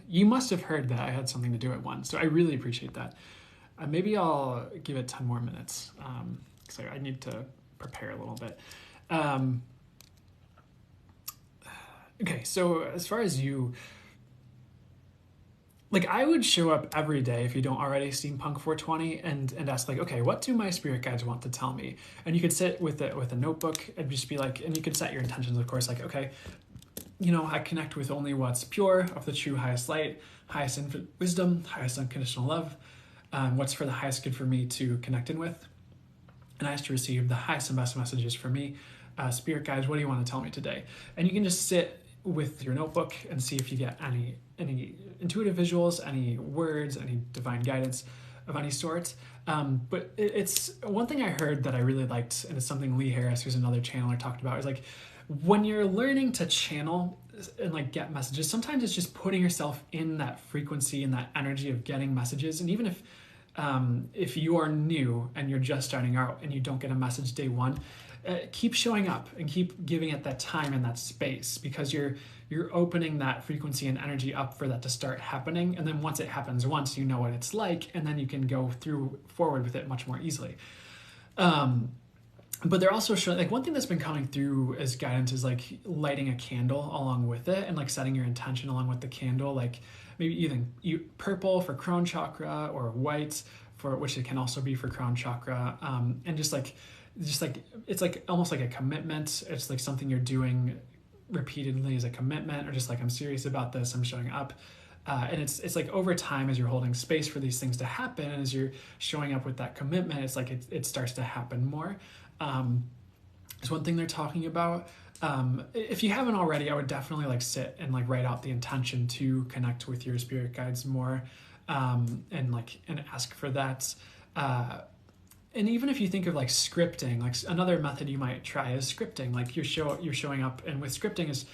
you must have heard that I had something to do at 1, so I really appreciate that. Maybe I'll give it 10 more minutes, because I need to prepare a little bit. Okay, so as far as you... Like, I would show up every day, if you don't already, Steampunk 420, and ask, like, okay, what do my spirit guides want to tell me? And you could sit with a notebook and just be like, and you could set your intentions, of course, like, okay, I connect with only what's pure, of the true highest light, highest infinite wisdom, highest unconditional love, what's for the highest good for me to connect in with. And I ask to receive the highest and best messages for me. Spirit guides, what do you want to tell me today? And you can just sit with your notebook and see if you get any intuitive visuals, any words, any divine guidance of any sort. But it's one thing I heard that I really liked, and it's something Lee Harris, who's another channeler, talked about, is like, when you're learning to channel and like get messages, sometimes it's just putting yourself in that frequency and that energy of getting messages. And even if you are new and you're just starting out and you don't get a message day 1, keep showing up and keep giving it that time and that space, because you're opening that frequency and energy up for that to start happening. And then once it happens once, you know what it's like, and then you can go forward with it much more easily. But they're also showing, like, one thing that's been coming through as guidance is like lighting a candle along with it, and like setting your intention along with the candle, like maybe either purple for crown chakra or white for, which it can also be for crown chakra, and just like it's like almost like a commitment. It's like something you're doing repeatedly as a commitment, or just like, I'm serious about this, I'm showing up. And it's like over time, as you're holding space for these things to happen, and as you're showing up with that commitment, it's like it starts to happen more. Is one thing they're talking about. If you haven't already, I would definitely like sit and like write out the intention to connect with your spirit guides more, and ask for that. And even if you think of like scripting, like another method you might try is scripting. Like you're showing up, and with scripting is,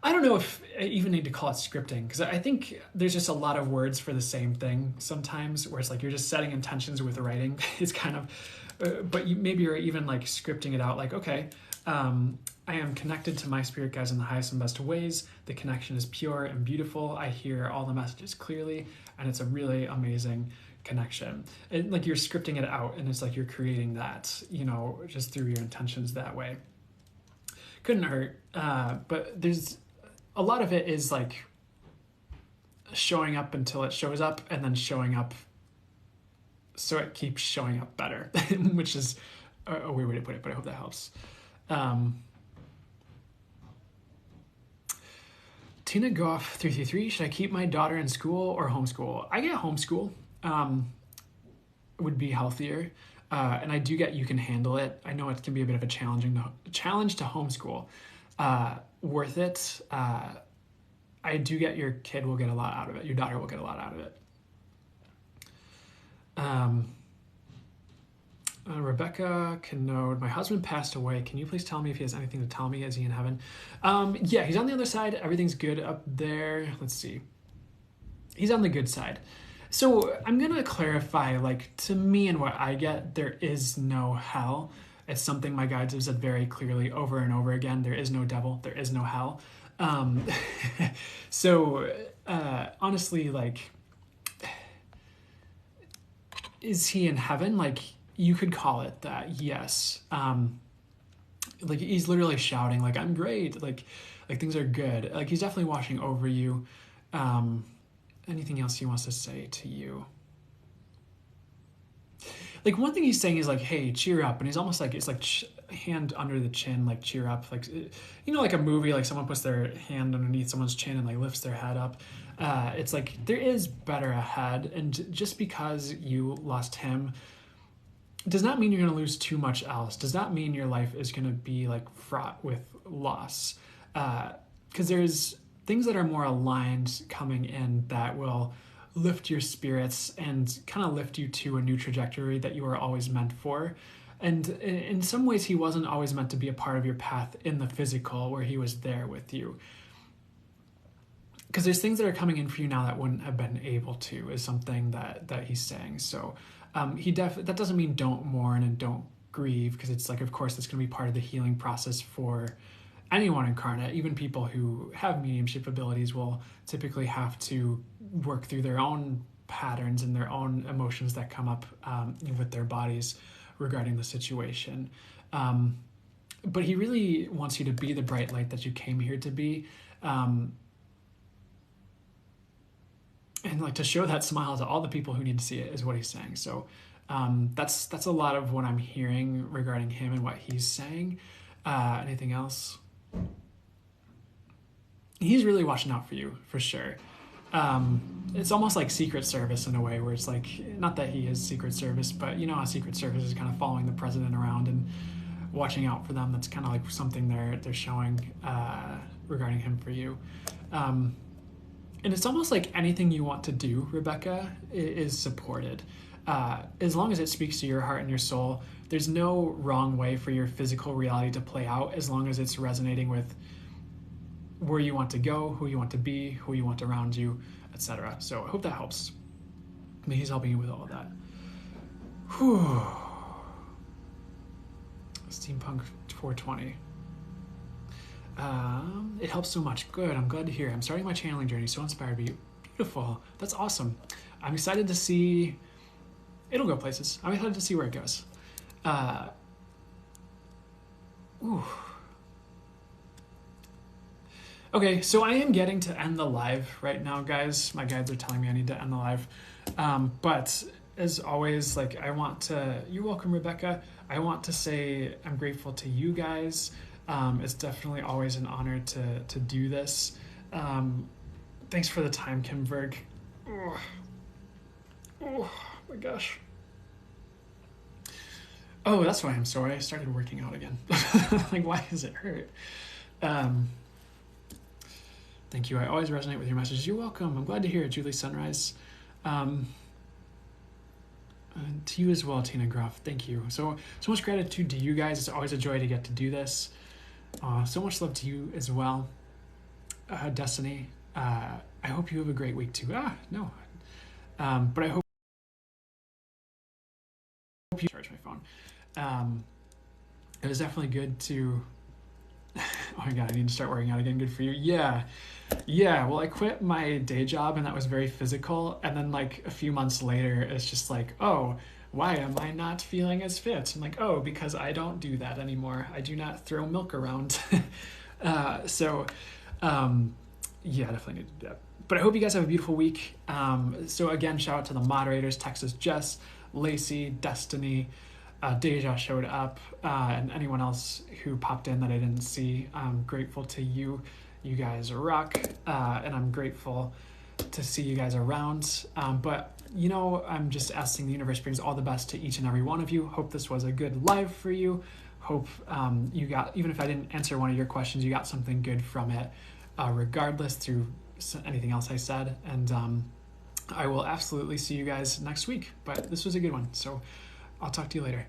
I don't know if I even need to call it scripting, because I think there's just a lot of words for the same thing sometimes, where it's like you're just setting intentions with writing. It's kind of, but maybe you're even like scripting it out, like, okay, I am connected to my spirit guides in the highest and best ways. The connection is pure and beautiful. I hear all the messages clearly, and it's a really amazing connection. And like you're scripting it out, and it's like you're creating that, just through your intentions that way. Couldn't hurt. But there's a lot of it is like showing up until it shows up, and then showing up so it keeps showing up better, which is a weird way to put it, but I hope that helps. Tina Goff 333, should I keep my daughter in school or homeschool? I get homeschool. Would be healthier. And I do get you can handle it. I know it can be a bit of a challenge to homeschool. Worth it. I do get your kid will get a lot out of it. Your daughter will get a lot out of it. Rebecca Canode, my husband passed away. Can you please tell me if he has anything to tell me? Is he in heaven? Yeah, he's on the other side. Everything's good up there. Let's see. He's on the good side. So I'm going to clarify, like, to me and what I get, there is no hell. It's something my guides have said very clearly over and over again. There is no devil. There is no hell. Um, so honestly, like, is he in heaven? Like, you could call it that, yes. Like, he's literally shouting, like, I'm great, like things are good. Like, he's definitely watching over you. Anything else he wants to say to you? Like, one thing he's saying is like, hey, cheer up, and he's almost like, it's like hand under the chin, like, cheer up, like, you know, like a movie, like someone puts their hand underneath someone's chin and like lifts their head up. It's like there is better ahead, and just because you lost him does not mean you're going to lose too much else. Does not mean your life is going to be like fraught with loss, because there's things that are more aligned coming in that will lift your spirits and kind of lift you to a new trajectory that you were always meant for. And in some ways, he wasn't always meant to be a part of your path in the physical where he was there with you. Because there's things that are coming in for you now that wouldn't have been able to, is something that he's saying. So that doesn't mean don't mourn and don't grieve, because it's like, of course, it's going to be part of the healing process for anyone incarnate. Even people who have mediumship abilities will typically have to work through their own patterns and their own emotions that come up with their bodies regarding the situation. But he really wants you to be the bright light that you came here to be. And like to show that smile to all the people who need to see it is what he's saying. So that's a lot of what I'm hearing regarding him and what he's saying. Anything else? He's really watching out for you, for sure. It's almost like Secret Service in a way, where it's like, not that he is Secret Service, but you know how Secret Service is kind of following the president around and watching out for them. That's kind of like something they're showing regarding him for you. And it's almost like anything you want to do, Rebecca, is supported. As long as it speaks to your heart and your soul, there's no wrong way for your physical reality to play out, as long as it's resonating with where you want to go, who you want to be, who you want around you, etc. So I hope that helps. I mean, he's helping you with all of that. Whew. Steampunk 420. It helps so much. Good. I'm glad to hear. I'm starting my channeling journey. So inspired by you. Beautiful. That's awesome. I'm excited to see. It'll go places. I'm excited to see where it goes. Ooh. Okay, so I am getting to end the live right now, guys. My guides are telling me I need to end the live. But as always, like, I want to, you're welcome, Rebecca. I want to say I'm grateful to you guys. It's definitely always an honor to do this. Thanks for the time, Kimberg. Oh my gosh. Oh, that's why I'm sorry. I started working out again. Like, why does it hurt? Thank you. I always resonate with your messages. You're welcome. I'm glad to hear it, Julie Sunrise. To you as well, Tina Gruff. Thank you. So much gratitude to you guys. It's always a joy to get to do this. So much love to you as well, Destiny. I hope you have a great week too. No. But I hope you charge my phone. It was definitely good to... Oh my God, I need to start working out again. Good for you. Yeah. Well, I quit my day job and that was very physical. And then like a few months later, it's just like, oh, why am I not feeling as fit? I'm like, oh, because I don't do that anymore. I do not throw milk around. Yeah, definitely need to do that. But I hope you guys have a beautiful week. So again, shout out to the moderators, Texas Jess, Lacey, Destiny, Deja showed up, and anyone else who popped in that I didn't see. I'm grateful to you. You guys rock, and I'm grateful to see you guys around. But you know, I'm just asking the universe brings all the best to each and every one of you. Hope this was a good live for you. Hope you got, even if I didn't answer one of your questions, you got something good from it, regardless through anything else I said. And I will absolutely see you guys next week. But this was a good one, so I'll talk to you later.